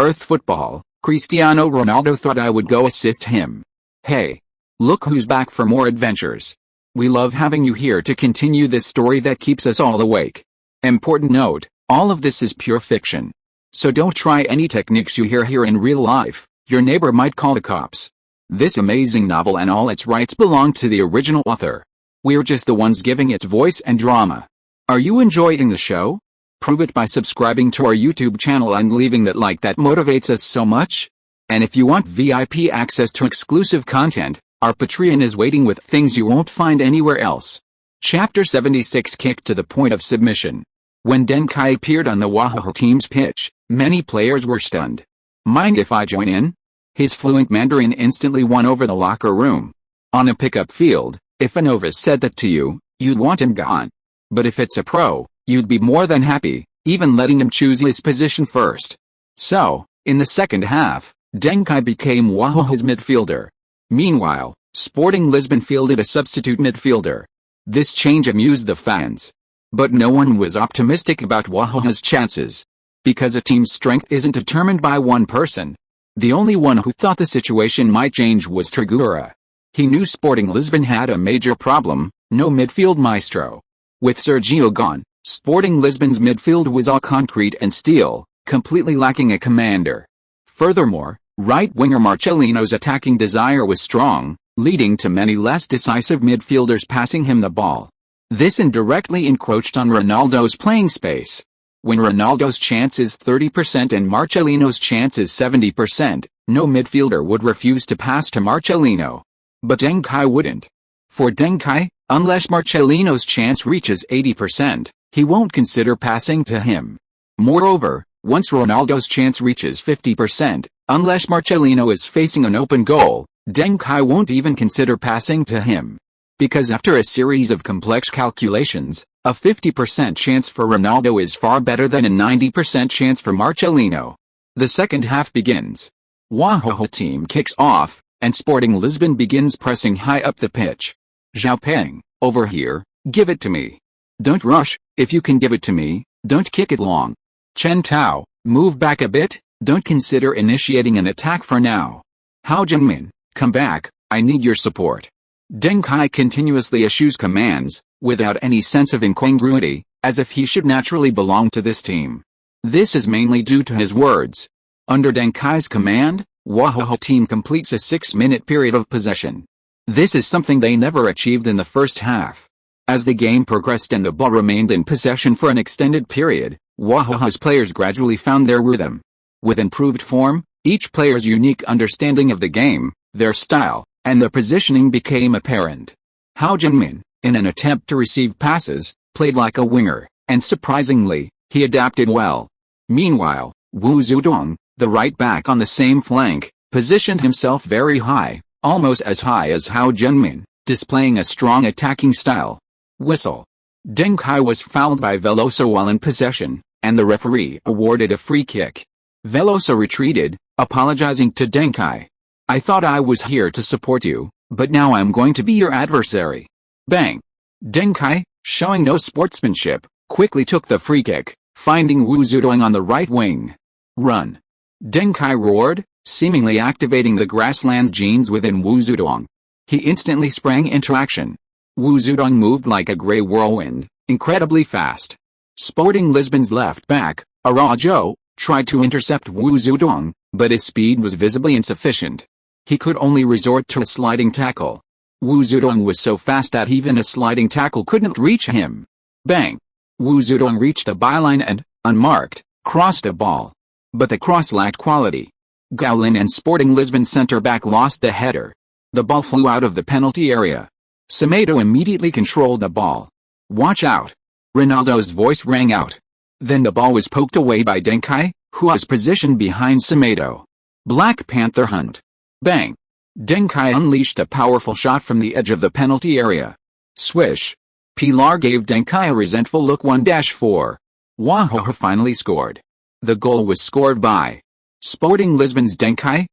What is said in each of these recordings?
Earth football, Cristiano Ronaldo thought I would go assist him. Hey. Look who's back for more adventures. We love having you here to continue this story that keeps us all awake. Important note, all of this is pure fiction. So don't try any techniques you hear here in real life, your neighbor might call the cops. This amazing novel and all its rights belong to the original author. We're just the ones giving it voice and drama. Are you enjoying the show? Prove it by subscribing to our YouTube channel and leaving that like that motivates us so much. And if you want VIP access to exclusive content, our Patreon is waiting with things you won't find anywhere else. Chapter 76 Kicked to the point of submission. When Deng Kai appeared on the Wahoho team's pitch, many players were stunned. Mind if I join in? His fluent Mandarin instantly won over the locker room. On a pickup field, if a novice said that to you, you'd want him gone. But if it's a pro, you'd be more than happy, even letting him choose his position first. So, in the second half, Deng Kai became Wahoho's midfielder. Meanwhile, Sporting Lisbon fielded a substitute midfielder. This change amused the fans. But no one was optimistic about Wahoho's chances. Because a team's strength isn't determined by one person. The only one who thought the situation might change was Trigura. He knew Sporting Lisbon had a major problem, no midfield maestro. With Sergio gone, Sporting Lisbon's midfield was all concrete and steel, completely lacking a commander. Furthermore, right-winger Marcelino's attacking desire was strong, leading to many less decisive midfielders passing him the ball. This indirectly encroached on Ronaldo's playing space. When Ronaldo's chance is 30% and Marcelino's chance is 70%, no midfielder would refuse to pass to Marcelino. But Deng Kai wouldn't. For Deng Kai, unless Marcelino's chance reaches 80%, he won't consider passing to him. Moreover, once Ronaldo's chance reaches 50%, unless Marcelino is facing an open goal, Deng Kai won't even consider passing to him. Because after a series of complex calculations, a 50% chance for Ronaldo is far better than a 90% chance for Marcelino. The second half begins. Wahoho team kicks off, and Sporting Lisbon begins pressing high up the pitch. Zhao Peng, over here, give it to me. Don't rush, if you can give it to me, don't kick it long. Chen Tao, move back a bit, don't consider initiating an attack for now. Hao Jinmin, come back, I need your support. Deng Kai continuously issues commands, without any sense of incongruity, as if he should naturally belong to this team. This is mainly due to his words. Under Deng Kai's command, Wahoho team completes a 6-minute period of possession. This is something they never achieved in the first half. As the game progressed and the ball remained in possession for an extended period, Wahoho's players gradually found their rhythm. With improved form, each player's unique understanding of the game, their style, and their positioning became apparent. Hao Jinmin, in an attempt to receive passes, played like a winger, and surprisingly, he adapted well. Meanwhile, Wu Zudong, the right back on the same flank, positioned himself very high, almost as high as Hao Jinmin, displaying a strong attacking style. Whistle. Deng Kai was fouled by Veloso while in possession, and the referee awarded a free kick. Veloso retreated, apologizing to Deng Kai. I thought I was here to support you, but now I'm going to be your adversary. Bang! Deng Kai, showing no sportsmanship, quickly took the free kick, finding Wu Zudong on the right wing. Run! Deng Kai roared, seemingly activating the grassland genes within Wu Zudong. He instantly sprang into action. Wu Zudong moved like a grey whirlwind, incredibly fast. Sporting Lisbon's left back, Araujo, tried to intercept Wu Zudong, but his speed was visibly insufficient. He could only resort to a sliding tackle. Wu Zudong was so fast that even a sliding tackle couldn't reach him. Bang! Wu Zudong reached the byline and, unmarked, crossed a ball. But the cross lacked quality. Gaulin and Sporting Lisbon centre-back lost the header. The ball flew out of the penalty area. Semedo immediately controlled the ball. Watch out! Ronaldo's voice rang out. Then the ball was poked away by Deng Kai, who was positioned behind Semedo. Black Panther hunt. Bang! Deng Kai unleashed a powerful shot from the edge of the penalty area. Swish! Pilar gave Deng Kai a resentful look. 1-4. Wahoho finally scored. The goal was scored by Sporting Lisbon's Deng Kai.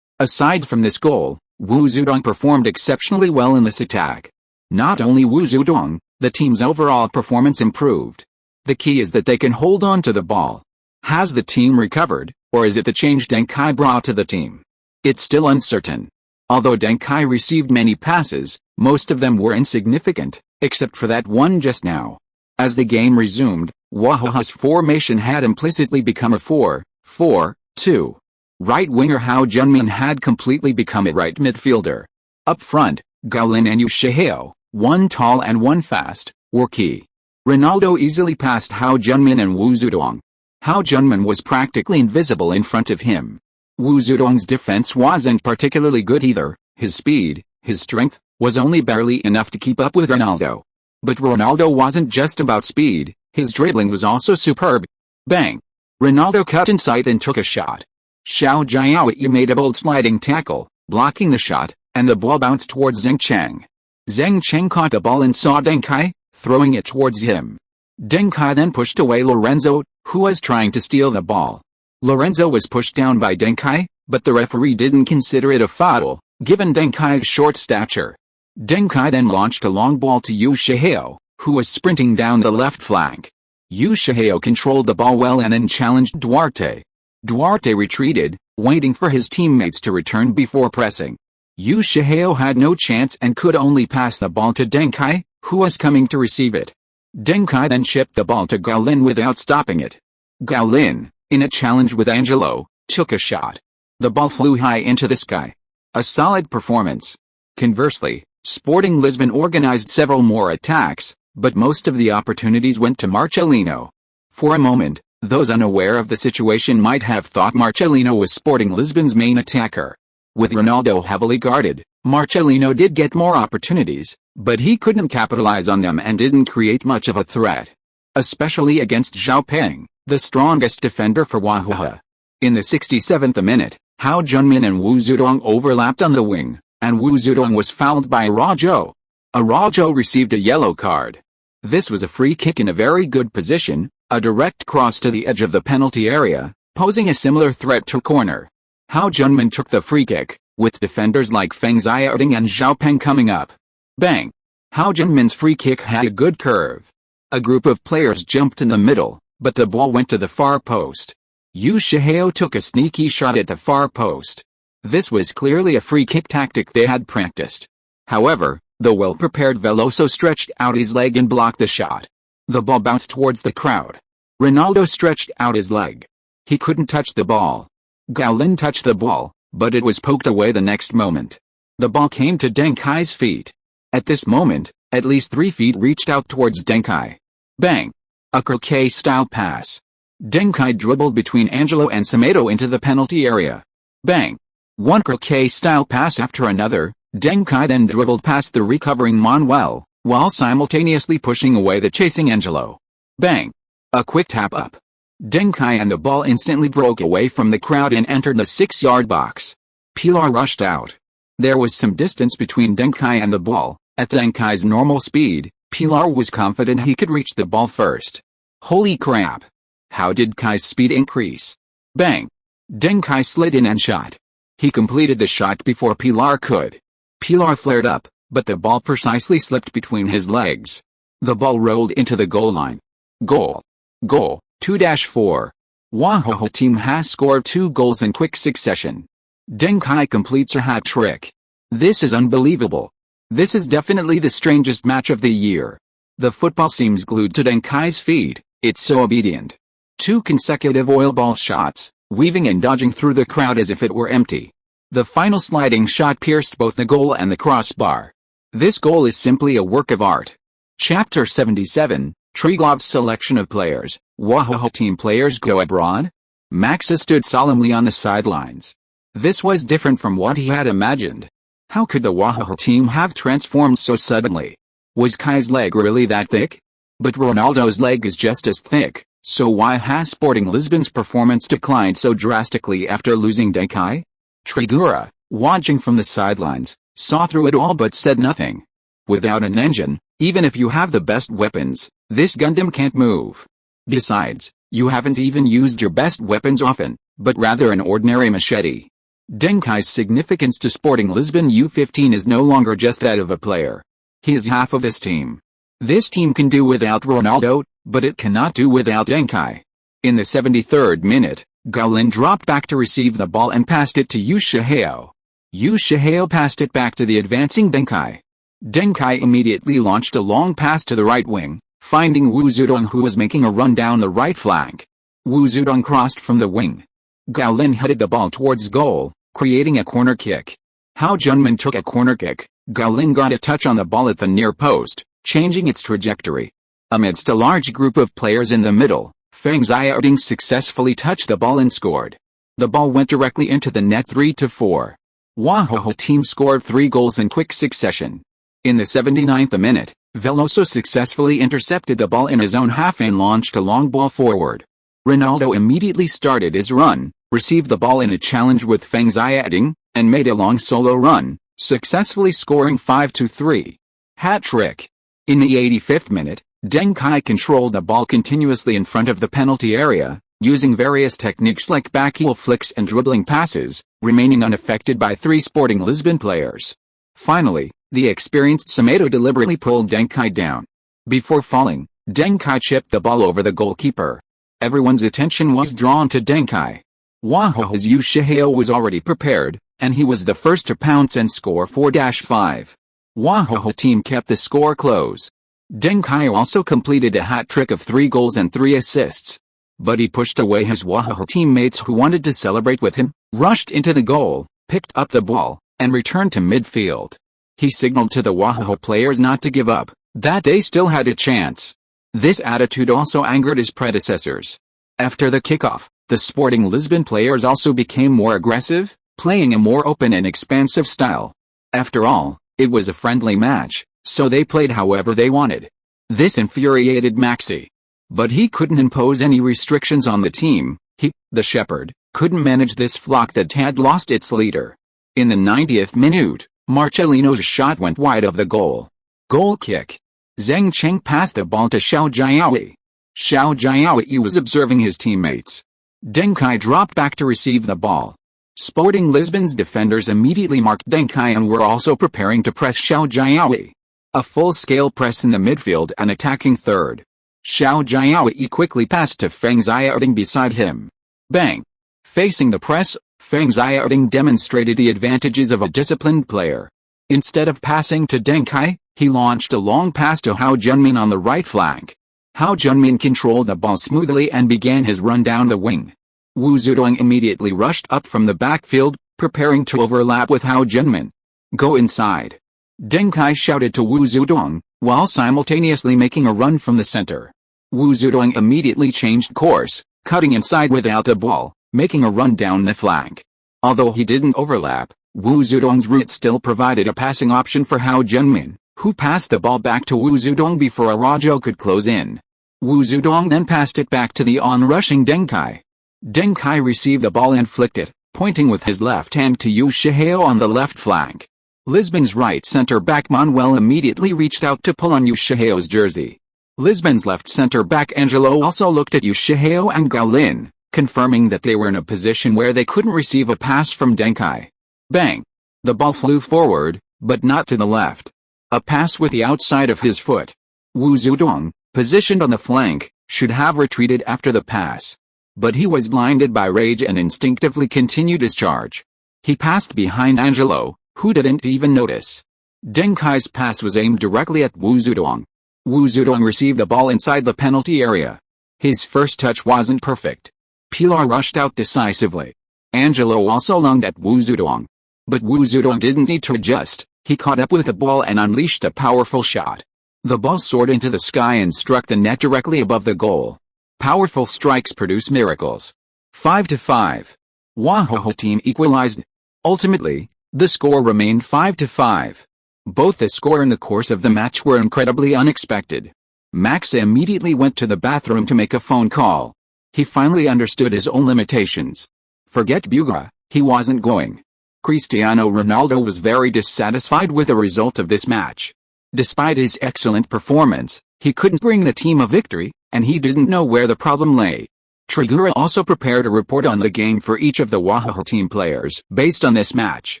Aside from this goal, Wu Zudong performed exceptionally well in this attack. Not only Wu Zudong, the team's overall performance improved. The key is that they can hold on to the ball. Has the team recovered, Or is it the change Deng Kai brought to the team? It's still uncertain. Although Deng Kai received many passes, most of them were insignificant, except for that one just now. As the game resumed, Wahaha's formation had implicitly become a 4-4-2. Right winger Hao Junmin had completely become a right midfielder. Up front, Gaolin and Yu Shihao, one tall and one fast, were key. Ronaldo easily passed Hao Junmin and Wu Zedong. Hao Junmin was practically invisible in front of him. Wu Zedong's defense wasn't particularly good either. His speed, his strength, was only barely enough to keep up with Ronaldo. But Ronaldo wasn't just about speed, his dribbling was also superb. Bang! Ronaldo cut inside and took a shot. Xiao Jiaoyu made a bold sliding tackle, blocking the shot, and the ball bounced towards Zheng Cheng. Zheng Cheng caught the ball and saw Deng Kai, throwing it towards him. Deng Kai then pushed away Lorenzo, who was trying to steal the ball. Lorenzo was pushed down by Deng Kai, but the referee didn't consider it a foul, given Deng Kai's short stature. Deng Kai then launched a long ball to Yu Shihao, who was sprinting down the left flank. Yu Shihao controlled the ball well and then challenged Duarte. Duarte retreated, waiting for his teammates to return before pressing. Yu Shihao had no chance and could only pass the ball to Deng Kai, who was coming to receive it. Deng Kai then chipped the ball to Gaolin without stopping it. Gaolin, in a challenge with Angelo, took a shot. The ball flew high into the sky. A solid performance. Conversely, Sporting Lisbon organized several more attacks, but most of the opportunities went to Marcelino. For a moment, those unaware of the situation might have thought Marcelino was Sporting Lisbon's main attacker. With Ronaldo heavily guarded, Marcelino did get more opportunities, but he couldn't capitalize on them and didn't create much of a threat. Especially against Zhao Peng, the strongest defender for Wahaha. In the 67th minute, Hao Junmin and Wu Zedong overlapped on the wing, and Wu Zedong was fouled by Araujo. Araujo received a yellow card. This was a free kick in a very good position, a direct cross to the edge of the penalty area, posing a similar threat to corner. Hao Junmin took the free kick, with defenders like Feng Xiaoding and Zhao Peng coming up. Bang! Hao Junmin's free kick had a good curve. A group of players jumped in the middle, but the ball went to the far post. Yu Shihao took a sneaky shot at the far post. This was clearly a free kick tactic they had practiced. However, the well-prepared Veloso stretched out his leg and blocked the shot. The ball bounced towards the crowd. Ronaldo stretched out his leg. He couldn't touch the ball. Gaolin touched the ball, but it was poked away the next moment. The ball came to Deng Kai's feet. At this moment, at least 3 feet reached out towards Deng Kai. Bang! A croquet-style pass. Deng Kai dribbled between Angelo and Semedo into the penalty area. Bang! One croquet-style pass after another, Deng Kai then dribbled past the recovering Manuel, while simultaneously pushing away the chasing Angelo. Bang! A quick tap-up. Deng Kai and the ball instantly broke away from the crowd and entered the 6-yard box. Pilar rushed out. There was some distance between Deng Kai and the ball. At Deng Kai's normal speed, Pilar was confident he could reach the ball first. Holy crap! How did Kai's speed increase? Bang! Deng Kai slid in and shot. He completed the shot before Pilar could. Pilar flared up, but the ball precisely slipped between his legs. The ball rolled into the goal line. Goal. Goal. 2-4. Wahaha team has scored 2 goals in quick succession. Deng Kai completes a hat-trick. This is unbelievable. This is definitely the strangest match of the year. The football seems glued to Deng Kai's feet, it's so obedient. 2 consecutive oil ball shots, weaving and dodging through the crowd as if it were empty. The final sliding shot pierced both the goal and the crossbar. This goal is simply a work of art. Chapter 77, Trigov's selection of players. Wahaha team players go abroad? Maxa stood solemnly on the sidelines. This was different from what he had imagined. How could the Wahaha team have transformed so suddenly? Was Kai's leg really that thick? But Ronaldo's leg is just as thick, so why has Sporting Lisbon's performance declined so drastically after losing Deng Kai? Trigura, watching from the sidelines, saw through it all but said nothing. Without an engine, even if you have the best weapons, this Gundam can't move. Besides, you haven't even used your best weapons often, but rather an ordinary machete. Deng Kai's significance to Sporting Lisbon U15 is no longer just that of a player. He is half of this team. This team can do without Ronaldo, but it cannot do without Deng Kai. In the 73rd minute, Gaolin dropped back to receive the ball and passed it to Yu Shihao. Yu Shihao passed it back to the advancing Deng Kai. Deng Kai immediately launched a long pass to the right wing, finding Wu Zedong, who was making a run down the right flank. Wu Zedong crossed from the wing. Gaolin headed the ball towards goal, creating a corner kick. Hao Junmin took a corner kick. Gaolin got a touch on the ball at the near post, changing its trajectory. Amidst a large group of players in the middle, Feng Xiaoding successfully touched the ball and scored. The ball went directly into the net 3-4. Wahoho team scored 3 goals in quick succession. In the 79th minute, Veloso successfully intercepted the ball in his own half and launched a long ball forward. Ronaldo immediately started his run, received the ball in a challenge with Feng Xiaoding, and made a long solo run, successfully scoring 5-3. Hat-trick. In the 85th minute, Deng Kai controlled the ball continuously in front of the penalty area, using various techniques like backheel flicks and dribbling passes, remaining unaffected by 3 Sporting Lisbon players. Finally, the experienced Semedo deliberately pulled Deng Kai down. Before falling, Deng Kai chipped the ball over the goalkeeper. Everyone's attention was drawn to Deng Kai. Wahoho's Yu Shihao was already prepared, and he was the first to pounce and score 4-5. Wahoho team kept the score close. Deng Kai also completed a hat-trick of 3 goals and 3 assists. But he pushed away his Wahoho teammates who wanted to celebrate with him, rushed into the goal, picked up the ball, and returned to midfield. He signaled to the Wahoho players not to give up, that they still had a chance. This attitude also angered his predecessors. After the kickoff, the Sporting Lisbon players also became more aggressive, playing a more open and expansive style. After all, it was a friendly match, so they played however they wanted. This infuriated Maxi. But he couldn't impose any restrictions on the team. He, the shepherd, couldn't manage this flock that had lost its leader. In the 90th minute, Marcelino's shot went wide of the goal. Goal kick. Zheng Cheng passed the ball to Xiao Jiaoyi. Xiao Jiaoyi was observing his teammates. Deng Kai dropped back to receive the ball. Sporting Lisbon's defenders immediately marked Deng Kai and were also preparing to press Xiao Jiaoyi. A full-scale press in the midfield and attacking third. Xiao Jiaoyi quickly passed to Feng Xiaoding beside him. Bang! Facing the press, Feng Xiaoding demonstrated the advantages of a disciplined player. Instead of passing to Deng Kai, he launched a long pass to Hao Junmin on the right flank. Hao Junmin controlled the ball smoothly and began his run down the wing. Wu Zedong immediately rushed up from the backfield, preparing to overlap with Hao Junmin. Go inside. Deng Kai shouted to Wu Zedong, while simultaneously making a run from the center. Wu Zedong immediately changed course, cutting inside without the ball, making a run down the flank. Although he didn't overlap, Wu Zedong's route still provided a passing option for Hao Junmin, who passed the ball back to Wu Zedong before Arajo could close in. Wu Zedong then passed it back to the on-rushing Deng Kai. Deng Kai received the ball and flicked it, pointing with his left hand to Yu Shihao on the left flank. Lisbon's right centre-back Manuel immediately reached out to pull on Yu Shihao's jersey. Lisbon's left centre-back Angelo also looked at Yu Shihao and Gaolin, confirming that they were in a position where they couldn't receive a pass from Deng Kai. Bang! The ball flew forward, but not to the left. A pass with the outside of his foot. Wu Zedong, positioned on the flank, should have retreated after the pass. But he was blinded by rage and instinctively continued his charge. He passed behind Angelo, who didn't even notice. Deng Kai's pass was aimed directly at Wu Zedong. Wu Zedong received the ball inside the penalty area. His first touch wasn't perfect. Pilar rushed out decisively. Angelo also lunged at Wu Zedong. But Wu Zedong didn't need to adjust. He caught up with the ball and unleashed a powerful shot. The ball soared into the sky and struck the net directly above the goal. Powerful strikes produce miracles. 5-5. Wahoho team equalized. Ultimately, the score remained 5-5. Both the score and the course of the match were incredibly unexpected. Max immediately went to the bathroom to make a phone call. He finally understood his own limitations. Forget Bugra, he wasn't going. Cristiano Ronaldo was very dissatisfied with the result of this match. Despite his excellent performance, he couldn't bring the team a victory, and he didn't know where the problem lay. Trigura also prepared a report on the game for each of the Wahoho team players based on this match.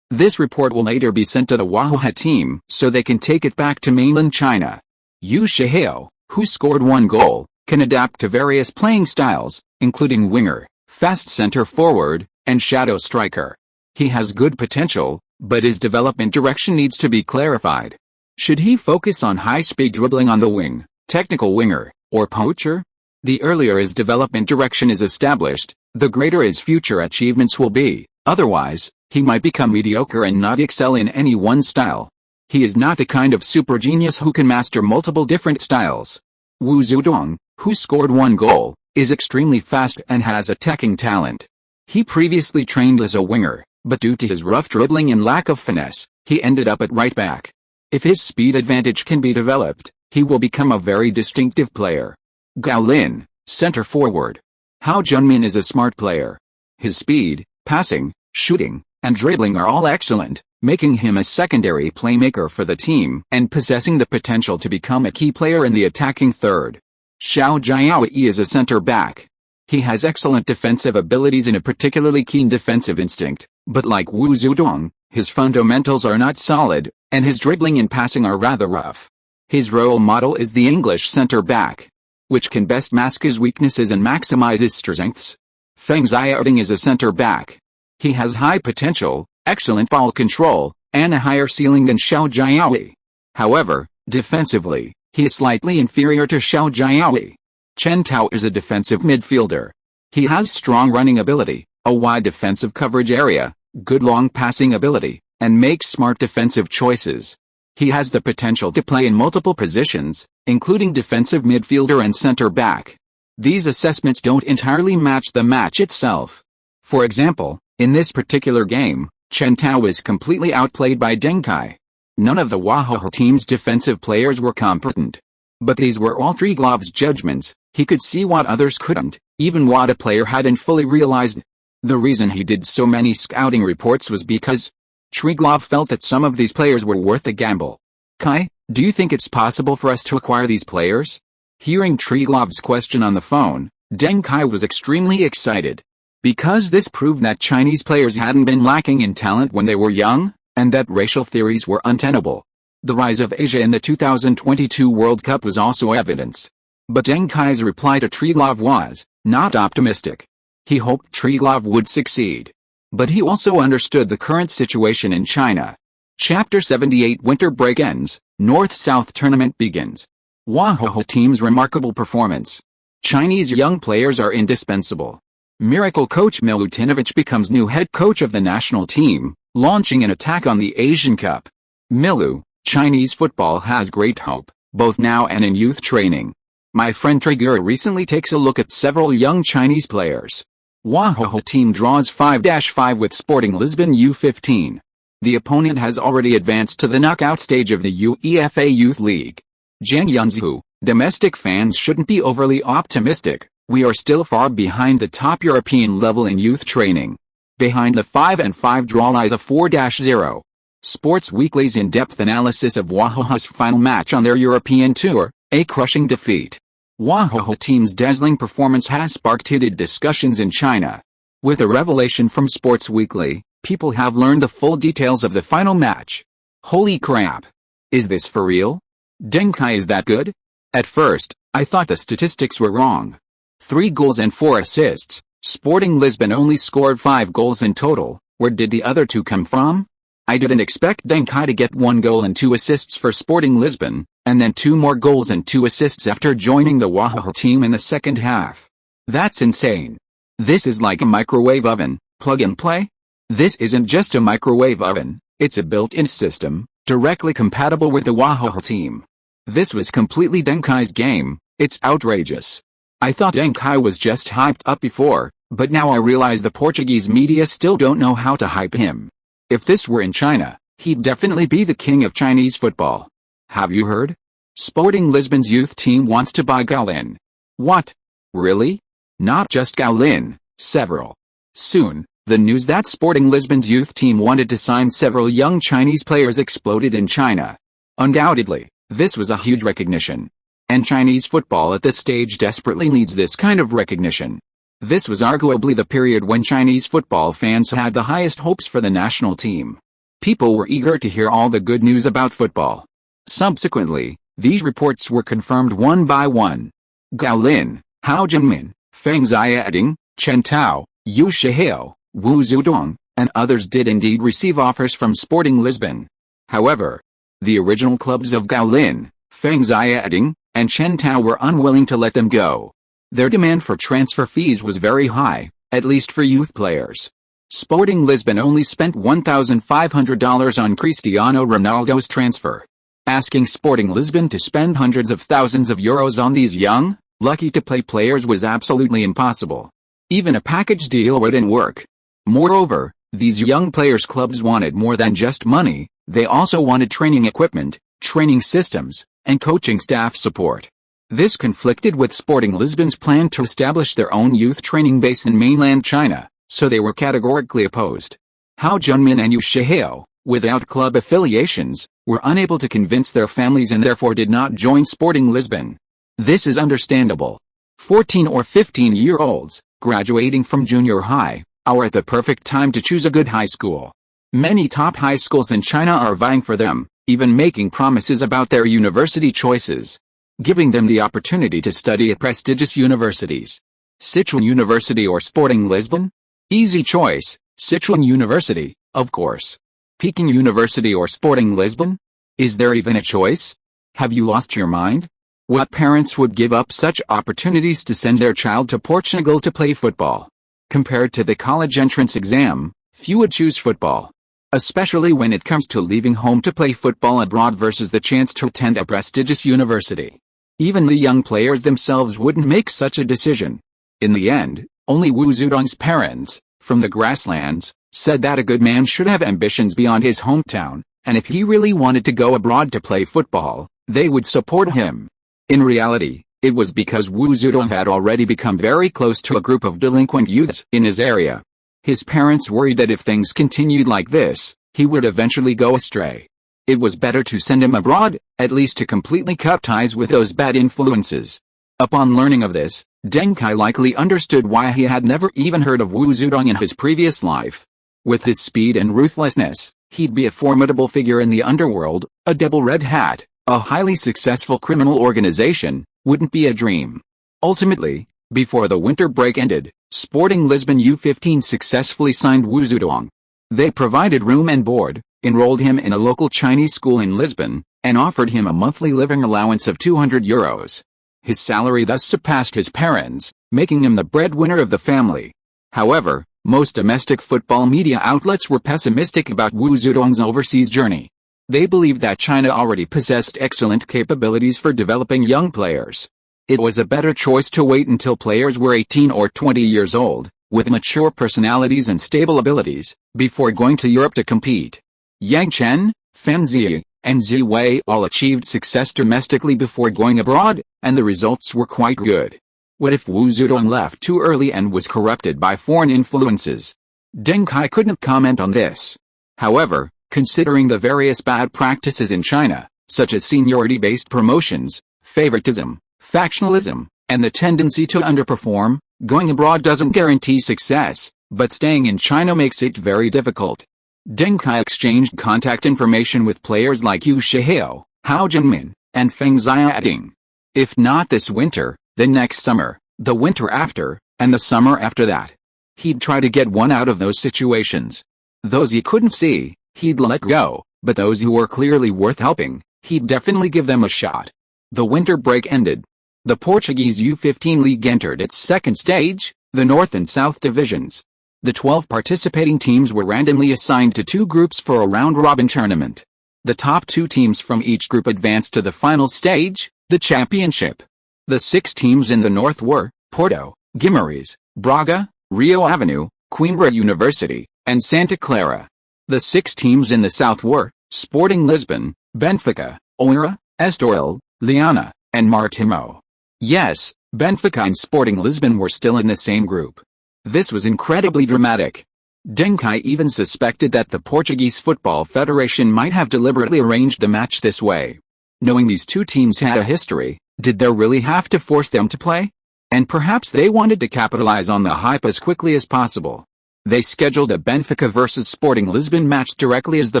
This report will later be sent to the Wahoho team so they can take it back to mainland China. Yu Shihao, who scored 1 goal, can adapt to various playing styles, including winger, fast center forward, and shadow striker. He has good potential, but his development direction needs to be clarified. Should he focus on high-speed dribbling on the wing, technical winger, or poacher? The earlier his development direction is established, the greater his future achievements will be. Otherwise, he might become mediocre and not excel in any one style. He is not the kind of super genius who can master multiple different styles. Wu Zedong, who scored 1 goal, is extremely fast and has attacking talent. He previously trained as a winger, but due to his rough dribbling and lack of finesse, he ended up at right back. If his speed advantage can be developed, he will become a very distinctive player. Gao Lin, center forward. Hao Junmin is a smart player. His speed, passing, shooting, and dribbling are all excellent, making him a secondary playmaker for the team and possessing the potential to become a key player in the attacking third. Xiao Jiaoyi is a center back. He has excellent defensive abilities and a particularly keen defensive instinct, but like Wu Zedong, his fundamentals are not solid, and his dribbling and passing are rather rough. His role model is the English center back, which can best mask his weaknesses and maximize his strengths. Feng Xiaoding is a center back. He has high potential, excellent ball control, and a higher ceiling than Xiao Jiaoyi. However, defensively, he is slightly inferior to Xiao Jiaoyi. Chen Tao is a defensive midfielder. He has strong running ability, a wide defensive coverage area, good long passing ability, and makes smart defensive choices. He has the potential to play in multiple positions, including defensive midfielder and center back. These assessments don't entirely match the match itself. For example, in this particular game, Chen Tao was completely outplayed by Deng Kai. None of the Wahoho team's defensive players were competent. But these were all Triglav's judgments. He could see what others couldn't, even what a player hadn't fully realized. The reason he did so many scouting reports was because Triglav felt that some of these players were worth a gamble. Kai, do you think it's possible for us to acquire these players? Hearing Triglav's question on the phone, Deng Kai was extremely excited. Because this proved that Chinese players hadn't been lacking in talent when they were young, and that racial theories were untenable. The rise of Asia in the 2022 World Cup was also evidence. But Deng Kai's reply to Triglav was not optimistic. He hoped Triglav would succeed. But he also understood the current situation in China. Chapter 78 Winter break ends, North-South tournament begins. Wahoho team's remarkable performance. Chinese young players are indispensable. Miracle coach Milutinovic becomes new head coach of the national team, launching an attack on the Asian Cup. Milu, Chinese football has great hope, both now and in youth training. My friend Traeger recently takes a look at several young Chinese players. Wahoho team draws 5-5 with Sporting Lisbon U15. The opponent has already advanced to the knockout stage of the UEFA Youth League. Zhang Yunzhu, domestic fans shouldn't be overly optimistic. We are still far behind the top European level in youth training. Behind the 5-5 draw lies a 4-0. Sports Weekly's in-depth analysis of Wahoho's final match on their European tour, a crushing defeat. Wahoho team's dazzling performance has sparked heated discussions in China. With a revelation from Sports Weekly, people have learned the full details of the final match. Holy crap! Is this for real? Deng Kai is that good? At first, I thought the statistics were wrong. 3 goals and 4 assists. Sporting Lisbon only scored 5 goals in total. Where did the other 2 come from? I didn't expect Deng Kai to get 1 goal and 2 assists for Sporting Lisbon, and then 2 more goals and 2 assists after joining the Wahoho team in the second half. That's insane. This is like a microwave oven, plug and play? This isn't just a microwave oven, it's a built-in system, directly compatible with the Wahoho team. This was completely Deng Kai's game. It's outrageous. I thought Deng Kai was just hyped up before, but now I realize the Portuguese media still don't know how to hype him. If this were in China, he'd definitely be the king of Chinese football. Have you heard? Sporting Lisbon's youth team wants to buy Gao Lin. What? Really? Not just Gao Lin, several. Soon, the news that Sporting Lisbon's youth team wanted to sign several young Chinese players exploded in China. Undoubtedly, this was a huge recognition. And Chinese football at this stage desperately needs this kind of recognition. This was arguably the period when Chinese football fans had the highest hopes for the national team. People were eager to hear all the good news about football. Subsequently, these reports were confirmed one by one. Gao Lin, Hao Junmin, Feng Xiaoding, Chen Tao, Yu Shihao, Wu Zudong, and others did indeed receive offers from Sporting Lisbon. However, the original clubs of Gaolin, Feng Xiaoding, and Chen Tao were unwilling to let them go. Their demand for transfer fees was very high, at least for youth players. Sporting Lisbon only spent $1,500 on Cristiano Ronaldo's transfer. Asking Sporting Lisbon to spend hundreds of thousands of euros on these young, lucky-to-play players was absolutely impossible. Even a package deal wouldn't work. Moreover, these young players' clubs wanted more than just money, they also wanted training equipment, training systems, and coaching staff support. This conflicted with Sporting Lisbon's plan to establish their own youth training base in mainland China, so they were categorically opposed. Hao Junmin and Yu Shihao, without club affiliations, were unable to convince their families and therefore did not join Sporting Lisbon. This is understandable. 14 or 15-year-olds, graduating from junior high, are at the perfect time to choose a good high school. Many top high schools in China are vying for them, even making promises about their university choices, giving them the opportunity to study at prestigious universities. Sichuan University or Sporting Lisbon? Easy choice, Sichuan University, of course. Peking University or Sporting Lisbon? Is there even a choice? Have you lost your mind? What parents would give up such opportunities to send their child to Portugal to play football? Compared to the college entrance exam, few would choose football. Especially when it comes to leaving home to play football abroad versus the chance to attend a prestigious university. Even the young players themselves wouldn't make such a decision. In the end, only Wu Zudong's parents, from the grasslands, said that a good man should have ambitions beyond his hometown, and if he really wanted to go abroad to play football, they would support him. In reality, it was because Wu Zudong had already become very close to a group of delinquent youths in his area. His parents worried that if things continued like this, he would eventually go astray. It was better to send him abroad, at least to completely cut ties with those bad influences. Upon learning of this, Deng Kai likely understood why he had never even heard of Wu Zudong in his previous life. With his speed and ruthlessness, he'd be a formidable figure in the underworld, a double red hat, a highly successful criminal organization, wouldn't be a dream. Ultimately, before the winter break ended, Sporting Lisbon U15 successfully signed Wu Zudong. They provided room and board, enrolled him in a local Chinese school in Lisbon, and offered him a monthly living allowance of 200 euros. His salary thus surpassed his parents', making him the breadwinner of the family. However, most domestic football media outlets were pessimistic about Wu Zudong's overseas journey. They believed that China already possessed excellent capabilities for developing young players. It was a better choice to wait until players were 18 or 20 years old, with mature personalities and stable abilities, before going to Europe to compete. Yang Chen, Fan Ziyi, and Zi Wei all achieved success domestically before going abroad, and the results were quite good. What if Wu Zudong left too early and was corrupted by foreign influences? Deng Kai couldn't comment on this. However, considering the various bad practices in China, such as seniority-based promotions, favoritism, factionalism, and the tendency to underperform, going abroad doesn't guarantee success, but staying in China makes it very difficult. Deng Kai exchanged contact information with players like Yu Shihao, Hao Junmin, and Feng Xiaoding. If not this winter, then next summer, the winter after, and the summer after that. He'd try to get one out of those situations. Those he couldn't see, he'd let go, but those who were clearly worth helping, he'd definitely give them a shot. The winter break ended. The Portuguese U15 league entered its second stage, the North and South divisions. The 12 participating teams were randomly assigned to two groups for a round-robin tournament. The top two teams from each group advanced to the final stage, the championship. The 6 teams in the North were Porto, Guimarães, Braga, Rio Avenue, Coimbra University, and Santa Clara. The 6 teams in the South were Sporting Lisbon, Benfica, Oeiras, Estoril, Liana, and Marítimo. Yes, Benfica and Sporting Lisbon were still in the same group. This was incredibly dramatic. Deng Kai even suspected that the Portuguese Football Federation might have deliberately arranged the match this way. Knowing these two teams had a history, did they really have to force them to play? And perhaps they wanted to capitalize on the hype as quickly as possible. They scheduled a Benfica vs Sporting Lisbon match directly as the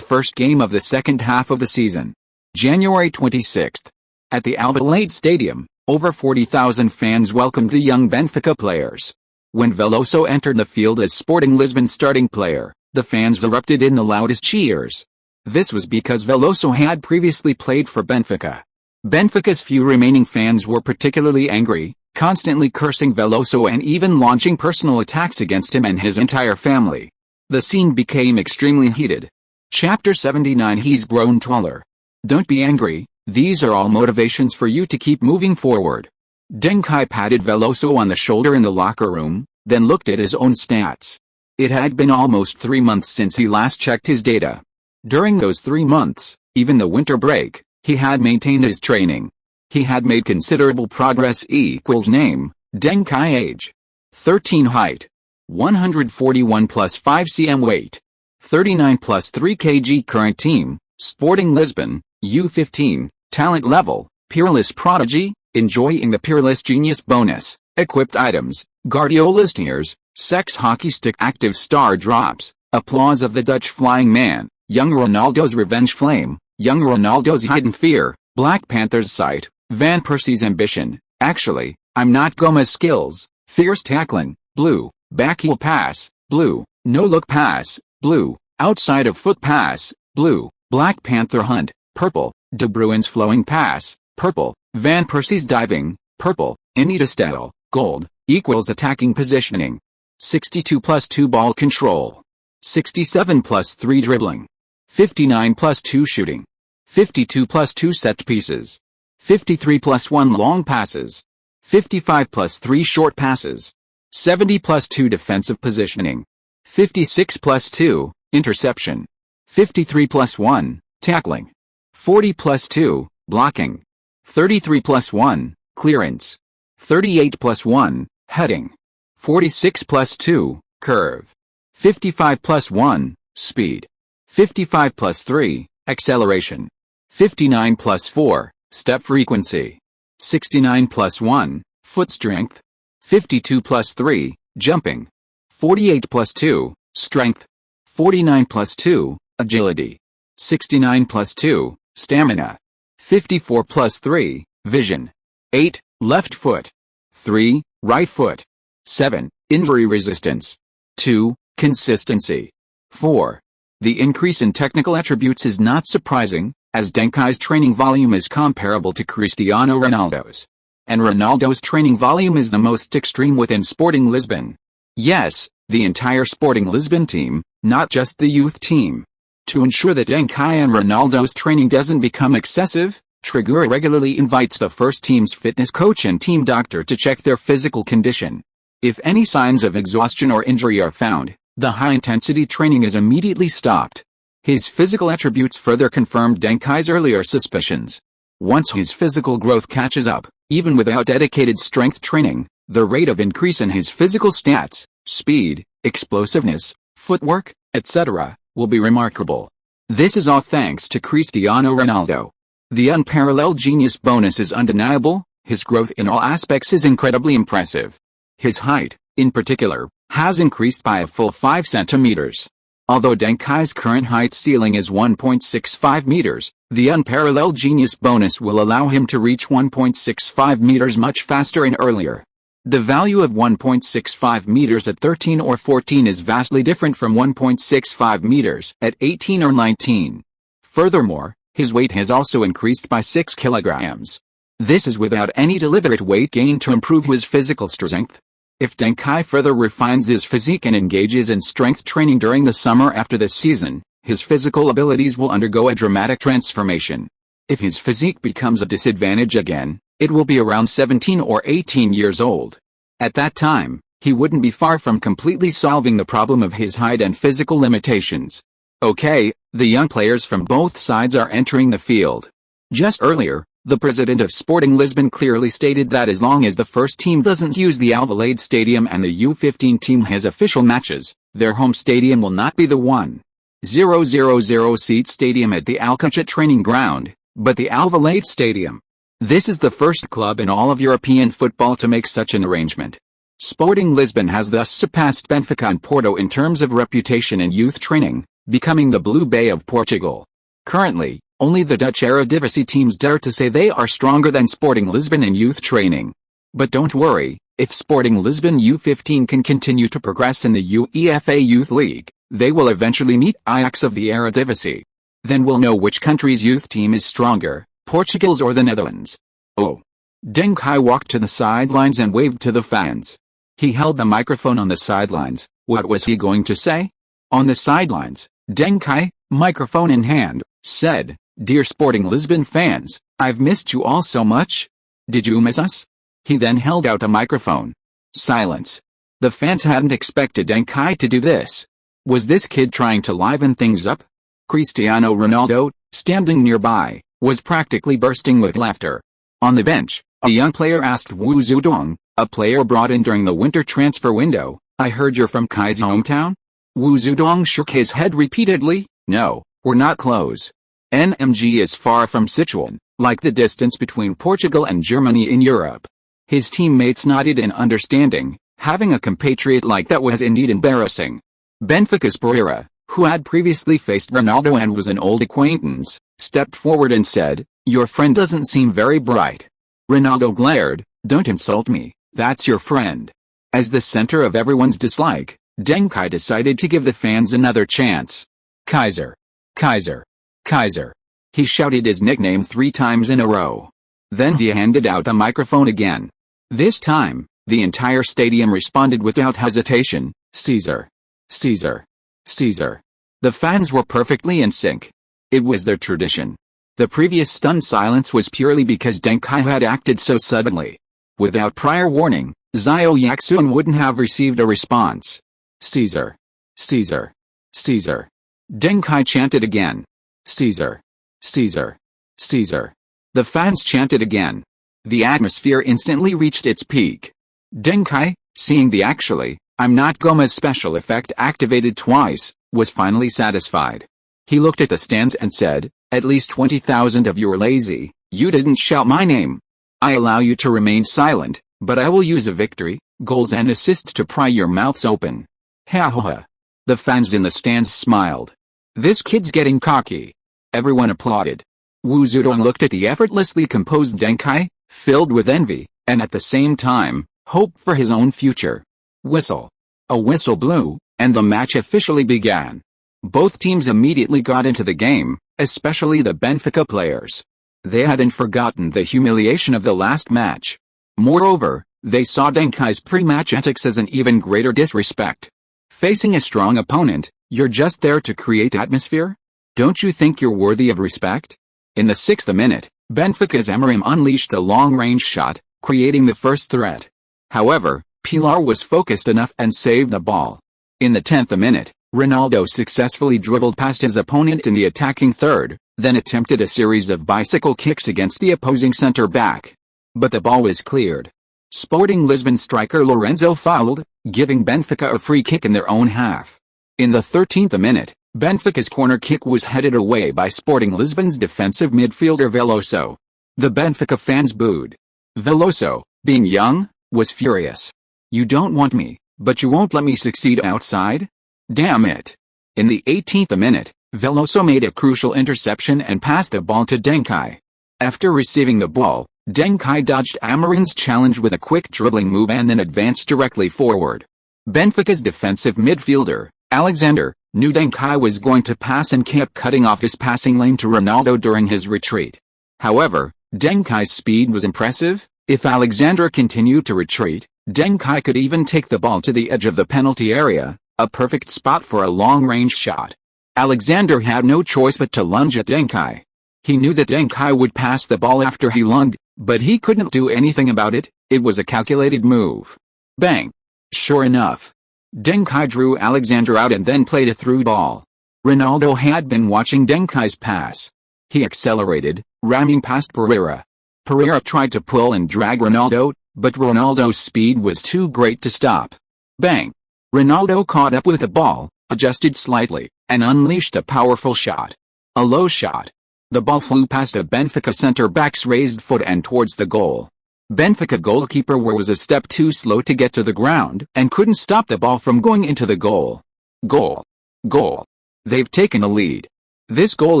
first game of the second half of the season. January 26. At the Alvalade Stadium, over 40,000 fans welcomed the young Benfica players. When Veloso entered the field as Sporting Lisbon's starting player, the fans erupted in the loudest cheers. This was because Veloso had previously played for Benfica. Benfica's few remaining fans were particularly angry, constantly cursing Veloso and even launching personal attacks against him and his entire family. The scene became extremely heated. Chapter 79. He's grown taller. Don't be angry, these are all motivations for you to keep moving forward. Deng Kai patted Veloso on the shoulder in the locker room, then looked at his own stats. It had been almost 3 months since he last checked his data. During those 3 months, even the winter break, he had maintained his training. He had made considerable progress. Equals name, Deng Kai. Age 13. Height 141 plus 5 cm. Weight 39 plus 3 kg. Current team, Sporting Lisbon, U15. Talent level, peerless prodigy, enjoying the peerless genius bonus. Equipped items, Guardiola's tears, sex hockey stick. Active star drops, applause of the Dutch flying man, young Ronaldo's revenge flame, young Ronaldo's hidden fear, Black Panther's sight, Van Persie's ambition, actually, I'm not Gomez skills, fierce tackling, blue, backheel pass, blue, no-look pass, blue, outside of foot pass, blue, Black Panther hunt, purple, De Bruyne's flowing pass, purple, Van Persie's diving, purple, Anita style, gold, equals attacking positioning. 62 plus 2 ball control. 67 plus 3 dribbling. 59 plus 2 shooting. 52 plus 2 set pieces. 53 plus 1 long passes. 55 plus 3 short passes. 70 plus 2 defensive positioning. 56 plus 2, interception. 53 plus 1, tackling. 40 plus 2, blocking. 33 plus 1, clearance. 38 plus 1, heading. 46 plus 2, curve. 55 plus 1, speed. 55 plus 3, acceleration. 59 plus 4, step frequency. 69 plus 1, foot strength. 52 plus 3, jumping. 48 plus 2, strength. 49 plus 2, agility. 69 plus 2, stamina. 54 plus 3, vision. 8, left foot. 3, right foot. 7, injury resistance. 2, consistency. 4. The increase in technical attributes is not surprising, as Deng Kai's training volume is comparable to Cristiano Ronaldo's. And Ronaldo's training volume is the most extreme within Sporting Lisbon. Yes, the entire Sporting Lisbon team, not just the youth team. To ensure that Deng Kai and Ronaldo's training doesn't become excessive, Trigger regularly invites the first team's fitness coach and team doctor to check their physical condition. If any signs of exhaustion or injury are found, the high-intensity training is immediately stopped. His physical attributes further confirmed Deng Kai's earlier suspicions. Once his physical growth catches up, even without dedicated strength training, the rate of increase in his physical stats, speed, explosiveness, footwork, etc., will be remarkable. This is all thanks to Cristiano Ronaldo. The unparalleled genius bonus is undeniable, his growth in all aspects is incredibly impressive. His height, in particular, has increased by a full 5 centimeters. Although Deng Kai's current height ceiling is 1.65 meters, the unparalleled genius bonus will allow him to reach 1.65 meters much faster and earlier. The value of 1.65 meters at 13 or 14 is vastly different from 1.65 meters at 18 or 19. Furthermore, his weight has also increased by 6 kilograms. This is without any deliberate weight gain to improve his physical strength. If Deng Kai further refines his physique and engages in strength training during the summer after this season, his physical abilities will undergo a dramatic transformation. If his physique becomes a disadvantage again, it will be around 17 or 18 years old. At that time, he wouldn't be far from completely solving the problem of his height and physical limitations. Okay, the young players from both sides are entering the field. Just earlier, the president of Sporting Lisbon clearly stated that as long as the first team doesn't use the Alvalade Stadium and the U15 team has official matches, their home stadium will not be the 1,000 seat stadium at the Alcácer training ground, but the Alvalade Stadium. This is the first club in all of European football to make such an arrangement. Sporting Lisbon has thus surpassed Benfica and Porto in terms of reputation in youth training, becoming the Blue Bay of Portugal. Currently, only the Dutch Eredivisie teams dare to say they are stronger than Sporting Lisbon in youth training. But don't worry, If Sporting Lisbon U15 can continue to progress in the UEFA Youth League, they will eventually meet Ajax of the Eredivisie. Then we'll know which country's youth team is stronger, Portugal's or the Netherlands. Oh. Deng Kai walked to the sidelines and waved to the fans. He held the microphone on the sidelines. What was he going to say? On the sidelines, Deng Kai, microphone in hand, said, "Dear Sporting Lisbon fans, I've missed you all so much. Did you miss us?" He then held out a microphone. Silence. The fans hadn't expected Deng Kai to do this. Was this kid trying to liven things up? Cristiano Ronaldo, standing nearby, was practically bursting with laughter. On the bench, a young player asked Wu Zidane, a player brought in during the winter transfer window, "I heard you're from Kai's hometown?" Wu Zidane shook his head repeatedly. "No, we're not close. NMG is far from Sichuan, like the distance between Portugal and Germany in Europe." His teammates nodded in understanding. Having a compatriot like that was indeed embarrassing. Benfica's Pereira, who had previously faced Ronaldo and was an old acquaintance, stepped forward and said, "Your friend doesn't seem very bright." Ronaldo glared, "Don't insult me, that's your friend." As the center of everyone's dislike, Deng Kai decided to give the fans another chance. "Kaiser. Kaiser. Kaiser." He shouted his nickname 3 times in a row. Then he handed out the microphone again. This time, the entire stadium responded without hesitation, "Caesar. Caesar. Caesar." The fans were perfectly in sync. It was their tradition. The previous stunned silence was purely because Deng Kai had acted so suddenly. Without prior warning, Zio Yaksun wouldn't have received a response. "Caesar. Caesar. Caesar." Deng Kai chanted again. "Caesar. Caesar. Caesar." The fans chanted again. The atmosphere instantly reached its peak. Deng Kai, seeing the "actually, I'm not Gomez" special effect activated twice, was finally satisfied. He looked at the stands and said, "At least 20,000 of you are lazy, you didn't shout my name. I allow you to remain silent, but I will use a victory, goals and assists to pry your mouths open." Ha ha ha. The fans in the stands smiled. "This kid's getting cocky." Everyone applauded. Wu Zidane looked at the effortlessly composed Deng Kai, filled with envy, and at the same time, hope for his own future. Whistle. A whistle blew, and the match officially began. Both teams immediately got into the game, especially the Benfica players. They hadn't forgotten the humiliation of the last match. Moreover, they saw Deng Kai's pre-match antics as an even greater disrespect. Facing a strong opponent, you're just there to create atmosphere? Don't you think you're worthy of respect? In the 6th minute, Benfica's Emerim unleashed a long-range shot, creating the first threat. However, Pilar was focused enough and saved the ball. In the 10th minute, Ronaldo successfully dribbled past his opponent in the attacking third, then attempted a series of bicycle kicks against the opposing centre-back. But the ball was cleared. Sporting Lisbon striker Lorenzo fouled, giving Benfica a free kick in their own half. In the 13th minute, Benfica's corner kick was headed away by Sporting Lisbon's defensive midfielder Veloso. The Benfica fans booed. Veloso, being young, was furious. "You don't want me, but you won't let me succeed outside? Damn it." In the 18th minute, Veloso made a crucial interception and passed the ball to Deng Kai. After receiving the ball, Deng Kai dodged Amorim's challenge with a quick dribbling move and then advanced directly forward. Benfica's defensive midfielder, Alexander, knew Deng Kai was going to pass and kept cutting off his passing lane to Ronaldo during his retreat. However, Deng Kai's speed was impressive. If Alexander continued to retreat, Deng Kai could even take the ball to the edge of the penalty area, a perfect spot for a long-range shot. Alexander had no choice but to lunge at Deng Kai. He knew that Deng Kai would pass the ball after he lunged, but he couldn't do anything about it. It was a calculated move. Bang! Sure enough, Deng Kai drew Alexander out and then played a through ball. Ronaldo had been watching Deng Kai's pass. He accelerated, ramming past Pereira. Pereira tried to pull and drag Ronaldo, but Ronaldo's speed was too great to stop. Bang! Ronaldo caught up with the ball, adjusted slightly, and unleashed a powerful shot. A low shot. The ball flew past a Benfica centre-back's raised foot and towards the goal. Benfica goalkeeper was a step too slow to get to the ground and couldn't stop the ball from going into the goal. Goal. Goal. They've taken a lead. This goal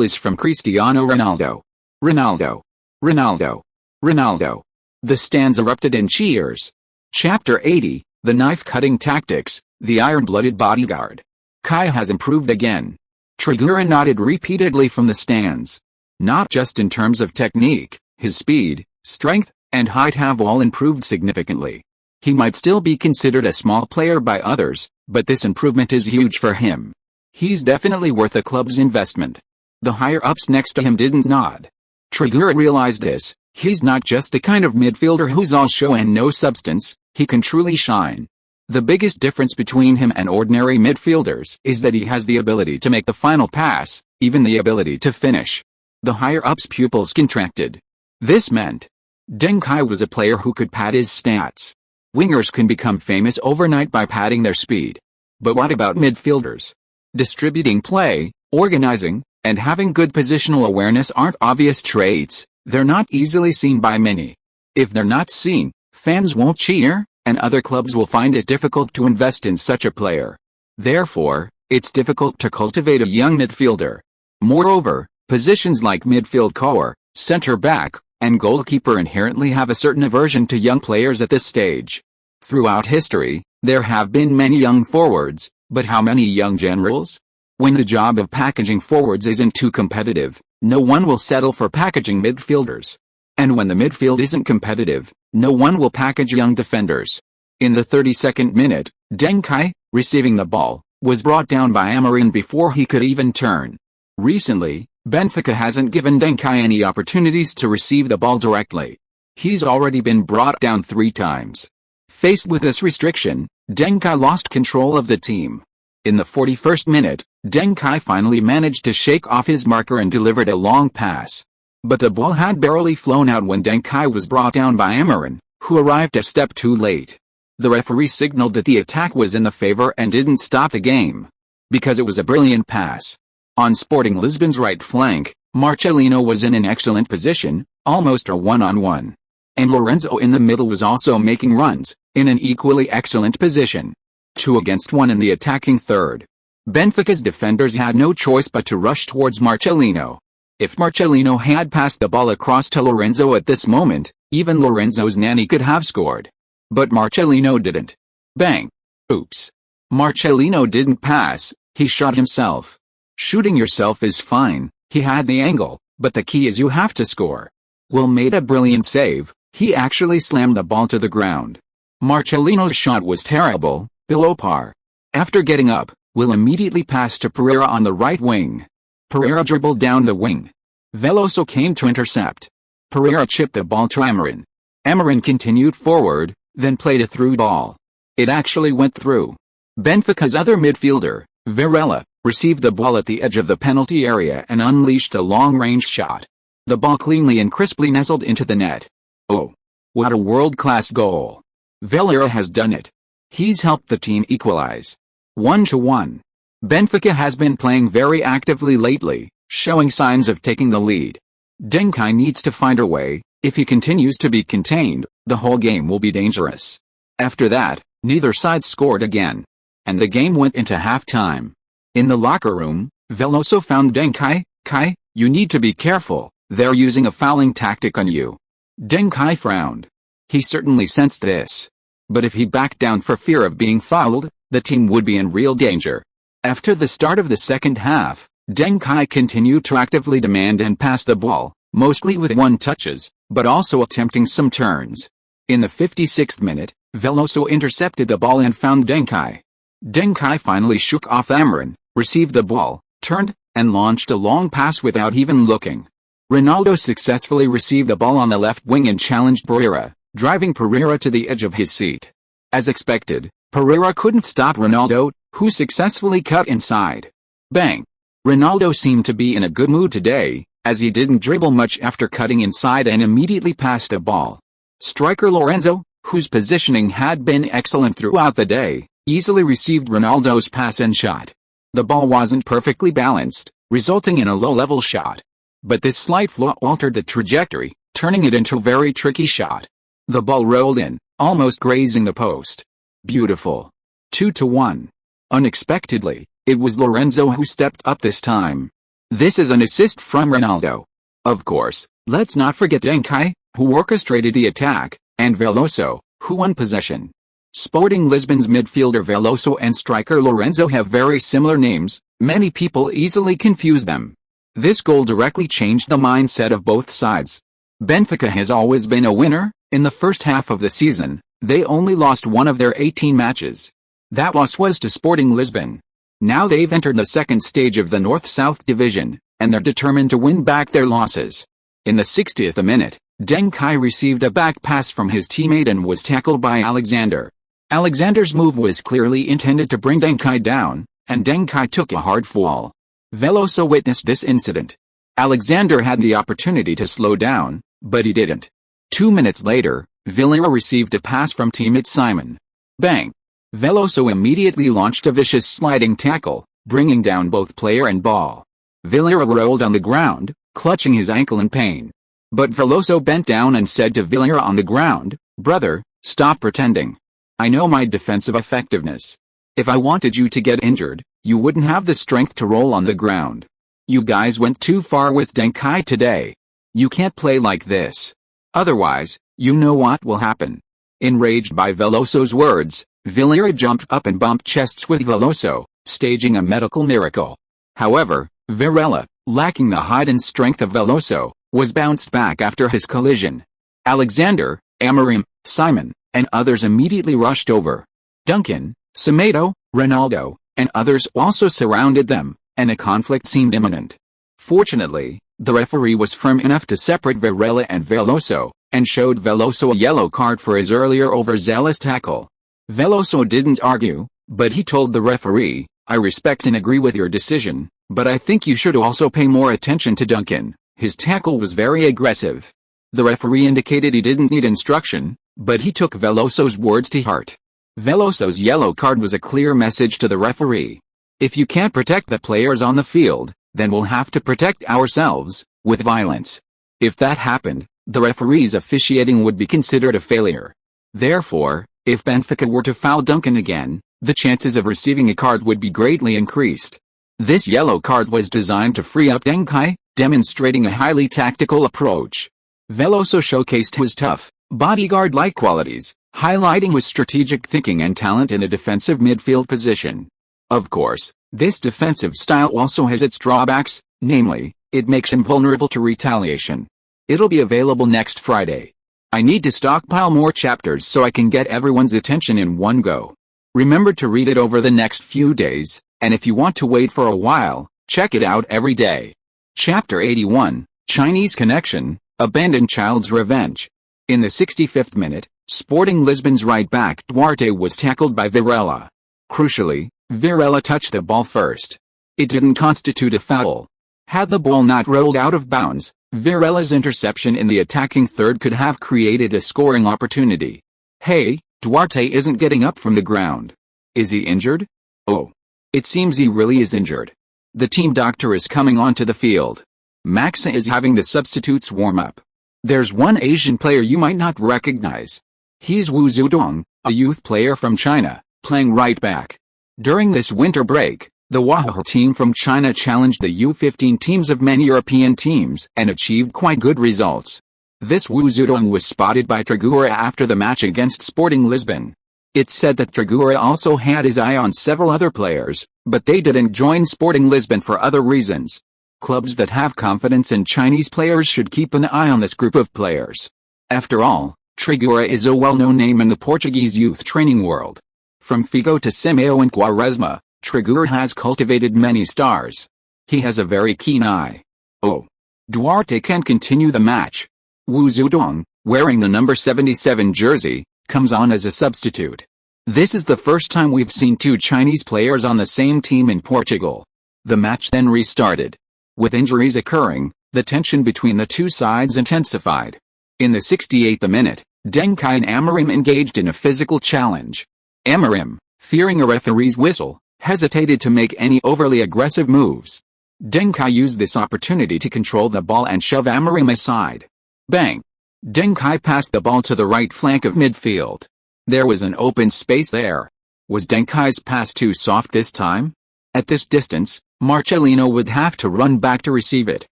is from Cristiano Ronaldo. Ronaldo. Ronaldo. Ronaldo. The stands erupted in cheers. Chapter 80, The Knife-Cutting Tactics, The Iron-Blooded Bodyguard. Kai has improved again. Trigura nodded repeatedly from the stands. Not just in terms of technique, his speed, strength, and height have all improved significantly. He might still be considered a small player by others, but this improvement is huge for him. He's definitely worth the club's investment. The higher-ups next to him didn't nod. Trigura realized this. He's not just the kind of midfielder who's all show and no substance, he can truly shine. The biggest difference between him and ordinary midfielders is that he has the ability to make the final pass, even the ability to finish. The higher-ups' pupils contracted. This meant Deng Kai was a player who could pad his stats. Wingers can become famous overnight by padding their speed. But what about midfielders? Distributing play, organizing, and having good positional awareness aren't obvious traits. They're not easily seen by many. If they're not seen, fans won't cheer, and other clubs will find it difficult to invest in such a player. Therefore, it's difficult to cultivate a young midfielder. Moreover, positions like midfield core, center back, and goalkeeper inherently have a certain aversion to young players at this stage. Throughout history, there have been many young forwards, but how many young generals? When the job of packaging forwards isn't too competitive, no one will settle for packaging midfielders. And when the midfield isn't competitive, no one will package young defenders. In the 32nd minute, Deng Kai, receiving the ball, was brought down by Amorim before he could even turn. Recently, Benfica hasn't given Deng Kai any opportunities to receive the ball directly. He's already been brought down 3 times. Faced with this restriction, Deng Kai lost control of the team. In the 41st minute, Deng Kai finally managed to shake off his marker and delivered a long pass. But the ball had barely flown out when Deng Kai was brought down by Amorim, who arrived a step too late. The referee signaled that the attack was in the favor and didn't stop the game. Because it was a brilliant pass. On Sporting Lisbon's right flank, Marcelino was in an excellent position, almost a one-on-one. And Lorenzo in the middle was also making runs, in an equally excellent position. 2 against 1 in the attacking third. Benfica's defenders had no choice but to rush towards Marcelino. If Marcelino had passed the ball across to Lorenzo at this moment, even Lorenzo's nanny could have scored. But Marcelino didn't. Bang! Oops. Marcelino didn't pass, he shot himself. Shooting yourself is fine, he had the angle, but the key is you have to score. Will made a brilliant save, he actually slammed the ball to the ground. Marcelino's shot was terrible, below par. After getting up, Will immediately passed to Pereira on the right wing. Pereira dribbled down the wing. Veloso came to intercept. Pereira chipped the ball to Amorim. Amorim continued forward, then played a through ball. It actually went through. Benfica's other midfielder, Varela, received the ball at the edge of the penalty area and unleashed a long-range shot. The ball cleanly and crisply nestled into the net. Oh! What a world-class goal. Varela has done it. He's helped the team equalize. 1-1. Benfica has been playing very actively lately, showing signs of taking the lead. Deng Kai needs to find a way. If he continues to be contained, the whole game will be dangerous. After that, neither side scored again. And the game went into halftime. In the locker room, Veloso found Deng Kai. Kai, you need to be careful, they're using a fouling tactic on you. Deng Kai frowned. He certainly sensed this. But if he backed down for fear of being fouled, the team would be in real danger. After the start of the second half, Deng Kai continued to actively demand and pass the ball, mostly with one touches, but also attempting some turns. In the 56th minute, Veloso intercepted the ball and found Deng Kai. Deng Kai finally shook off Amorim, received the ball, turned, and launched a long pass without even looking. Ronaldo successfully received the ball on the left wing and challenged Pereira, driving Pereira to the edge of his seat. As expected, Pereira couldn't stop Ronaldo, who successfully cut inside. Bang! Ronaldo seemed to be in a good mood today, as he didn't dribble much after cutting inside and immediately passed a ball. Striker Lorenzo, whose positioning had been excellent throughout the day, easily received Ronaldo's pass and shot. The ball wasn't perfectly balanced, resulting in a low-level shot. But this slight flaw altered the trajectory, turning it into a very tricky shot. The ball rolled in, almost grazing the post. Beautiful. 2-1. Unexpectedly, it was Lorenzo who stepped up this time. This is an assist from Ronaldo. Of course, let's not forget Deng Kai, who orchestrated the attack, and Veloso, Who won possession? Sporting Lisbon's midfielder Veloso and striker Lorenzo have very similar names. Many people easily confuse them. This goal directly changed the mindset of both sides. Benfica has always been a winner. In the first half of the season, they only lost one of their 18 matches. That loss was to Sporting Lisbon. Now they've entered the second stage of the North-South Division, and they're determined to win back their losses. In the 60th minute, Deng Kai received a back pass from his teammate and was tackled by Alexander. Alexander's move was clearly intended to bring Deng Kai down, and Deng Kai took a hard fall. Veloso witnessed this incident. Alexander had the opportunity to slow down, but he didn't. 2 minutes later, Villarreal received a pass from teammate Simon. Bang! Veloso immediately launched a vicious sliding tackle, bringing down both player and ball. Villarreal rolled on the ground, clutching his ankle in pain. But Veloso bent down and said to Villarreal on the ground, "Brother, stop pretending. I know my defensive effectiveness. If I wanted you to get injured, you wouldn't have the strength to roll on the ground. You guys went too far with Deng Kai today. You can't play like this. Otherwise, you know what will happen." Enraged by Veloso's words, Villarreal jumped up and bumped chests with Veloso, staging a medical miracle. However, Villarreal, lacking the height and strength of Veloso, was bounced back after his collision. Alexander, Amorim, Simon, and others immediately rushed over. Duncan, Semedo, Ronaldo, and others also surrounded them, and a conflict seemed imminent. Fortunately, the referee was firm enough to separate Villarreal and Veloso, and showed Veloso a yellow card for his earlier overzealous tackle. Veloso didn't argue, but he told the referee, "I respect and agree with your decision, but I think you should also pay more attention to Duncan. His tackle was very aggressive." The referee indicated he didn't need instruction, but he took Veloso's words to heart. Veloso's yellow card was a clear message to the referee. If you can't protect the players on the field, then we'll have to protect ourselves, with violence. If that happened, the referee's officiating would be considered a failure. Therefore, if Benfica were to foul Duncan again, the chances of receiving a card would be greatly increased. This yellow card was designed to free up Deng Kai, demonstrating a highly tactical approach. Veloso showcased his tough, bodyguard-like qualities, highlighting his strategic thinking and talent in a defensive midfield position. Of course, this defensive style also has its drawbacks, namely, it makes him vulnerable to retaliation. It'll be available next Friday. I need to stockpile more chapters so I can get everyone's attention in one go. Remember to read it over the next few days, and if you want to wait for a while, check it out every day. Chapter 81, Chinese Connection, Abandoned Child's Revenge. In the 65th minute, Sporting Lisbon's right-back Duarte was tackled by Villarreal. Crucially, Villarreal touched the ball first. It didn't constitute a foul. Had the ball not rolled out of bounds, Villarreal's interception in the attacking third could have created a scoring opportunity. Hey, Duarte isn't getting up from the ground. Is he injured? Oh. It seems he really is injured. The team doctor is coming onto the field. Maxa is having the substitutes warm up. There's one Asian player you might not recognize. He's Wu Zidane, a youth player from China, playing right back. During this winter break, the Wahoo team from China challenged the U15 teams of many European teams and achieved quite good results. This Wu Zidane was spotted by Trigura after the match against Sporting Lisbon. It's said that Trigura also had his eye on several other players, but they didn't join Sporting Lisbon for other reasons. Clubs that have confidence in Chinese players should keep an eye on this group of players. After all, Trigura is a well-known name in the Portuguese youth training world. From Figo to Simeo and Quaresma, Trigura has cultivated many stars. He has a very keen eye. Oh. Duarte can continue the match. Wu Zidane, wearing the number 77 jersey, comes on as a substitute. This is the first time we've seen two Chinese players on the same team in Portugal. The match then restarted. With injuries occurring, the tension between the two sides intensified. In the 68th minute, Deng Kai and Amorim engaged in a physical challenge. Amorim, fearing a referee's whistle, hesitated to make any overly aggressive moves. Deng Kai used this opportunity to control the ball and shove Amorim aside. Bang! Deng Kai passed the ball to the right flank of midfield. There was an open space there. Was Deng Kai's pass too soft this time? At this distance, Marcelino would have to run back to receive it.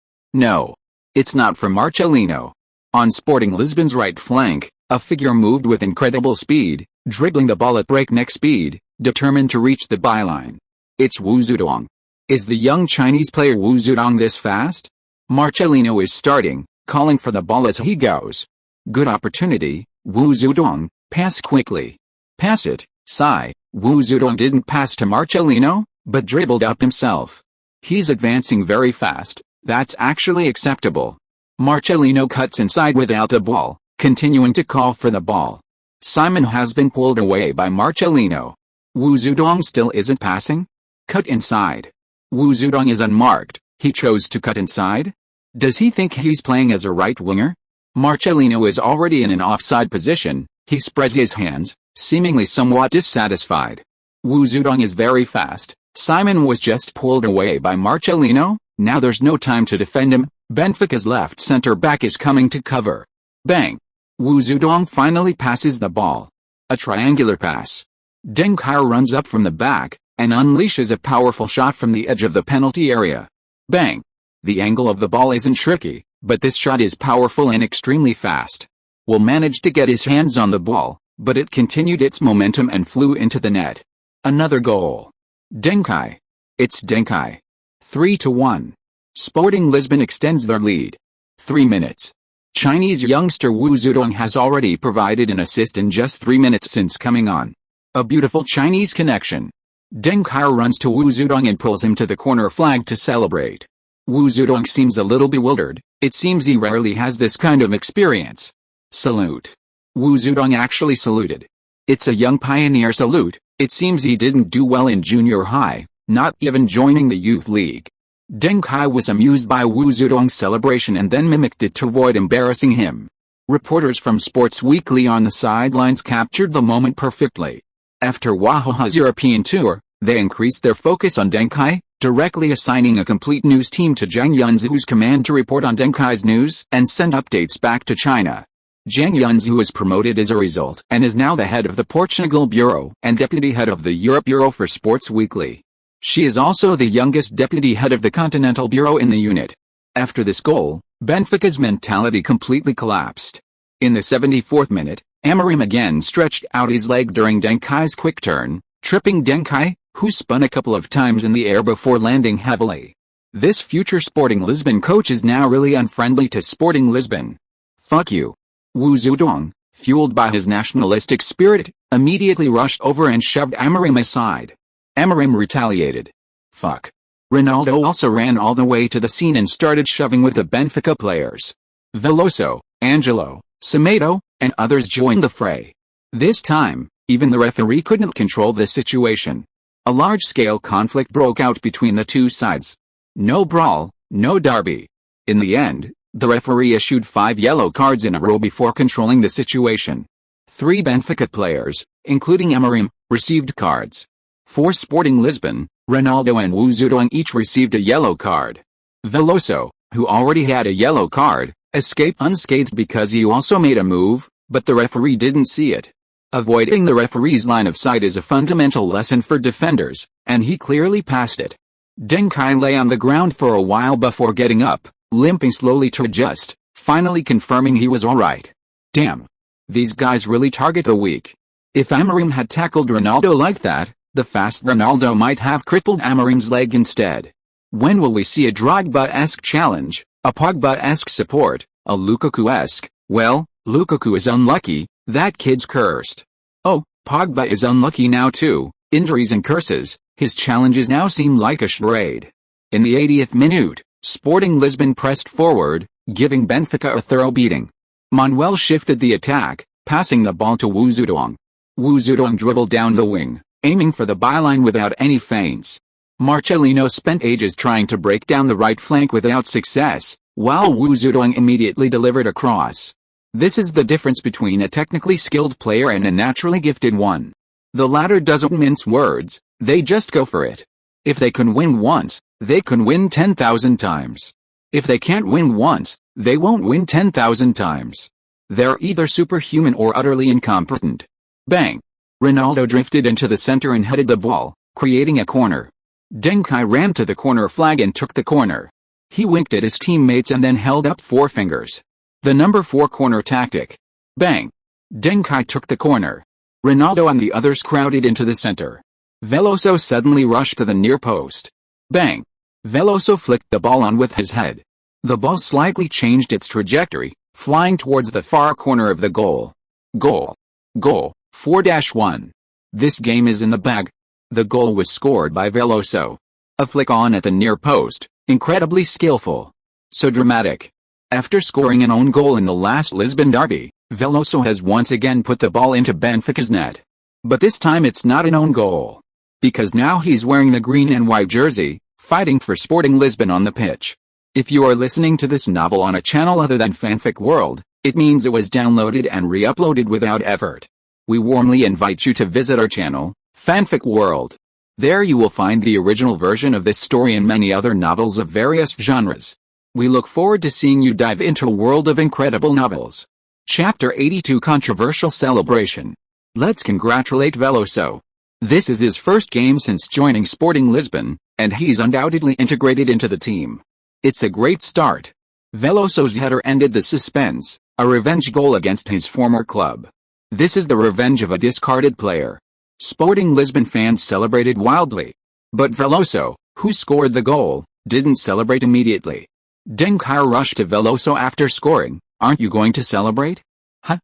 No. It's not for Marcelino. On Sporting Lisbon's right flank, A figure moved with incredible speed, dribbling the ball at breakneck speed, determined to reach the byline. It's Wu Zedong. Is the young Chinese player Wu Zedong this fast? Marcelino is starting, calling for the ball as he goes. Good opportunity, Wu Zedong, pass quickly. Pass it, sigh. Wu Zedong didn't pass to Marcelino, but dribbled up himself. He's advancing very fast, that's actually acceptable. Marcelino cuts inside without the ball, continuing to call for the ball. Simon has been pulled away by Marcelino. Wu Zedong still isn't passing? Cut inside. Wu Zedong is unmarked, he chose to cut inside? Does he think he's playing as a right winger? Marcelino is already in an offside position, he spreads his hands, seemingly somewhat dissatisfied. Wu Zedong is very fast, Simon was just pulled away by Marcelino, now there's no time to defend him, Benfica's left centre-back is coming to cover. Bang! Wu Zedong finally passes the ball. A triangular pass. Deng Kai runs up from the back, and unleashes a powerful shot from the edge of the penalty area. Bang! The angle of the ball isn't tricky, but this shot is powerful and extremely fast. Will managed to get his hands on the ball, but it continued its momentum and flew into the net. Another goal. Deng Kai. It's Deng Kai. 3-1. Sporting Lisbon extends their lead. 3 minutes. Chinese youngster Wu Zedong has already provided an assist in just 3 minutes since coming on. A beautiful Chinese connection. Deng Kai runs to Wu Zedong and pulls him to the corner flag to celebrate. Wu Zedong seems a little bewildered, it seems he rarely has this kind of experience. Salute. Wu Zedong actually saluted. It's a young pioneer salute, it seems he didn't do well in junior high, not even joining the youth league. Deng Kai was amused by Wu Zedong's celebration and then mimicked it to avoid embarrassing him. Reporters from Sports Weekly on the sidelines captured the moment perfectly. After Wahaha's European tour, they increased their focus on Deng Kai, directly assigning a complete news team to Zhang Yunzi's command to report on Deng Kai's news and send updates back to China. Zhang Yunzi was promoted as a result and is now the head of the Portugal Bureau and deputy head of the Europe Bureau for Sports Weekly. She is also the youngest deputy head of the Continental Bureau in the unit. After this goal, Benfica's mentality completely collapsed. In the 74th minute, Amorim again stretched out his leg during Deng Kai's quick turn, tripping Deng Kai, who spun a couple of times in the air before landing heavily. This future Sporting Lisbon coach is now really unfriendly to Sporting Lisbon. Fuck you. Wu Zedong, fueled by his nationalistic spirit, immediately rushed over and shoved Amorim aside. Amorim retaliated. Fuck. Ronaldo also ran all the way to the scene and started shoving with the Benfica players. Veloso, Angelo, Semedo, and others joined the fray. This time, even the referee couldn't control the situation. A large-scale conflict broke out between the two sides. No brawl, no derby. In the end, the referee issued 5 yellow cards in a row before controlling the situation. 3 Benfica players, including Amorim, received cards. For Sporting Lisbon, Ronaldo and Wu Zedong each received a yellow card. Veloso, who already had a yellow card, escaped unscathed because he also made a move, but the referee didn't see it. Avoiding the referee's line of sight is a fundamental lesson for defenders, and he clearly passed it. Deng Kai lay on the ground for a while before getting up, limping slowly to adjust, finally confirming he was alright. Damn. These guys really target the weak. If Amorim had tackled Ronaldo like that, the fast Ronaldo might have crippled Amorim's leg instead. When will we see a Drogba-esque challenge, a Pogba-esque support, a Lukaku-esque? Well, Lukaku is unlucky, that kid's cursed. Oh, Pogba is unlucky now too, injuries and curses, his challenges now seem like a charade. In the 80th minute, Sporting Lisbon pressed forward, giving Benfica a thorough beating. Manuel shifted the attack, passing the ball to Wu Zedong. Wu Zedong dribbled down the wing, aiming for the byline without any feints. Marcelino spent ages trying to break down the right flank without success, while Wu Zedong immediately delivered a cross. This is the difference between a technically skilled player and a naturally gifted one. The latter doesn't mince words, they just go for it. If they can win once, they can win 10,000 times. If they can't win once, they won't win 10,000 times. They're either superhuman or utterly incompetent. Bang! Ronaldo drifted into the center and headed the ball, creating a corner. Deng Kai ran to the corner flag and took the corner. He winked at his teammates and then held up 4 fingers. The number 4 corner tactic. Bang! Deng Kai took the corner. Ronaldo and the others crowded into the center. Veloso suddenly rushed to the near post. Bang! Veloso flicked the ball on with his head. The ball slightly changed its trajectory, flying towards the far corner of the goal. Goal. Goal. 4-1. This game is in the bag. The goal was scored by Veloso. A flick on at the near post, incredibly skillful. So dramatic. After scoring an own goal in the last Lisbon derby, Veloso has once again put the ball into Benfica's net. But this time it's not an own goal. Because now he's wearing the green and white jersey, fighting for Sporting Lisbon on the pitch. If you are listening to this novel on a channel other than Fanfic World, it means it was downloaded and re-uploaded without effort. We warmly invite you to visit our channel, Fanfic World. There you will find the original version of this story and many other novels of various genres. We look forward to seeing you dive into a world of incredible novels. Chapter 82 Controversial Celebration. Let's congratulate Veloso. This is his first game since joining Sporting Lisbon, and he's undoubtedly integrated into the team. It's a great start. Veloso's header ended the suspense, a revenge goal against his former club. This is the revenge of a discarded player. Sporting Lisbon fans celebrated wildly. But Veloso, who scored the goal, didn't celebrate immediately. Deng Kai rushed to Veloso after scoring. Aren't you going to celebrate? Huh?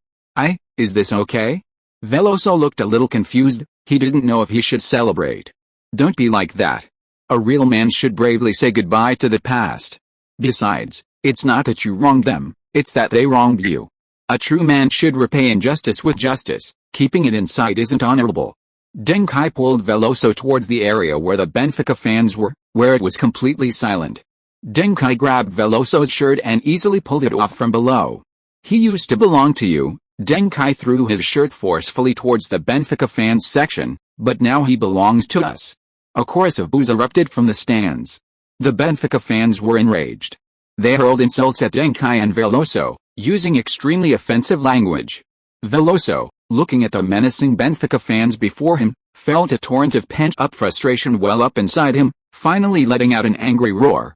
Is this okay? Veloso looked a little confused. He didn't know if he should celebrate. Don't be like that. A real man should bravely say goodbye to the past. Besides, it's not that you wronged them, it's that they wronged you. A true man should repay injustice with justice. Keeping it inside isn't honorable. Deng Kai pulled Veloso towards the area where the Benfica fans were, where it was completely silent. Deng Kai grabbed Veloso's shirt and easily pulled it off from below. He used to belong to you. Deng Kai threw his shirt forcefully towards the Benfica fans section, but now he belongs to us. A chorus of boos erupted from the stands. The Benfica fans were enraged. They hurled insults at Deng Kai and Veloso, using extremely offensive language. Veloso, looking at the menacing Benfica fans before him, felt a torrent of pent-up frustration well up inside him, finally letting out an angry roar.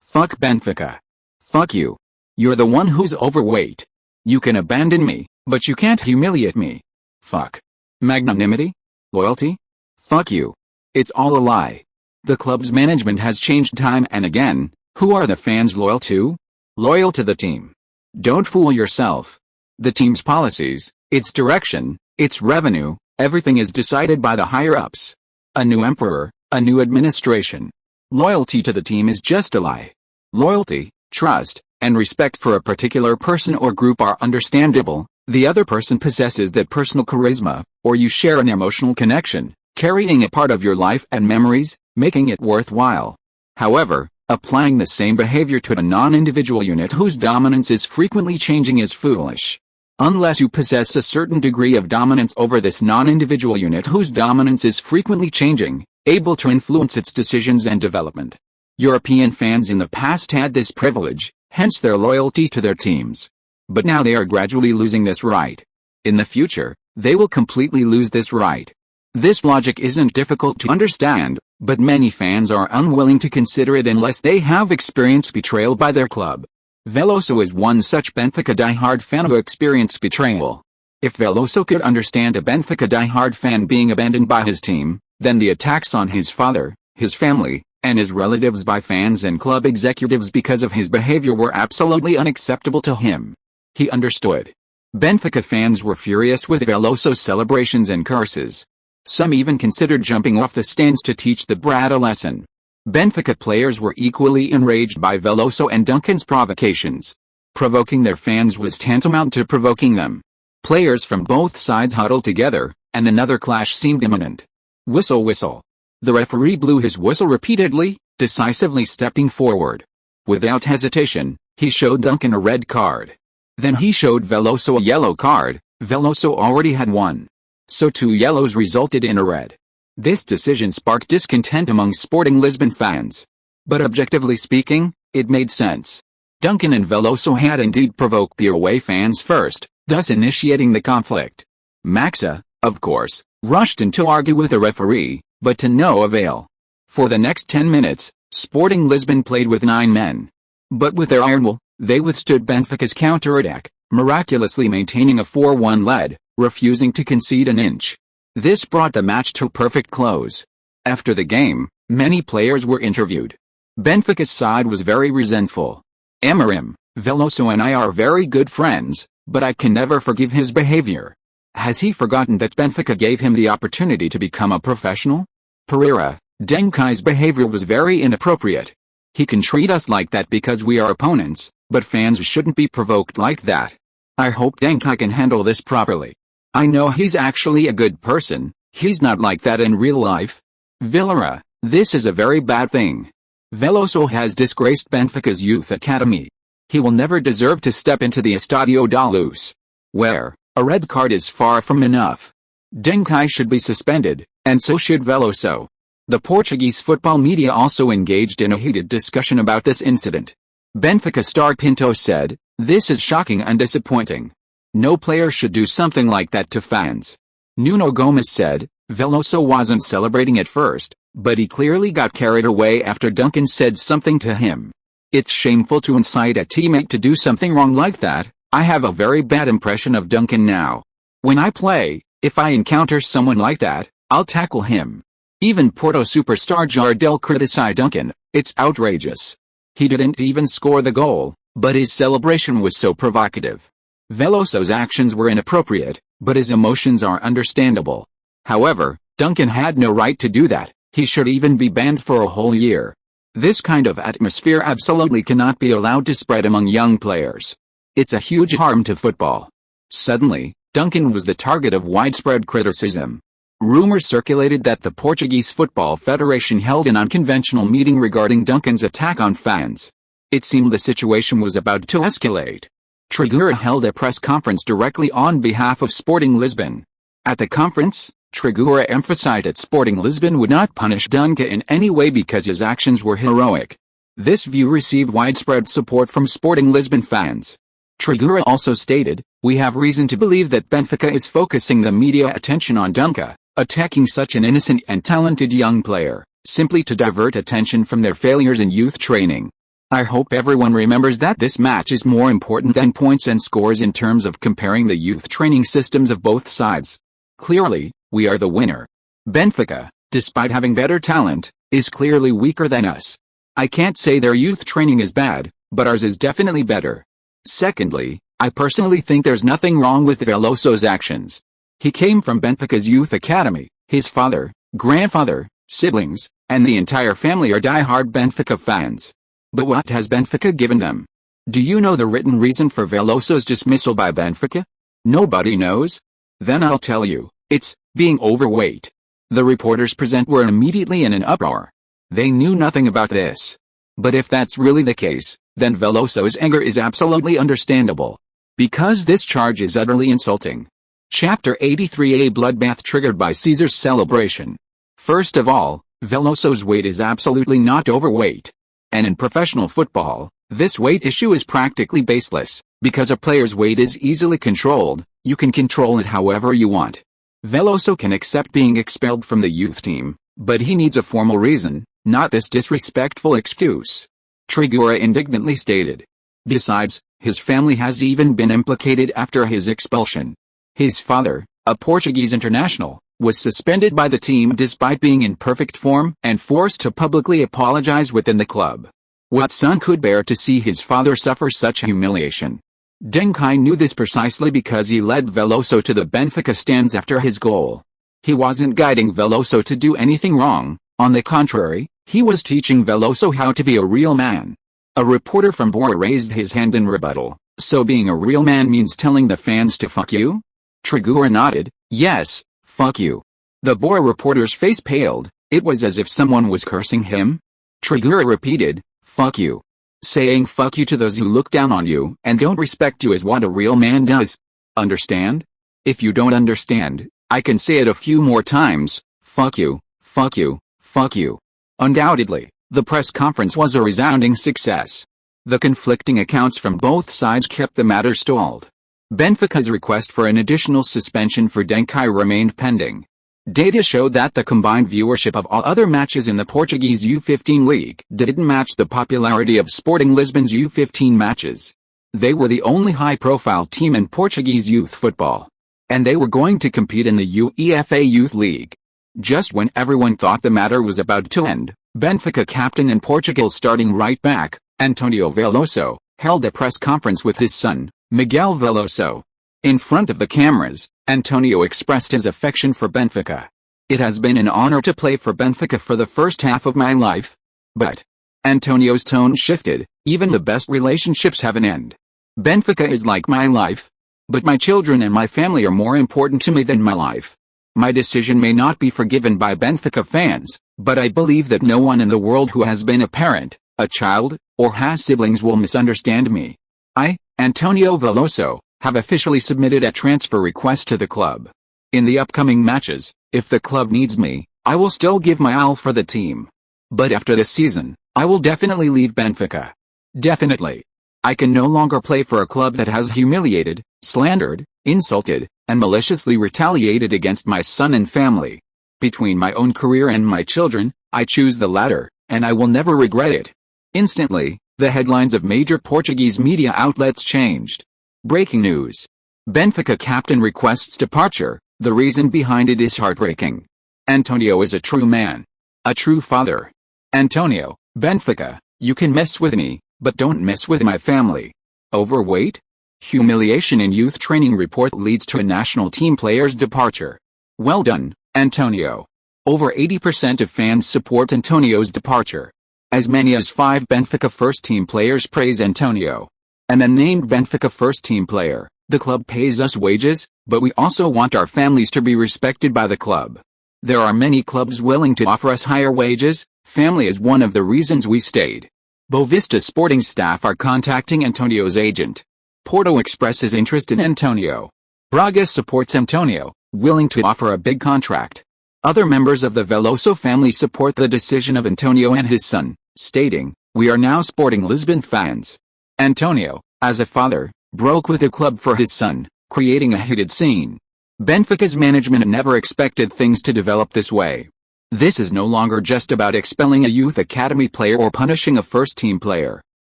Fuck Benfica. Fuck you. You're the one who's overweight. You can abandon me, but you can't humiliate me. Fuck. Magnanimity? Loyalty? Fuck you. It's all a lie. The club's management has changed time and again. Who are the fans loyal to? Loyal to the team. Don't fool yourself. The team's policies, its direction, its revenue, everything is decided by the higher-ups. A new emperor, a new administration. Loyalty to the team is just a lie. Loyalty, trust, and respect for a particular person or group are understandable. The other person possesses that personal charisma, or you share an emotional connection, carrying a part of your life and memories, making it worthwhile. However, applying the same behavior to a non-individual unit whose dominance is frequently changing is foolish. Unless you possess a certain degree of dominance over this non-individual unit whose dominance is frequently changing, able to influence its decisions and development. European fans in the past had this privilege, hence their loyalty to their teams. But now they are gradually losing this right. In the future, they will completely lose this right. This logic isn't difficult to understand, but many fans are unwilling to consider it unless they have experienced betrayal by their club. Veloso is one such Benfica diehard fan who experienced betrayal. If Veloso could understand a Benfica diehard fan being abandoned by his team, then the attacks on his father, his family, and his relatives by fans and club executives because of his behavior were absolutely unacceptable to him. He understood. Benfica fans were furious with Veloso's celebrations and curses. Some even considered jumping off the stands to teach the brat a lesson. Benfica players were equally enraged by Veloso and Duncan's provocations. Provoking their fans was tantamount to provoking them. Players from both sides huddled together, and another clash seemed imminent. Whistle whistle. The referee blew his whistle repeatedly, decisively stepping forward. Without hesitation, he showed Duncan a red card. Then he showed Veloso a yellow card. Veloso already had one. So 2 yellows resulted in a red. This decision sparked discontent among Sporting Lisbon fans. But objectively speaking, it made sense. Duncan and Veloso had indeed provoked the away fans first, thus initiating the conflict. Maxa, of course, rushed in to argue with the referee, but to no avail. For the next 10 minutes, Sporting Lisbon played with 9 men. But with their iron will, they withstood Benfica's counterattack, miraculously maintaining a 4-1 lead, refusing to concede an inch. This brought the match to a perfect close. After the game, many players were interviewed. Benfica's side was very resentful. Amorim, Veloso and I are very good friends, but I can never forgive his behavior. Has he forgotten that Benfica gave him the opportunity to become a professional? Pereira, Deng Kai's behavior was very inappropriate. He can treat us like that because we are opponents, but fans shouldn't be provoked like that. I hope Deng Kai can handle this properly. I know he's actually a good person, he's not like that in real life. Villara, this is a very bad thing. Veloso has disgraced Benfica's youth academy. He will never deserve to step into the Estadio da Luz, where a red card is far from enough. Deng Kai should be suspended, and so should Veloso. The Portuguese football media also engaged in a heated discussion about this incident. Benfica star Pinto said, "This is shocking and disappointing. No player should do something like that to fans." Nuno Gomes said, "Veloso wasn't celebrating at first, but he clearly got carried away after Duncan said something to him. It's shameful to incite a teammate to do something wrong like that. I have a very bad impression of Duncan now. When I play, if I encounter someone like that, I'll tackle him." Even Porto superstar Jardel criticized Duncan, "It's outrageous. He didn't even score the goal, but his celebration was so provocative." Veloso's actions were inappropriate, but his emotions are understandable. However, Duncan had no right to do that. He should even be banned for a whole year. This kind of atmosphere absolutely cannot be allowed to spread among young players. It's a huge harm to football. Suddenly, Duncan was the target of widespread criticism. Rumors circulated that the Portuguese Football Federation held an unconventional meeting regarding Duncan's attack on fans. It seemed the situation was about to escalate. Trigueira held a press conference directly on behalf of Sporting Lisbon. At the conference, Trigueira emphasized that Sporting Lisbon would not punish Duncan in any way because his actions were heroic. This view received widespread support from Sporting Lisbon fans. Trigueira also stated, "We have reason to believe that Benfica is focusing the media attention on Duncan, attacking such an innocent and talented young player, simply to divert attention from their failures in youth training. I hope everyone remembers that this match is more important than points and scores in terms of comparing the youth training systems of both sides. Clearly, we are the winner. Benfica, despite having better talent, is clearly weaker than us. I can't say their youth training is bad, but ours is definitely better. Secondly, I personally think there's nothing wrong with Veloso's actions. He came from Benfica's youth academy. His father, grandfather, siblings, and the entire family are die-hard Benfica fans. But what has Benfica given them? Do you know the written reason for Veloso's dismissal by Benfica? Nobody knows? Then I'll tell you, it's being overweight. The reporters present were immediately in an uproar. They knew nothing about this. But if that's really the case, then Veloso's anger is absolutely understandable. Because this charge is utterly insulting. Chapter 83: A bloodbath triggered by Caesar's celebration. First of all, Veloso's weight is absolutely not overweight. And in professional football, this weight issue is practically baseless, because a player's weight is easily controlled. You can control it however you want. Veloso can accept being expelled from the youth team, but he needs a formal reason, not this disrespectful excuse. Trigueira indignantly stated. Besides, his family has even been implicated after his expulsion. His father, a Portuguese international, was suspended by the team despite being in perfect form and forced to publicly apologize within the club. What son could bear to see his father suffer such humiliation? Deng Kai knew this precisely because he led Veloso to the Benfica stands after his goal. He wasn't guiding Veloso to do anything wrong, on the contrary, he was teaching Veloso how to be a real man. A reporter from Bora raised his hand in rebuttal. So being a real man means telling the fans to fuck you? Trigueira nodded, yes, fuck you. The Bora reporter's face paled. It was as if someone was cursing him. Trigueira repeated, fuck you. Saying fuck you to those who look down on you and don't respect you is what a real man does. Understand? If you don't understand, I can say it a few more times. Fuck you, fuck you, fuck you. Undoubtedly, the press conference was a resounding success. The conflicting accounts from both sides kept the matter stalled. Benfica's request for an additional suspension for Deng Kai remained pending. Data showed that the combined viewership of all other matches in the Portuguese U15 league didn't match the popularity of Sporting Lisbon's U15 matches. They were the only high-profile team in Portuguese youth football. And they were going to compete in the UEFA Youth League. Just when everyone thought the matter was about to end, Benfica captain and Portugal's starting right-back, Antonio Veloso, held a press conference with his son, Miguel Veloso. In front of the cameras, Antonio expressed his affection for Benfica. "It has been an honor to play for Benfica for the first half of my life. But..." Antonio's tone shifted. "Even the best relationships have an end. Benfica is like my life. But my children and my family are more important to me than my life. My decision may not be forgiven by Benfica fans, but I believe that no one in the world who has been a parent, a child, or has siblings will misunderstand me. I, Antonio Veloso, have officially submitted a transfer request to the club. In the upcoming matches, if the club needs me, I will still give my all for the team. But after this season, I will definitely leave Benfica. Definitely. I can no longer play for a club that has humiliated, slandered, insulted, and maliciously retaliated against my son and family. Between my own career and my children, I choose the latter, and I will never regret it." Instantly, the headlines of major Portuguese media outlets changed. Breaking news. Benfica captain requests departure. The reason behind it is heartbreaking. Antonio is a true man. A true father. Antonio, Benfica, you can mess with me, but don't mess with my family. Overweight? Humiliation in youth training report leads to a national team player's departure. Well done, Antonio. Over 80% of fans support Antonio's departure. As many as 5 Benfica first-team players praise Antonio. And the named Benfica first-team player, "The club pays us wages, but we also want our families to be respected by the club. There are many clubs willing to offer us higher wages. Family is one of the reasons we stayed." Boavista Sporting staff are contacting Antonio's agent. Porto expresses interest in Antonio. Braga supports Antonio, willing to offer a big contract. Other members of the Veloso family support the decision of Antonio and his son, stating, "We are now Sporting Lisbon fans." Antonio, as a father, broke with the club for his son, creating a heated scene. Benfica's management never expected things to develop this way. This is no longer just about expelling a youth academy player or punishing a first-team player.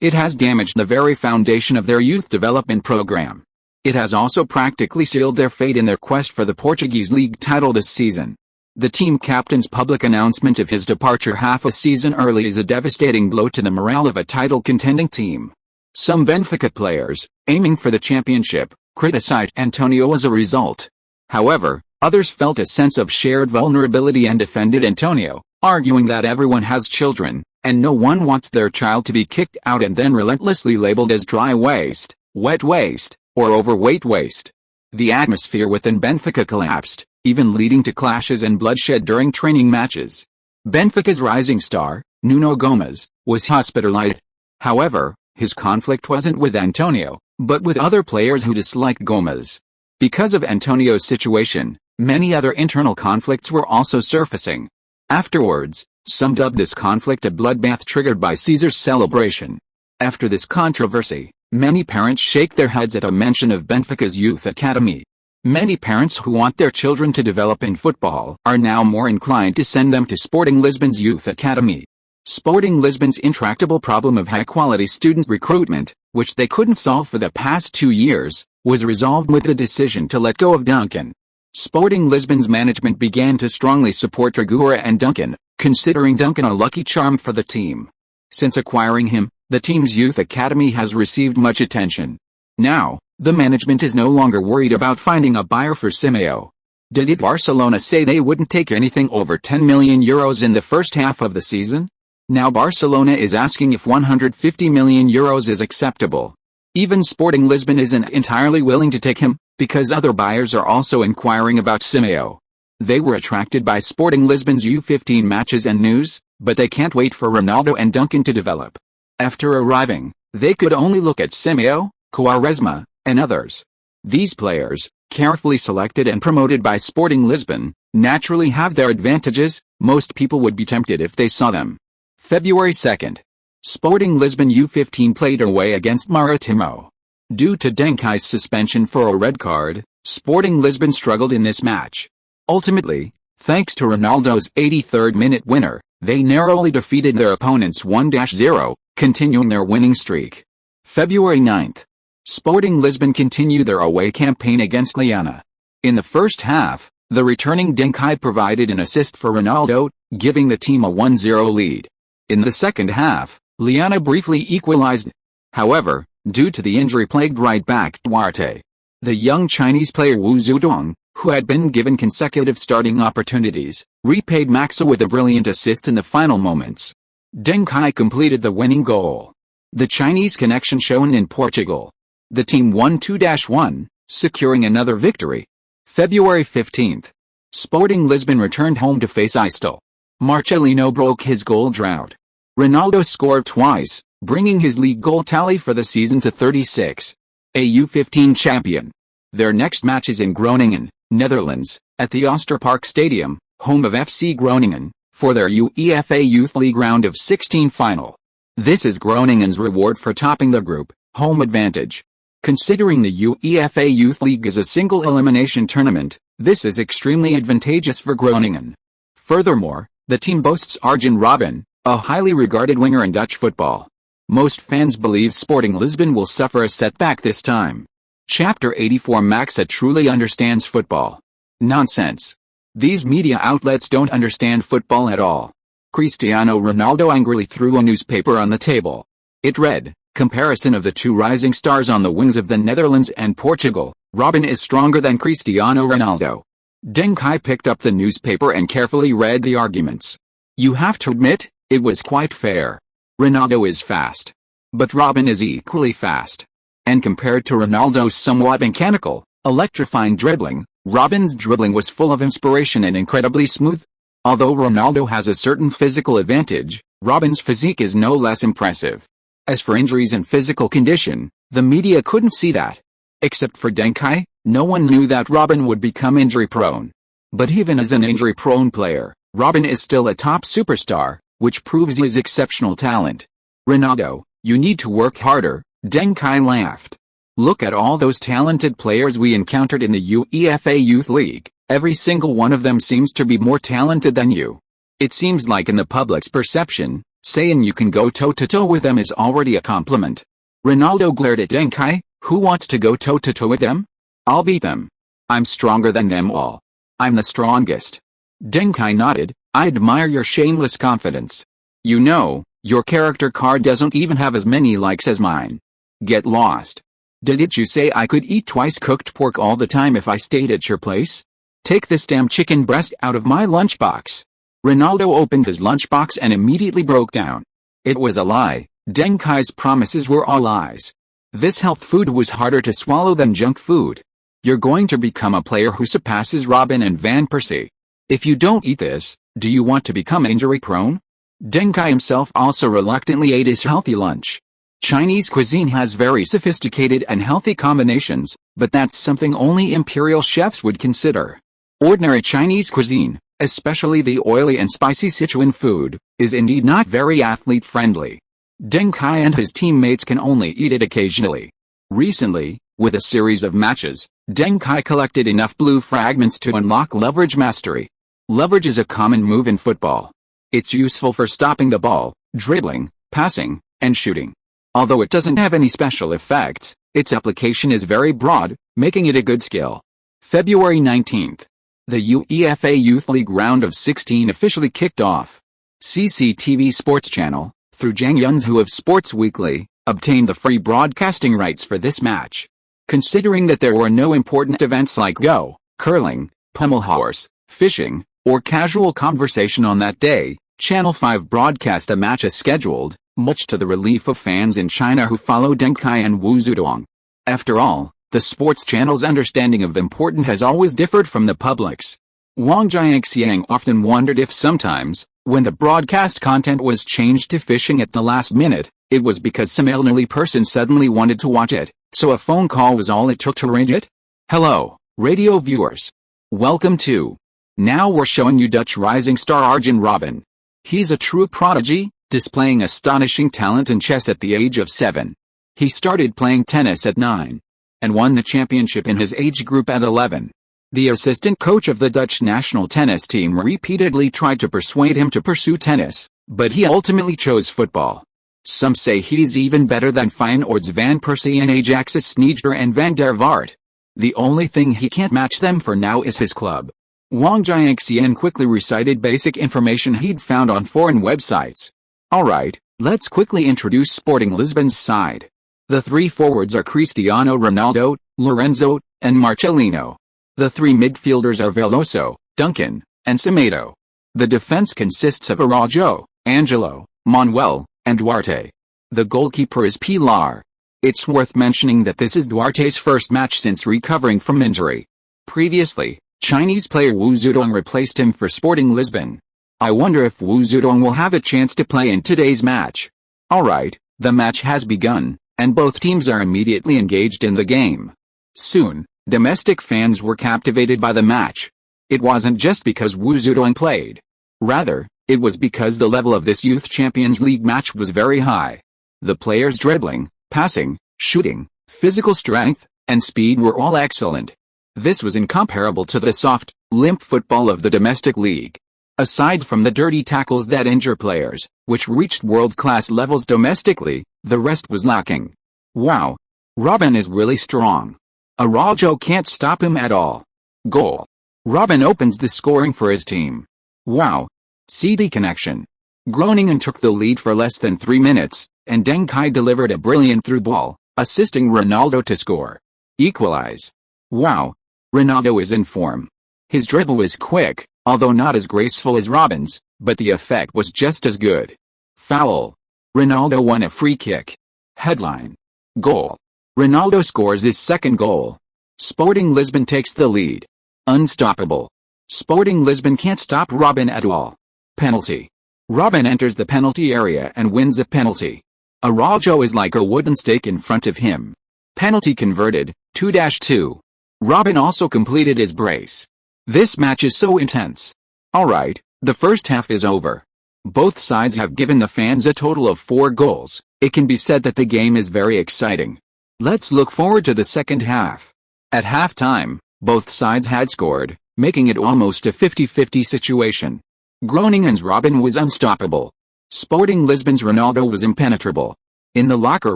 It has damaged the very foundation of their youth development program. It has also practically sealed their fate in their quest for the Portuguese league title this season. The team captain's public announcement of his departure half a season early is a devastating blow to the morale of a title-contending team. Some Benfica players, aiming for the championship, criticized Antonio as a result. However, others felt a sense of shared vulnerability and defended Antonio, arguing that everyone has children, and no one wants their child to be kicked out and then relentlessly labeled as dry waste, wet waste, or overweight waste. The atmosphere within Benfica collapsed, even leading to clashes and bloodshed during training matches. Benfica's rising star, Nuno Gomes, was hospitalized. However, his conflict wasn't with Antonio, but with other players who disliked Gomes. Because of Antonio's situation, many other internal conflicts were also surfacing. Afterwards, some dubbed this conflict a bloodbath triggered by Caesar's celebration. After this controversy, many parents shake their heads at a mention of Benfica's youth academy. Many parents who want their children to develop in football are now more inclined to send them to Sporting Lisbon's youth academy. Sporting Lisbon's intractable problem of high-quality student recruitment, which they couldn't solve for the past 2 years, was resolved with the decision to let go of Duncan. Sporting Lisbon's management began to strongly support Tragura and Duncan, considering Duncan a lucky charm for the team. Since acquiring him, the team's youth academy has received much attention. Now, the management is no longer worried about finding a buyer for Simeo. Did Barcelona say they wouldn't take anything over €10 million in the first half of the season? Now Barcelona is asking if €150 million is acceptable. Even Sporting Lisbon isn't entirely willing to take him, because other buyers are also inquiring about Simeo. They were attracted by Sporting Lisbon's U15 matches and news, but they can't wait for Ronaldo and Duncan to develop. After arriving, they could only look at Simeo, Quaresma, and others. These players, carefully selected and promoted by Sporting Lisbon, naturally have their advantages. Most people would be tempted if they saw them. February 2nd. Sporting Lisbon U15 played away against Maritimo. Due to Deng Kai's suspension for a red card, Sporting Lisbon struggled in this match. Ultimately, thanks to Ronaldo's 83rd-minute winner, they narrowly defeated their opponents 1-0, continuing their winning streak. February 9th. Sporting Lisbon continue their away campaign against Liana. In the first half, the returning Deng Kai provided an assist for Ronaldo, giving the team a 1-0 lead. In the second half, Liana briefly equalized. However, due to the injury-plagued right-back Duarte, the young Chinese player Wu Zidane, who had been given consecutive starting opportunities, repaid Maxa with a brilliant assist in the final moments. Deng Kai completed the winning goal. The Chinese connection shown in Portugal. The team won 2-1, securing another victory. February 15th. Sporting Lisbon returned home to face Istel. Marcelino broke his goal drought. Ronaldo scored twice, bringing his league goal tally for the season to 36. A U15 champion. Their next match is in Groningen, Netherlands, at the Oosterpark Stadium, home of FC Groningen, for their UEFA Youth League round of 16 final. This is Groningen's reward for topping the group, home advantage. Considering the UEFA Youth League is a single elimination tournament, this is extremely advantageous for Groningen. Furthermore, the team boasts Arjen Robben, a highly regarded winger in Dutch football. Most fans believe Sporting Lisbon will suffer a setback this time. Chapter 84. Maxa truly understands football. Nonsense. These media outlets don't understand football at all. Cristiano Ronaldo angrily threw a newspaper on the table. It read, "Comparison of the two rising stars on the wings of the Netherlands and Portugal, Robben is stronger than Cristiano Ronaldo." Deng Kai picked up the newspaper and carefully read the arguments. You have to admit, it was quite fair. Ronaldo is fast. But Robben is equally fast. And compared to Ronaldo's somewhat mechanical, electrifying dribbling, Robben's dribbling was full of inspiration and incredibly smooth. Although Ronaldo has a certain physical advantage, Robben's physique is no less impressive. As for injuries and physical condition, the media couldn't see that. Except for Deng Kai, no one knew that Robben would become injury-prone. But even as an injury-prone player, Robben is still a top superstar, which proves his exceptional talent. Ronaldo, you need to work harder, Deng Kai laughed. Look at all those talented players we encountered in the UEFA Youth League, every single one of them seems to be more talented than you. It seems like in the public's perception, saying you can go toe-to-toe with them is already a compliment. Ronaldo glared at Deng Kai, who wants to go toe-to-toe with them? I'll beat them. I'm stronger than them all. I'm the strongest. Deng Kai nodded, I admire your shameless confidence. You know, your character card doesn't even have as many likes as mine. Get lost. Did you say I could eat twice cooked pork all the time if I stayed at your place? Take this damn chicken breast out of my lunchbox. Ronaldo opened his lunchbox and immediately broke down. It was a lie. Deng Kai's promises were all lies. This health food was harder to swallow than junk food. You're going to become a player who surpasses Robben and Van Persie. If you don't eat this, do you want to become injury-prone? Deng Kai himself also reluctantly ate his healthy lunch. Chinese cuisine has very sophisticated and healthy combinations, but that's something only imperial chefs would consider. Ordinary Chinese cuisine, especially the oily and spicy Sichuan food, is indeed not very athlete-friendly. Deng Kai and his teammates can only eat it occasionally. Recently, with a series of matches, Deng Kai collected enough blue fragments to unlock leverage mastery. Leverage is a common move in football. It's useful for stopping the ball, dribbling, passing, and shooting. Although it doesn't have any special effects, its application is very broad, making it a good skill. February 19th. The UEFA Youth League round of 16 officially kicked off. CCTV Sports Channel, through Zhang Yunzhu of Sports Weekly, obtained the free broadcasting rights for this match. Considering that there were no important events like Go, curling, pommel horse, fishing, or casual conversation on that day, Channel 5 broadcast a match as scheduled, much to the relief of fans in China who follow Deng Kai and Wu Zidane. After all, the sports channel's understanding of important has always differed from the public's. Wang Jiangxiang often wondered if sometimes, when the broadcast content was changed to fishing at the last minute, it was because some elderly person suddenly wanted to watch it, so a phone call was all it took to arrange it? Hello, radio viewers. Welcome to. Now we're showing you Dutch rising star Arjen Robben. He's a true prodigy, displaying astonishing talent in chess at the age of 7. He started playing tennis at 9. And won the championship in his age group at 11. The assistant coach of the Dutch national tennis team repeatedly tried to persuade him to pursue tennis, but he ultimately chose football. Some say he's even better than Feyenoord's Van Persie and Ajax's Sneijder and Van der Vaart. The only thing he can't match them for now is his club. Wang Jiangxian quickly recited basic information he'd found on foreign websites. Alright, let's quickly introduce Sporting Lisbon's side. The three forwards are Cristiano Ronaldo, Lorenzo, and Marcelino. The three midfielders are Veloso, Duncan, and Semedo. The defense consists of Araujo, Angelo, Manuel, and Duarte. The goalkeeper is Pilar. It's worth mentioning that this is Duarte's first match since recovering from injury. Previously, Chinese player Wu Zedong replaced him for Sporting Lisbon. I wonder if Wu Zedong will have a chance to play in today's match. Alright, the match has begun, and both teams are immediately engaged in the game. Soon, domestic fans were captivated by the match. It wasn't just because Wu Zedong played. Rather, it was because the level of this Youth Champions League match was very high. The players' dribbling, passing, shooting, physical strength, and speed were all excellent. This was incomparable to the soft, limp football of the domestic league. Aside from the dirty tackles that injure players, which reached world-class levels domestically, the rest was lacking. Wow. Robin is really strong. Araujo can't stop him at all. Goal. Robin opens the scoring for his team. Wow. CD connection. Groningen took the lead for less than 3 minutes, and Deng Kai delivered a brilliant through ball, assisting Ronaldo to score. Equalize. Wow. Ronaldo is in form. His dribble was quick, although not as graceful as Robin's, but the effect was just as good. Foul. Ronaldo won a free kick. Headline. Goal. Ronaldo scores his second goal. Sporting Lisbon takes the lead. Unstoppable. Sporting Lisbon can't stop Robin at all. Penalty. Robin enters the penalty area and wins a penalty. Araujo is like a wooden stake in front of him. Penalty converted, 2-2. Robin also completed his brace. This match is so intense. Alright, the first half is over. Both sides have given the fans a total of 4 goals. It can be said that the game is very exciting. Let's look forward to the second half. At halftime, both sides had scored, making it almost a 50-50 situation. Groningen's Robin was unstoppable. Sporting Lisbon's Ronaldo was impenetrable. In the locker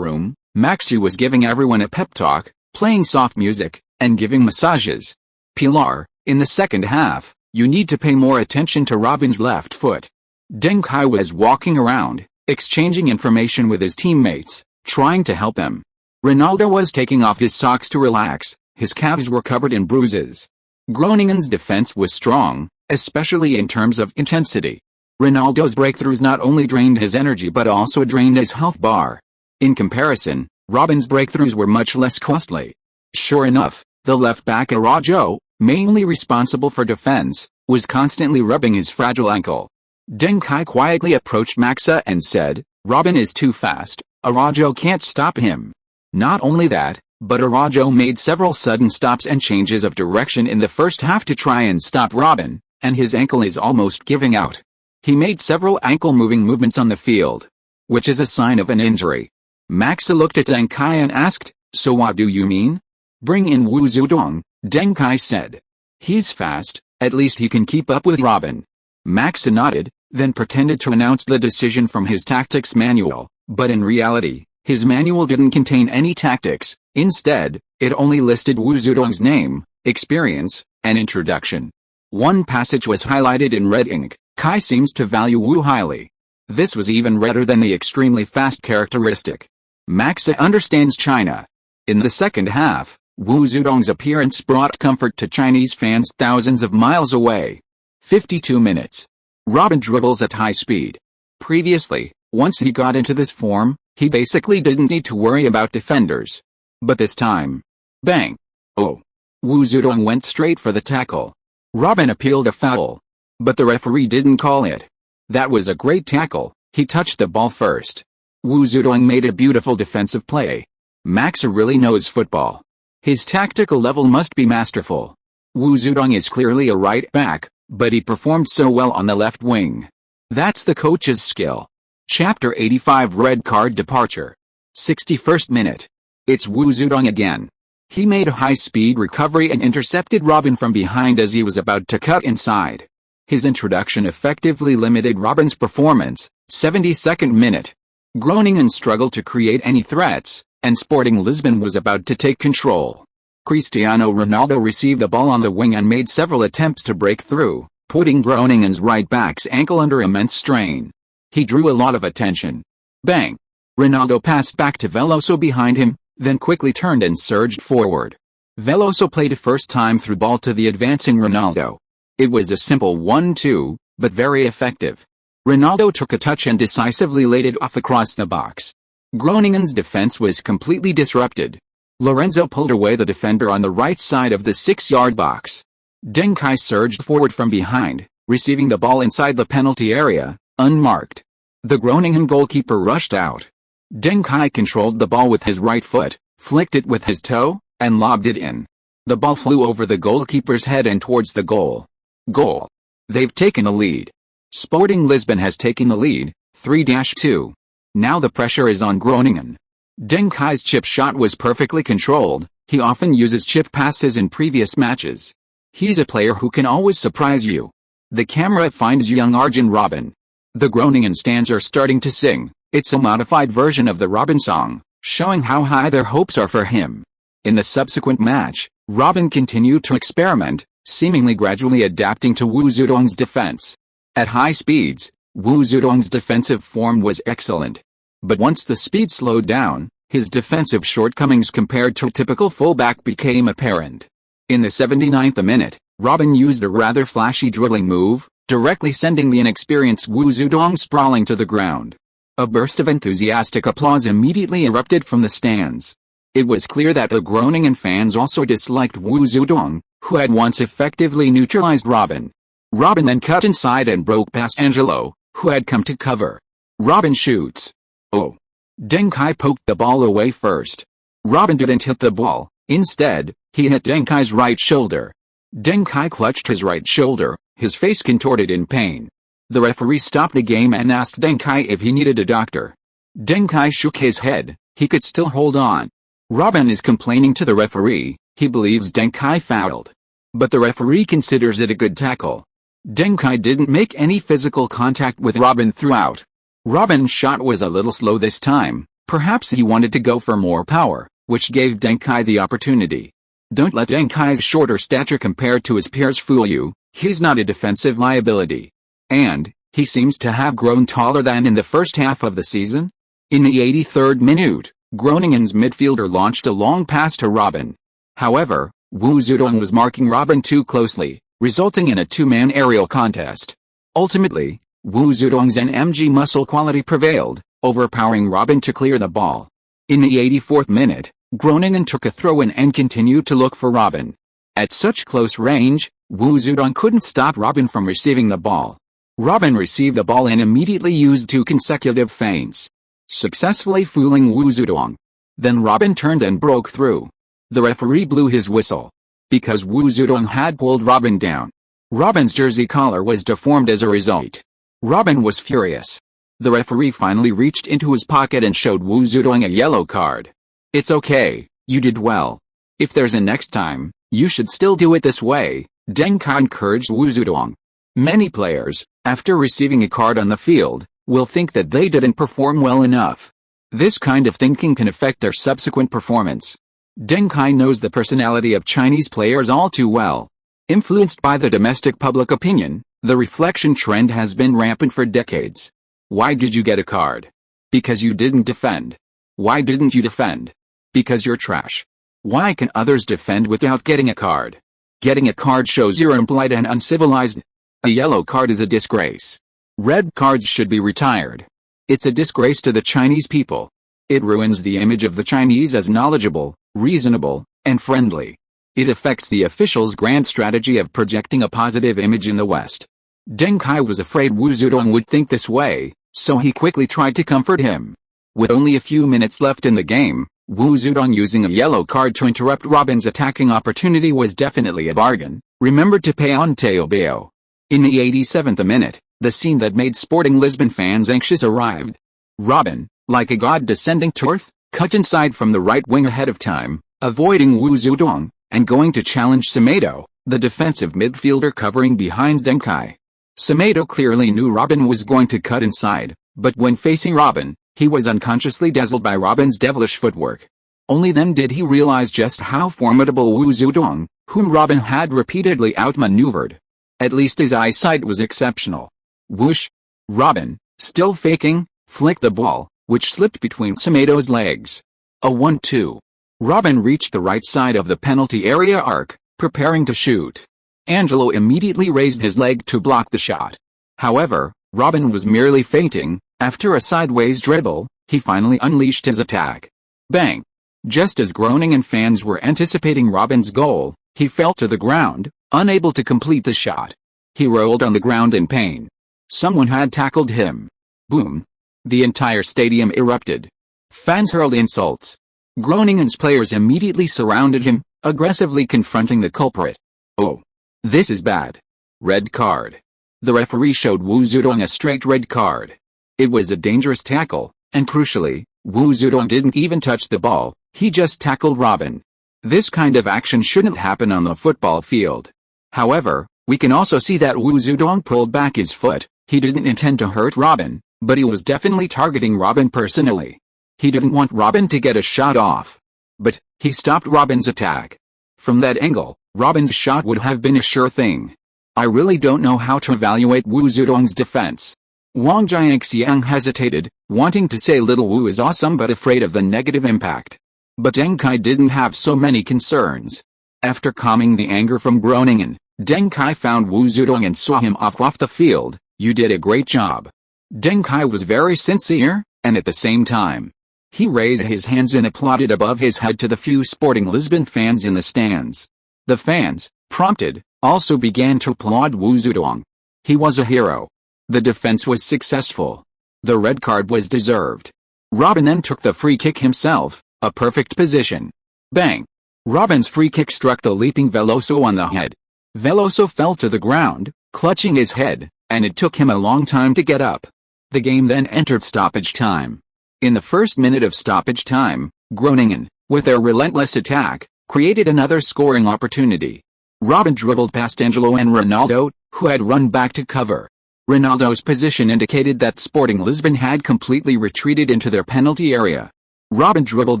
room, Maxi was giving everyone a pep talk, playing soft music, and giving massages. Pilar, in the second half, you need to pay more attention to Robin's left foot. Deng Kai was walking around, exchanging information with his teammates, trying to help them. Ronaldo was taking off his socks to relax, his calves were covered in bruises. Groningen's defense was strong, especially in terms of intensity. Ronaldo's breakthroughs not only drained his energy but also drained his health bar. In comparison, Robin's breakthroughs were much less costly. Sure enough, the left-back Araujo, mainly responsible for defense, was constantly rubbing his fragile ankle. Deng Kai quietly approached Maxa and said, "Robin is too fast, Araujo can't stop him." Not only that, but Araujo made several sudden stops and changes of direction in the first half to try and stop Robin, and his ankle is almost giving out. He made several ankle-moving movements on the field, which is a sign of an injury. Maxa looked at Deng Kai and asked, "So what do you mean?" "Bring in Wu Zedong," Deng Kai said. "He's fast, at least he can keep up with Robin." Maxa nodded, then pretended to announce the decision from his tactics manual, but in reality, his manual didn't contain any tactics. Instead, it only listed Wu Zedong's name, experience, and introduction. One passage was highlighted in red ink. Kai seems to value Wu highly. This was even redder than the extremely fast characteristic. Maxa understands China. In the second half, Wu Zedong's appearance brought comfort to Chinese fans thousands of miles away. 52 minutes. Robin dribbles at high speed. Previously, once he got into this form, he basically didn't need to worry about defenders. But this time, bang! Oh! Wu Zedong went straight for the tackle. Robin appealed a foul. But the referee didn't call it. That was a great tackle, he touched the ball first. Wu Zedong made a beautiful defensive play. Maxa really knows football. His tactical level must be masterful. Wu Zedong is clearly a right back, but he performed so well on the left wing. That's the coach's skill. Chapter 85 Red Card Departure. 61st minute. It's Wu Zedong again. He made a high-speed recovery and intercepted Robin from behind as he was about to cut inside. His introduction effectively limited Robin's performance. 72nd minute. Groningen struggled to create any threats, and Sporting Lisbon was about to take control. Cristiano Ronaldo received the ball on the wing and made several attempts to break through, putting Groningen's right back's ankle under immense strain. He drew a lot of attention. Bang! Ronaldo passed back to Veloso behind him, then quickly turned and surged forward. Veloso played a first time through ball to the advancing Ronaldo. It was a simple 1-2, but very effective. Ronaldo took a touch and decisively laid it off across the box. Groningen's defense was completely disrupted. Lorenzo pulled away the defender on the right side of the 6-yard box. Deng Kai surged forward from behind, receiving the ball inside the penalty area, unmarked. The Groningen goalkeeper rushed out. Deng Kai controlled the ball with his right foot, flicked it with his toe, and lobbed it in. The ball flew over the goalkeeper's head and towards the goal. Goal. They've taken a lead. Sporting Lisbon has taken the lead, 3-2. Now the pressure is on Groningen. Deng Kai's chip shot was perfectly controlled. He often uses chip passes in previous matches. He's a player who can always surprise you. The camera finds young Arjen Robben. The Groningen stands are starting to sing. It's a modified version of the Robben song, showing how high their hopes are for him. In the subsequent match, Robben continued to experiment, seemingly gradually adapting to Wu Zedong's defense. At high speeds, Wu Zedong's defensive form was excellent. But once the speed slowed down, his defensive shortcomings compared to a typical fullback became apparent. In the 79th minute, Robben used a rather flashy dribbling move, directly sending the inexperienced Wu Zedong sprawling to the ground. A burst of enthusiastic applause immediately erupted from the stands. It was clear that the Groningen fans also disliked Wu Zedong, who had once effectively neutralized Robben. Robben then cut inside and broke past Angelo, who had come to cover. Robben shoots. Oh! Deng Kai poked the ball away first. Robben didn't hit the ball. Instead, he hit Deng Kai's right shoulder. Deng Kai clutched his right shoulder, his face contorted in pain. The referee stopped the game and asked Deng Kai if he needed a doctor. Deng Kai shook his head. He could still hold on. Robben is complaining to the referee. He believes Deng Kai fouled. But the referee considers it a good tackle. Deng Kai didn't make any physical contact with Robben throughout. Robben's shot was a little slow this time. Perhaps he wanted to go for more power, which gave Deng Kai the opportunity. Don't let Deng Kai's shorter stature compared to his peers fool you. He's not a defensive liability. And, he seems to have grown taller than in the first half of the season. In the 83rd minute, Groningen's midfielder launched a long pass to Robben. However, Wu Zedong was marking Robben too closely, resulting in a two-man aerial contest. Ultimately, Wu Zedong's NMG muscle quality prevailed, overpowering Robben to clear the ball. In the 84th minute, Groningen took a throw-in and continued to look for Robben. At such close range, Wu Zedong couldn't stop Robben from receiving the ball. Robben received the ball and immediately used two consecutive feints, successfully fooling Wu Zedong. Then Robben turned and broke through. The referee blew his whistle. Because Wu Zedong had pulled Robben down. Robben's jersey collar was deformed as a result. Robben was furious. The referee finally reached into his pocket and showed Wu Zedong a yellow card. It's okay, you did well. If there's a next time, you should still do it this way, Deng Kai encouraged Wu Zedong. Many players, after receiving a card on the field, will think that they didn't perform well enough. This kind of thinking can affect their subsequent performance. Deng Kai knows the personality of Chinese players all too well. Influenced by the domestic public opinion, the reflection trend has been rampant for decades. Why did you get a card? Because you didn't defend. Why didn't you defend? Because you're trash. Why can others defend without getting a card? Getting a card shows you're impolite and uncivilized. A yellow card is a disgrace. Red cards should be retired. It's a disgrace to the Chinese people. It ruins the image of the Chinese as knowledgeable, reasonable, and friendly. It affects the officials' grand strategy of projecting a positive image in the West. Deng Kai was afraid Wu Zedong would think this way, so he quickly tried to comfort him. With only a few minutes left in the game, Wu Zedong using a yellow card to interrupt Robben's attacking opportunity was definitely a bargain. Remember to pay ante obeo. In the 87th minute, the scene that made Sporting Lisbon fans anxious arrived. Robben, like a god descending to earth, cut inside from the right wing ahead of time, avoiding Wu Zedong, and going to challenge Semedo, the defensive midfielder covering behind Deng Kai. Semedo clearly knew Robben was going to cut inside, but when facing Robben, He was unconsciously dazzled by Robin's devilish footwork. Only then did he realize just how formidable Wu Zedong, whom Robin had repeatedly outmaneuvered. At least his eyesight was exceptional. Whoosh! Robin, still faking, flicked the ball, which slipped between Samato's legs. A 1-2. Robin reached the right side of the penalty area arc, preparing to shoot. Angelo immediately raised his leg to block the shot. However, Robin was merely feinting. After a sideways dribble, he finally unleashed his attack. Bang! Just as Groningen fans were anticipating Robin's goal, he fell to the ground, unable to complete the shot. He rolled on the ground in pain. Someone had tackled him. Boom! The entire stadium erupted. Fans hurled insults. Groningen's players immediately surrounded him, aggressively confronting the culprit. Oh! This is bad. Red card. The referee showed Wu Zedong a straight red card. It was a dangerous tackle, and crucially, Wu Zedong didn't even touch the ball, he just tackled Robin. This kind of action shouldn't happen on the football field. However, we can also see that Wu Zedong pulled back his foot. He didn't intend to hurt Robin, but he was definitely targeting Robin personally. He didn't want Robin to get a shot off. But, he stopped Robin's attack. From that angle, Robin's shot would have been a sure thing. I really don't know how to evaluate Wu Zedong's defense. Wang Jiangxiang hesitated, wanting to say little Wu is awesome but afraid of the negative impact. But Deng Kai didn't have so many concerns. After calming the anger from Groningen, Deng Kai found Wu Zedong and saw him off the field. You did a great job. Deng Kai was very sincere, and at the same time, he raised his hands and applauded above his head to the few Sporting Lisbon fans in the stands. The fans, prompted, also began to applaud Wu Zedong. He was a hero. The defense was successful. The red card was deserved. Robin then took the free kick himself, a perfect position. Bang! Robin's free kick struck the leaping Veloso on the head. Veloso fell to the ground, clutching his head, and it took him a long time to get up. The game then entered stoppage time. In the first minute of stoppage time, Groningen, with their relentless attack, created another scoring opportunity. Robin dribbled past Angelo and Ronaldo, who had run back to cover. Ronaldo's position indicated that Sporting Lisbon had completely retreated into their penalty area. Robin dribbled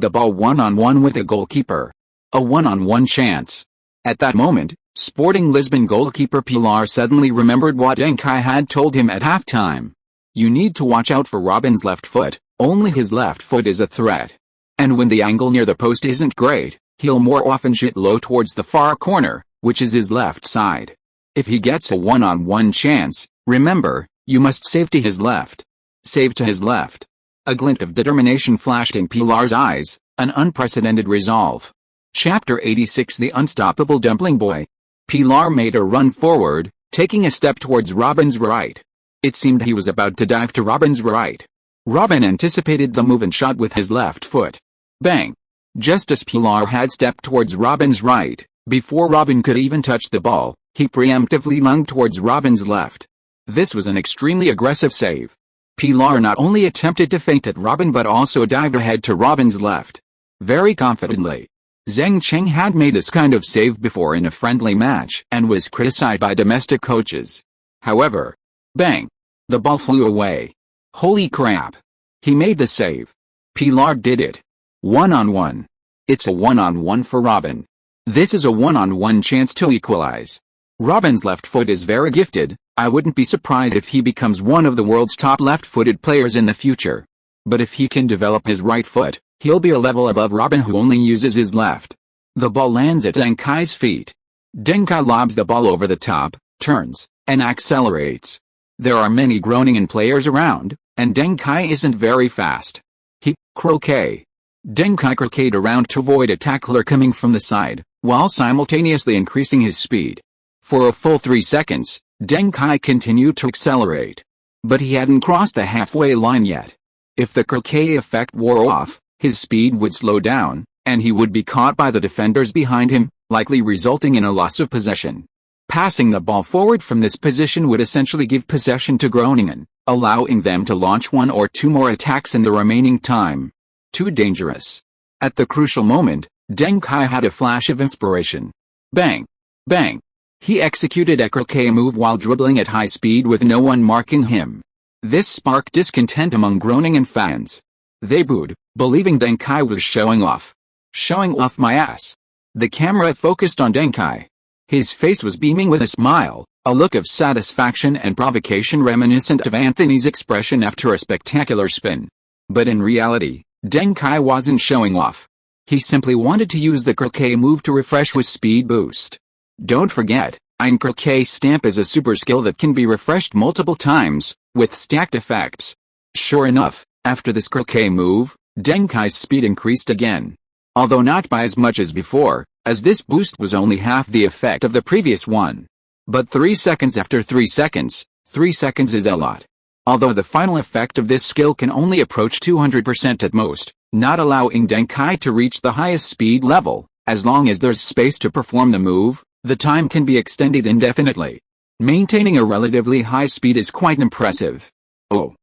the ball one-on-one with the goalkeeper. A one-on-one chance. At that moment, Sporting Lisbon goalkeeper Pilar suddenly remembered what Deng Kai had told him at halftime. You need to watch out for Robin's left foot, only his left foot is a threat. And when the angle near the post isn't great, he'll more often shoot low towards the far corner, which is his left side. If he gets a one-on-one chance, remember, you must save to his left. Save to his left. A glint of determination flashed in Pilar's eyes, an unprecedented resolve. Chapter 86 The Unstoppable Dumpling Boy. Pilar made a run forward, taking a step towards Robin's right. It seemed he was about to dive to Robin's right. Robin anticipated the move and shot with his left foot. Bang! Just as Pilar had stepped towards Robin's right, before Robin could even touch the ball, he preemptively lunged towards Robin's left. This was an extremely aggressive save. Pilar not only attempted to feint at Robin but also dived ahead to Robin's left. Very confidently. Zheng Cheng had made this kind of save before in a friendly match and was criticized by domestic coaches. However, bang! The ball flew away. Holy crap! He made the save. Pilar did it. One-on-one. It's a one-on-one for Robin. This is a one-on-one chance to equalize. Robin's left foot is very gifted. I wouldn't be surprised if he becomes one of the world's top left-footed players in the future. But if he can develop his right foot, he'll be a level above Robin who only uses his left. The ball lands at Deng Kai's feet. Deng Kai lobs the ball over the top, turns, and accelerates. There are many Groningen players around, and Deng Kai isn't very fast. He croquet. Deng Kai croqueted around to avoid a tackler coming from the side, while simultaneously increasing his speed. For a full 3 seconds, Deng Kai continued to accelerate. But he hadn't crossed the halfway line yet. If the croquet effect wore off, his speed would slow down, and he would be caught by the defenders behind him, likely resulting in a loss of possession. Passing the ball forward from this position would essentially give possession to Groningen, allowing them to launch one or two more attacks in the remaining time. Too dangerous. At the crucial moment, Deng Kai had a flash of inspiration. Bang! Bang! He executed a croquet move while dribbling at high speed with no one marking him. This sparked discontent among Groningen fans. They booed, believing Deng Kai was showing off. Showing off my ass. The camera focused on Deng Kai. His face was beaming with a smile, a look of satisfaction and provocation reminiscent of Anthony's expression after a spectacular spin. But in reality, Deng Kai wasn't showing off. He simply wanted to use the croquet move to refresh his speed boost. Don't forget, ein croquet stamp is a super skill that can be refreshed multiple times, with stacked effects. Sure enough, after this croquet move, Deng Kai's speed increased again. Although not by as much as before, as this boost was only half the effect of the previous one. But 3 seconds after 3 seconds, 3 seconds is a lot. Although the final effect of this skill can only approach 200% at most, not allowing Deng Kai to reach the highest speed level, as long as there's space to perform the move, the time can be extended indefinitely. Maintaining a relatively high speed is quite impressive. Oh.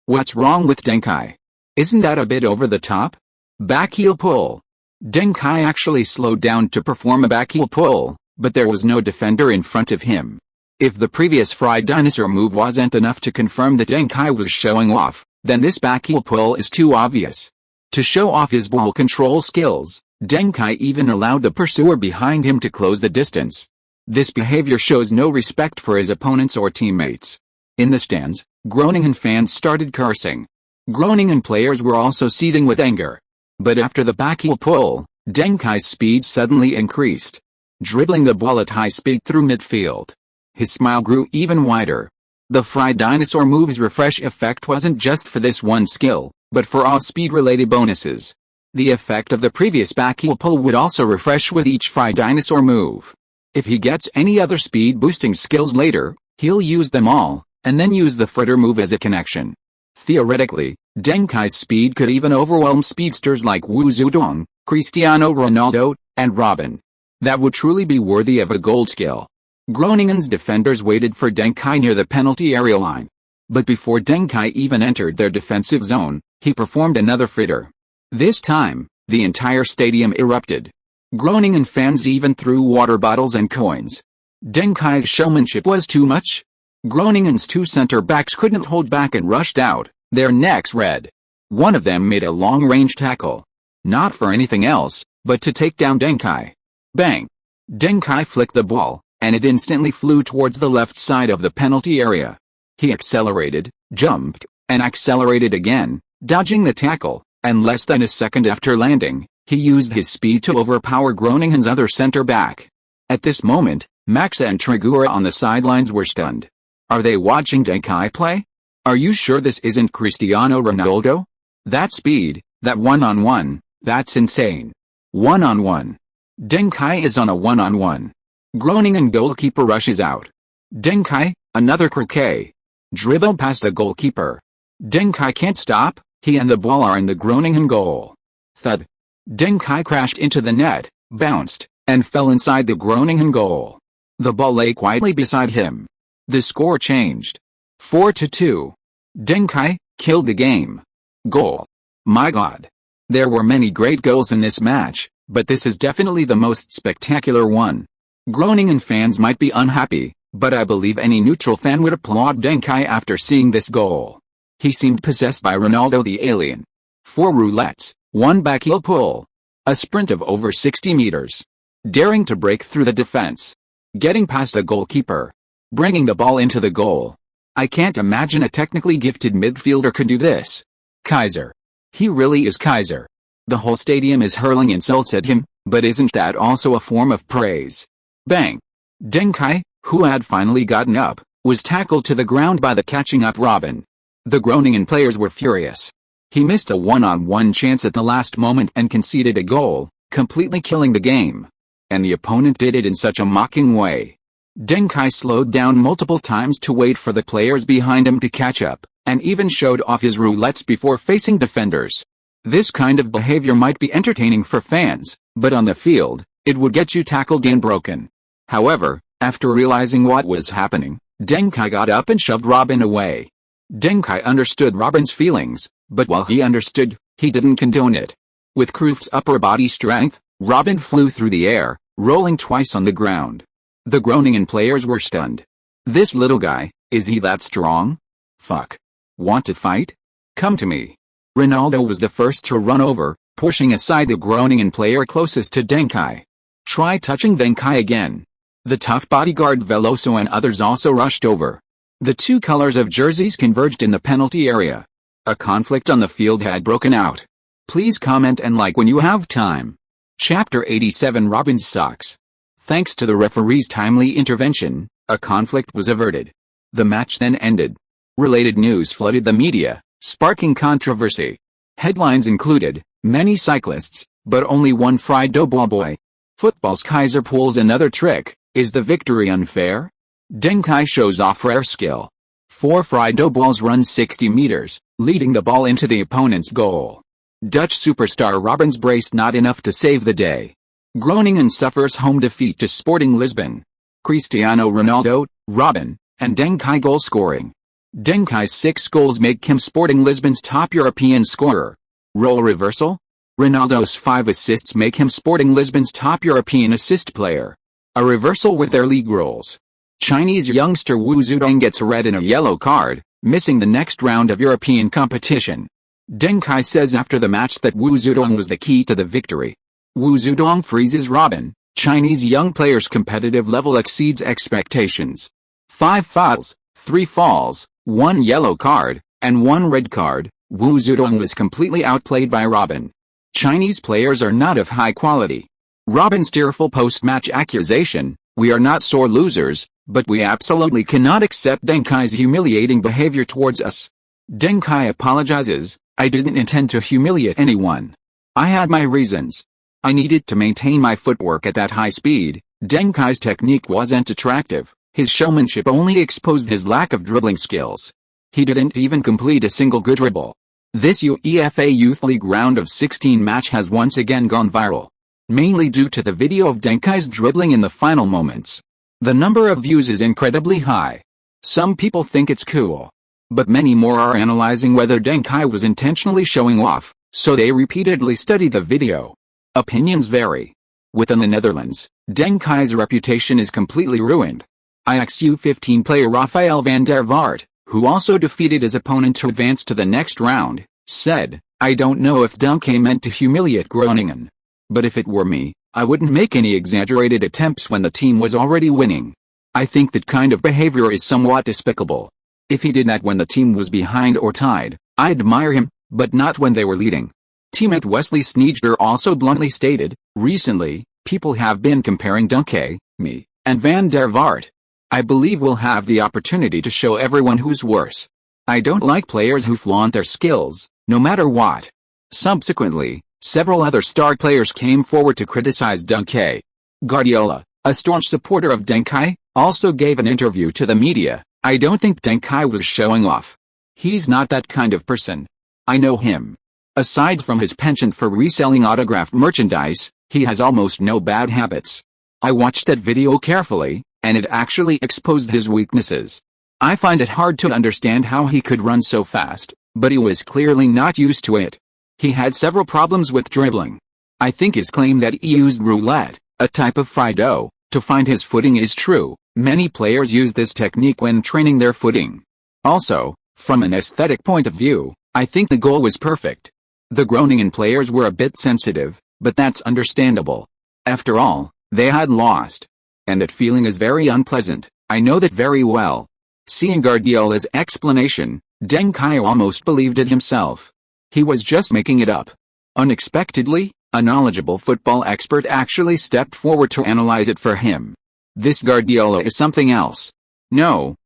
What's wrong with Deng Kai? Isn't that a bit over the top? Back heel pull. Deng Kai actually slowed down to perform a back heel pull, but there was no defender in front of him. If the previous fried dinosaur move wasn't enough to confirm that Deng Kai was showing off, then this back heel pull is too obvious. To show off his ball control skills, Deng Kai even allowed the pursuer behind him to close the distance. This behavior shows no respect for his opponents or teammates. In the stands, Groningen fans started cursing. Groningen players were also seething with anger. But after the back heel pull, Deng Kai's speed suddenly increased, dribbling the ball at high speed through midfield. His smile grew even wider. The fried dinosaur move's refresh effect wasn't just for this one skill, but for all speed-related bonuses. The effect of the previous back heel pull would also refresh with each fried dinosaur move. If he gets any other speed-boosting skills later, he'll use them all, and then use the fritter move as a connection. Theoretically, Deng Kai's speed could even overwhelm speedsters like Wu Zedong, Cristiano Ronaldo, and Robin. That would truly be worthy of a gold skill. Groningen's defenders waited for Deng Kai near the penalty area line. But before Deng Kai even entered their defensive zone, he performed another fritter. This time, the entire stadium erupted. Groningen fans even threw water bottles and coins. Deng Kai's showmanship was too much. Groningen's two center-backs couldn't hold back and rushed out, their necks red. One of them made a long-range tackle. Not for anything else, but to take down Deng Kai. Bang! Deng Kai flicked the ball, and it instantly flew towards the left side of the penalty area. He accelerated, jumped, and accelerated again, dodging the tackle, and less than a second after landing, he used his speed to overpower Groningen's other center-back. At this moment, Maxa and Trigura on the sidelines were stunned. Are they watching Deng Kai play? Are you sure this isn't Cristiano Ronaldo? That speed, that one-on-one, that's insane. One-on-one. Deng Kai is on a one-on-one. Groningen goalkeeper rushes out. Deng Kai, another croquet. Dribble past the goalkeeper. Deng Kai can't stop, he and the ball are in the Groningen goal. Thud. Deng Kai crashed into the net, bounced, and fell inside the Groningen goal. The ball lay quietly beside him. The score changed. 4-2. Deng Kai killed the game. Goal. My God. There were many great goals in this match, but this is definitely the most spectacular one. Groningen fans might be unhappy, but I believe any neutral fan would applaud Deng Kai after seeing this goal. He seemed possessed by Ronaldo the alien. 4 roulettes, 1 back heel pull. A sprint of over 60 meters. Daring to break through the defense. Getting past the goalkeeper. Bringing the ball into the goal. I can't imagine a technically gifted midfielder could do this. Kaiser. He really is Kaiser. The whole stadium is hurling insults at him, but isn't that also a form of praise? Bang! Deng Kai, who had finally gotten up, was tackled to the ground by the catching up Robin. The Groningen players were furious. He missed a one-on-one chance at the last moment and conceded a goal, completely killing the game. And the opponent did it in such a mocking way. Deng Kai slowed down multiple times to wait for the players behind him to catch up, and even showed off his roulettes before facing defenders. This kind of behavior might be entertaining for fans, but on the field, it would get you tackled and broken. However, after realizing what was happening, Deng Kai got up and shoved Robin away. Deng Kai understood Robin's feelings, but while he understood, he didn't condone it. With Kroof's upper body strength, Robin flew through the air, rolling twice on the ground. The Groningen players were stunned. This little guy, is he that strong? Fuck. Want to fight? Come to me. Ronaldo was the first to run over, pushing aside the Groningen player closest to Deng Kai. Try touching Deng Kai again. The tough bodyguard Veloso and others also rushed over. The two colors of jerseys converged in the penalty area. A conflict on the field had broken out. Please comment and like when you have time. Chapter 87 Robin's Socks. Thanks to the referee's timely intervention, a conflict was averted. The match then ended. Related news flooded the media, sparking controversy. Headlines included, many cyclists, but only one fried dough boy. Football's Kaiser pulls another trick. Is the victory unfair? Deng Kai shows off rare skill. 4 fried dough balls run 60 meters, leading the ball into the opponent's goal. Dutch superstar Robin's brace not enough to save the day. Groningen suffers home defeat to Sporting Lisbon. Cristiano Ronaldo, Robin, and Deng Kai goal scoring. Deng Kai's 6 goals make him Sporting Lisbon's top European scorer. Role reversal? Ronaldo's 5 assists make him Sporting Lisbon's top European assist player. A reversal with their league roles. Chinese youngster Wu Zidane gets a red and a yellow card, missing the next round of European competition. Deng Kai says after the match that Wu Zidane was the key to the victory. Wu Zidane freezes Robin. Chinese young player's competitive level exceeds expectations. 5 fouls, 3 falls, 1 yellow card, and 1 red card. Wu Zidane was completely outplayed by Robin. Chinese players are not of high quality. Robin's tearful post-match accusation, we are not sore losers, but we absolutely cannot accept Deng Kai's humiliating behavior towards us. Deng Kai apologizes, I didn't intend to humiliate anyone. I had my reasons. I needed to maintain my footwork at that high speed. Deng Kai's technique wasn't attractive, his showmanship only exposed his lack of dribbling skills. He didn't even complete a single good dribble. This UEFA Youth League round of 16 match has once again gone viral. Mainly due to the video of Deng Kai's dribbling in the final moments. The number of views is incredibly high. Some people think it's cool. But many more are analyzing whether Deng Kai was intentionally showing off, so they repeatedly study the video. Opinions vary. Within the Netherlands, Deng Kai's reputation is completely ruined. Ajax U15 player Rafael van der Vaart, who also defeated his opponent to advance to the next round, said, I don't know if Deng Kai meant to humiliate Groningen. But if it were me, I wouldn't make any exaggerated attempts when the team was already winning. I think that kind of behavior is somewhat despicable. If he did that when the team was behind or tied, I admire him, but not when they were leading. Teammate Wesley Sneijder also bluntly stated, recently, people have been comparing Deng Kai, me, and Van der Vaart. I believe we'll have the opportunity to show everyone who's worse. I don't like players who flaunt their skills, no matter what. Subsequently, several other star players came forward to criticize Deng Kai. Guardiola, a staunch supporter of Deng Kai, also gave an interview to the media. I don't think Deng Kai was showing off. He's not that kind of person. I know him. Aside from his penchant for reselling autographed merchandise, he has almost no bad habits. I watched that video carefully, and it actually exposed his weaknesses. I find it hard to understand how he could run so fast, but he was clearly not used to it. He had several problems with dribbling. I think his claim that he used roulette, a type of fried dough, to find his footing is true. Many players use this technique when training their footing. Also, from an aesthetic point of view, I think the goal was perfect. The Groningen players were a bit sensitive, but that's understandable. After all, they had lost. And that feeling is very unpleasant, I know that very well. Seeing Guardiola's explanation, Deng Kai almost believed it himself. He was just making it up. Unexpectedly, a knowledgeable football expert actually stepped forward to analyze it for him. This Guardiola is something else. No.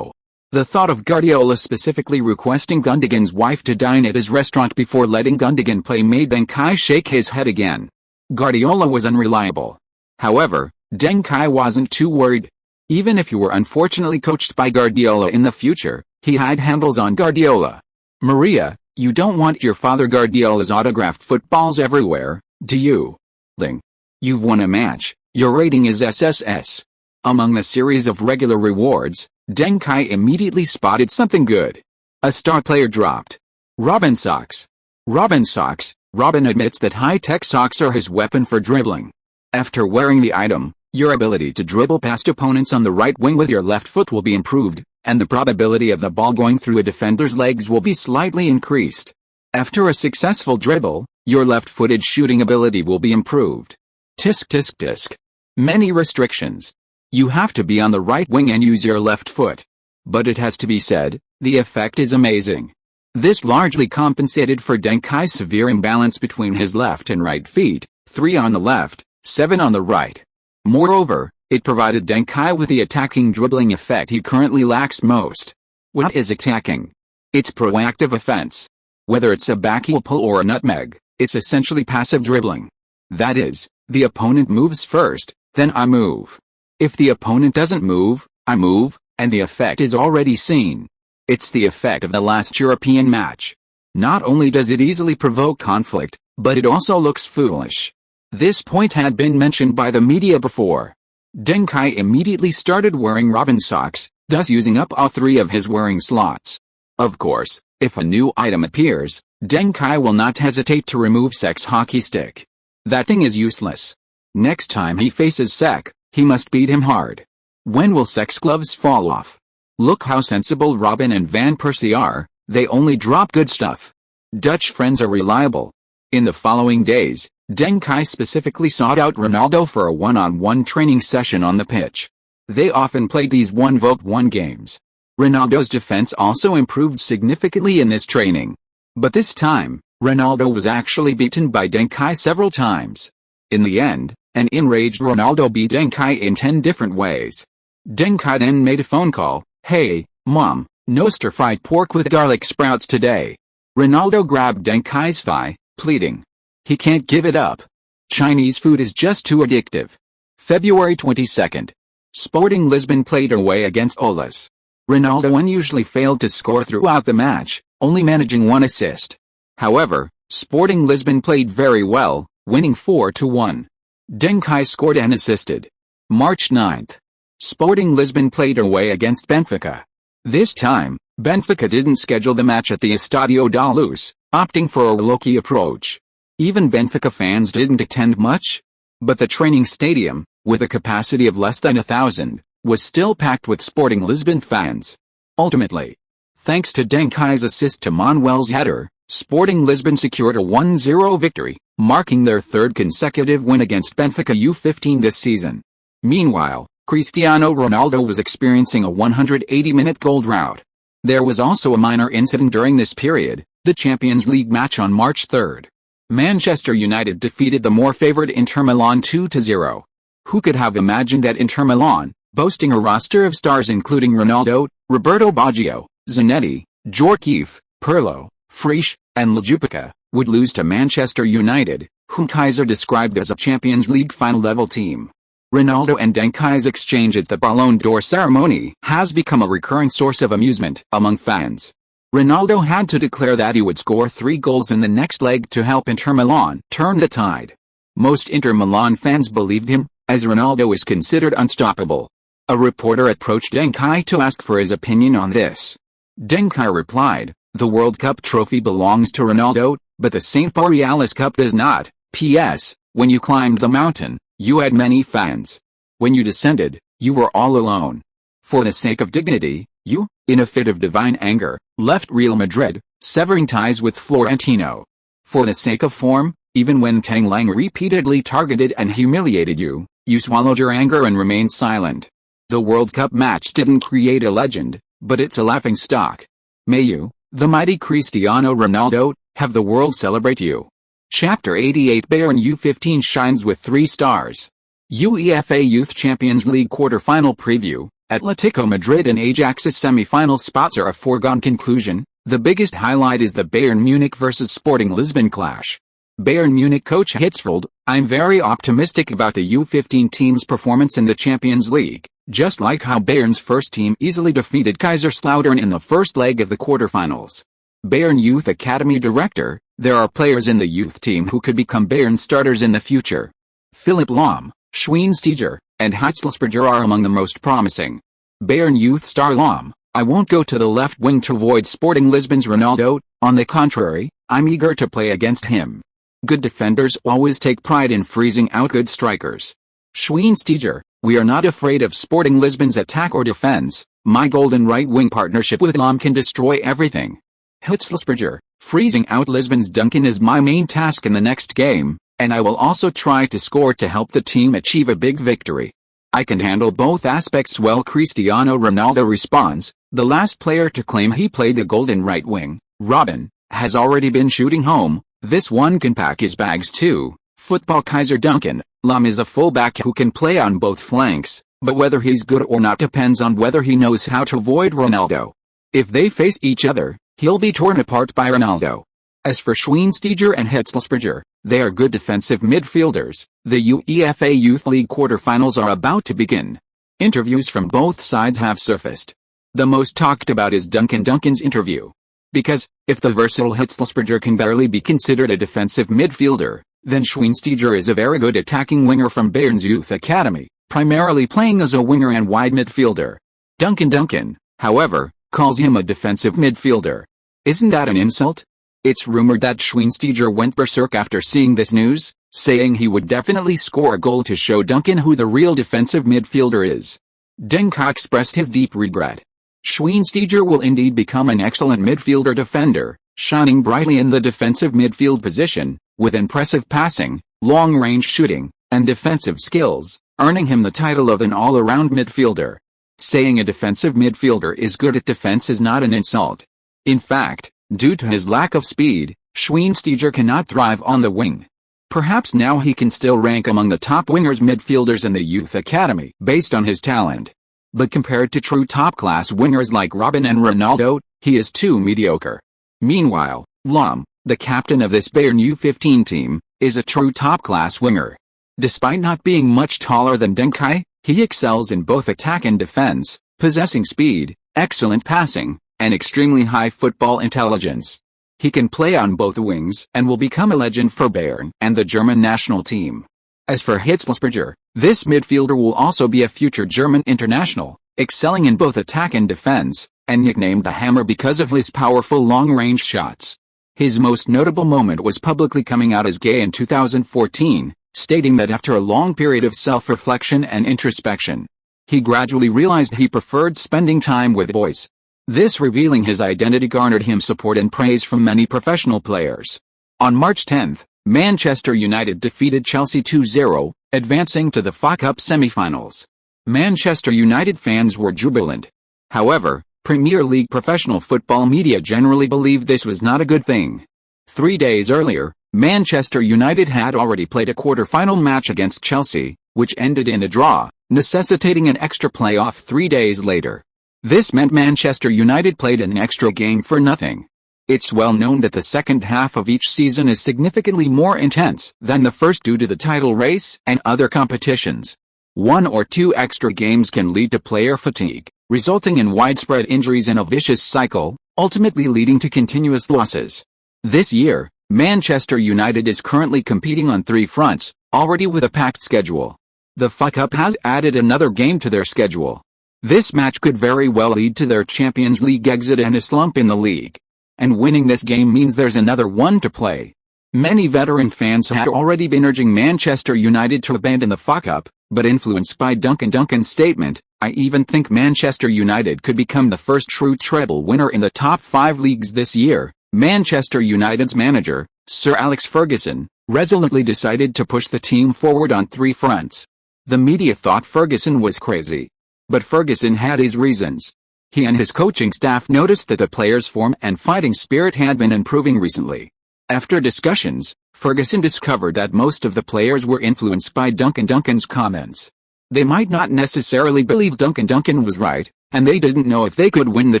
The thought of Guardiola specifically requesting Gundogan's wife to dine at his restaurant before letting Gundogan play made Deng Kai shake his head again. Guardiola was unreliable. However, Deng Kai wasn't too worried. Even if you were unfortunately coached by Guardiola in the future, he had handles on Guardiola. Maria, you don't want your father Guardiola's autographed footballs everywhere, do you? Ling. You've won a match, your rating is SSS. Among the series of regular rewards, Deng Kai immediately spotted something good. A star player dropped. Robin socks. Robin socks. Robin admits that high-tech socks are his weapon for dribbling. After wearing the item, your ability to dribble past opponents on the right wing with your left foot will be improved, and the probability of the ball going through a defender's legs will be slightly increased. After a successful dribble, your left-footed shooting ability will be improved. Tisk tisk tisk. Many restrictions. You have to be on the right wing and use your left foot. But it has to be said, the effect is amazing. This largely compensated for Deng Kai's severe imbalance between his left and right feet, 3 on the left, 7 on the right. Moreover, it provided Deng Kai with the attacking dribbling effect he currently lacks most. What is attacking? It's proactive offense. Whether it's a backheel pull or a nutmeg, it's essentially passive dribbling. That is, the opponent moves first, then I move. If the opponent doesn't move, I move, and the effect is already seen. It's the effect of the last European match. Not only does it easily provoke conflict, but it also looks foolish. This point had been mentioned by the media before. Deng Kai immediately started wearing Robin socks, thus using up all 3 of his wearing slots. Of course, if a new item appears, Deng Kai will not hesitate to remove Sek's hockey stick. That thing is useless. Next time he faces Sek, he must beat him hard. When will Sek's gloves fall off? Look how sensible Robin and Van Persie are, they only drop good stuff. Dutch friends are reliable. In the following days, Deng Kai specifically sought out Ronaldo for a one-on-one training session on the pitch. They often played these 1v1 games. Ronaldo's defense also improved significantly in this training. But this time, Ronaldo was actually beaten by Deng Kai several times. In the end, an enraged Ronaldo beat Deng Kai in 10 different ways. Deng Kai then made a phone call. "Hey, Mom, no stir-fried pork with garlic sprouts today." Ronaldo grabbed Deng Kai's thigh, pleading. He can't give it up. Chinese food is just too addictive. February 22nd. Sporting Lisbon played away against Olas. Ronaldo unusually failed to score throughout the match, only managing 1 assist. However, Sporting Lisbon played very well, winning 4-1. Deng Kai scored and assisted. March 9th. Sporting Lisbon played away against Benfica. This time, Benfica didn't schedule the match at the Estadio da Luz, opting for a low-key approach. Even Benfica fans didn't attend much. But the training stadium, with a capacity of less than 1,000, was still packed with Sporting Lisbon fans. Ultimately, thanks to Deng Kai's assist to Manuel's header, Sporting Lisbon secured a 1-0 victory, marking their 3rd consecutive win against Benfica U15 this season. Meanwhile, Cristiano Ronaldo was experiencing a 180-minute goal drought. There was also a minor incident during this period, the Champions League match on March 3rd. Manchester United defeated the more favored Inter Milan 2-0. Who could have imagined that Inter Milan, boasting a roster of stars including Ronaldo, Roberto Baggio, Zanetti, Djorkaeff, Pirlo, Frisch, and Lajupica, would lose to Manchester United, whom Kaiser described as a Champions League final-level team. Ronaldo and Deng Kai's exchange at the Ballon d'Or ceremony has become a recurring source of amusement among fans. Ronaldo had to declare that he would score 3 goals in the next leg to help Inter Milan turn the tide. Most Inter Milan fans believed him, as Ronaldo is considered unstoppable. A reporter approached Deng Kai to ask for his opinion on this. Deng Kai replied, "The World Cup trophy belongs to Ronaldo, but the St. Borealis Cup does not. P.S. When you climbed the mountain, you had many fans. When you descended, you were all alone. For the sake of dignity, you, in a fit of divine anger, left Real Madrid, severing ties with Florentino. For the sake of form, even when Tang Lang repeatedly targeted and humiliated you, you swallowed your anger and remained silent. The World Cup match didn't create a legend, but it's a laughingstock. May you, the mighty Cristiano Ronaldo, have the world celebrate you." Chapter 88 Bayern U15 shines with 3 stars. UEFA Youth Champions League quarter-final preview. Atletico Madrid and Ajax's semi-final spots are a foregone conclusion. The biggest highlight is the Bayern Munich vs Sporting Lisbon clash. Bayern Munich coach Hitzfeld: "I'm very optimistic about the U15 team's performance in the Champions League, just like how Bayern's first team easily defeated Kaiserslautern in the first leg of the quarterfinals." Bayern Youth Academy Director: "There are players in the youth team who could become Bayern starters in the future. Philipp Lahm, Schweinsteiger, and Hitzelsberger are among the most promising." Bayern Youth star Lahm: "I won't go to the left wing to avoid Sporting Lisbon's Ronaldo, on the contrary, I'm eager to play against him. Good defenders always take pride in freezing out good strikers." Schweinsteiger: "We are not afraid of Sporting Lisbon's attack or defense. My golden right wing partnership with Lahm can destroy everything." Hitzelsberger, freezing out Lisbon's Duncan is my main task in the next game, and I will also try to score to help the team achieve a big victory. I can handle both aspects well. Cristiano Ronaldo responds. The last player to claim he played the golden right wing, Robin, has already been shooting home. This one can pack his bags too. Football Kaiser Duncan, Lum is a fullback who can play on both flanks, but whether he's good or not depends on whether he knows how to avoid Ronaldo. If they face each other, he'll be torn apart by Ronaldo. As for Schweinsteiger and Hitzelsberger, they are good defensive midfielders. The UEFA Youth League quarterfinals are about to begin. Interviews from both sides have surfaced. The most talked about is Duncan's interview. Because, if the versatile Hitzelsberger can barely be considered a defensive midfielder, then Schweinsteiger is a very good attacking winger from Bayern's youth academy, primarily playing as a winger and wide midfielder. Duncan, however, calls him a defensive midfielder. Isn't that an insult? It's rumored that Schweinsteiger went berserk after seeing this news, saying he would definitely score a goal to show Duncan who the real defensive midfielder is. Deng Kai expressed his deep regret. Schweinsteiger will indeed become an excellent midfielder defender, shining brightly in the defensive midfield position, with impressive passing, long-range shooting, and defensive skills, earning him the title of an all-around midfielder. Saying a defensive midfielder is good at defense is not an insult. In fact, due to his lack of speed, Schweinsteiger cannot thrive on the wing. Perhaps now he can still rank among the top wingers midfielders in the youth academy based on his talent. But compared to true top-class wingers like Robin and Ronaldo, he is too mediocre. Meanwhile, Lum, the captain of this Bayern U15 team, is a true top-class winger. Despite not being much taller than Deng Kai, he excels in both attack and defense, possessing speed, excellent passing, and extremely high football intelligence. He can play on both wings and will become a legend for Bayern and the German national team. As for Hitzelsberger, this midfielder will also be a future German international, excelling in both attack and defense, and nicknamed the Hammer because of his powerful long-range shots. His most notable moment was publicly coming out as gay in 2014, stating that after a long period of self-reflection and introspection, he gradually realized he preferred spending time with boys. This revealing his identity garnered him support and praise from many professional players. On March 10, Manchester United defeated Chelsea 2-0, advancing to the FA Cup semi-finals. Manchester United fans were jubilant. However, Premier League professional football media generally believed this was not a good thing. 3 days earlier, Manchester United had already played a quarter-final match against Chelsea, which ended in a draw, necessitating an extra playoff 3 days later. This meant Manchester United played an extra game for nothing. It's well known that the second half of each season is significantly more intense than the first due to the title race and other competitions. 1 or 2 extra games can lead to player fatigue, resulting in widespread injuries and a vicious cycle, ultimately leading to continuous losses. This year, Manchester United is currently competing on 3 fronts, already with a packed schedule. The FA Cup has added another game to their schedule. This match could very well lead to their Champions League exit and a slump in the league. And winning this game means there's another one to play. Many veteran fans had already been urging Manchester United to abandon the FA Cup, but influenced by Duncan's statement, I even think Manchester United could become the first true treble winner in the top 5 leagues this year. Manchester United's manager, Sir Alex Ferguson, resolutely decided to push the team forward on 3 fronts. The media thought Ferguson was crazy. But Ferguson had his reasons. He and his coaching staff noticed that the players' form and fighting spirit had been improving recently. After discussions, Ferguson discovered that most of the players were influenced by Duncan's comments. They might not necessarily believe Duncan was right, and they didn't know if they could win the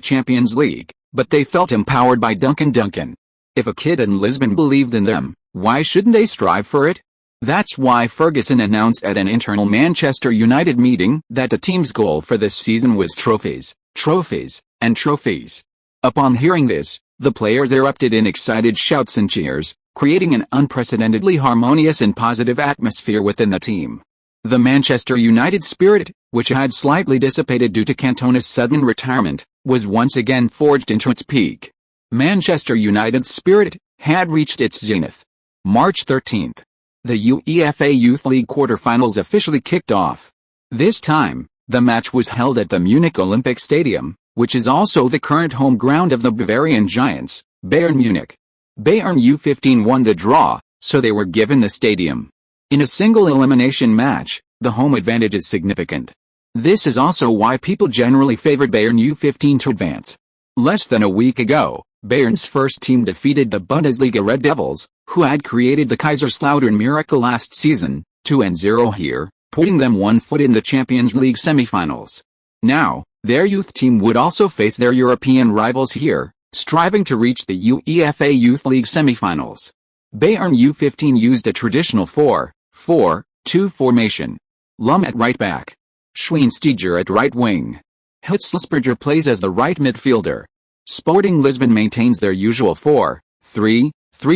Champions League, but they felt empowered by Duncan. If a kid in Lisbon believed in them, why shouldn't they strive for it? That's why Ferguson announced at an internal Manchester United meeting that the team's goal for this season was trophies, and trophies. Upon hearing this, the players erupted in excited shouts and cheers, creating an unprecedentedly harmonious and positive atmosphere within the team. The Manchester United spirit, which had slightly dissipated due to Cantona's sudden retirement, was once again forged into its peak. Manchester United's spirit had reached its zenith. March 13th. The UEFA Youth League quarterfinals officially kicked off. This time, the match was held at the Munich Olympic Stadium, which is also the current home ground of the Bavarian Giants, Bayern Munich. Bayern U15 won the draw, so they were given the stadium. In a single elimination match, the home advantage is significant. This is also why people generally favored Bayern U15 to advance. Less than a week ago, Bayern's first team defeated the Bundesliga Red Devils, who had created the Kaiserslautern miracle last season, 2-0 here, putting them 1 foot in the Champions League semi-finals. Now, their youth team would also face their European rivals here, striving to reach the UEFA Youth League semi-finals. Bayern U15 used a traditional 4-4-2 formation. Lum at right back. Schweinsteiger at right wing. Hitzlsperger plays as the right midfielder. Sporting Lisbon maintains their usual 4-3-3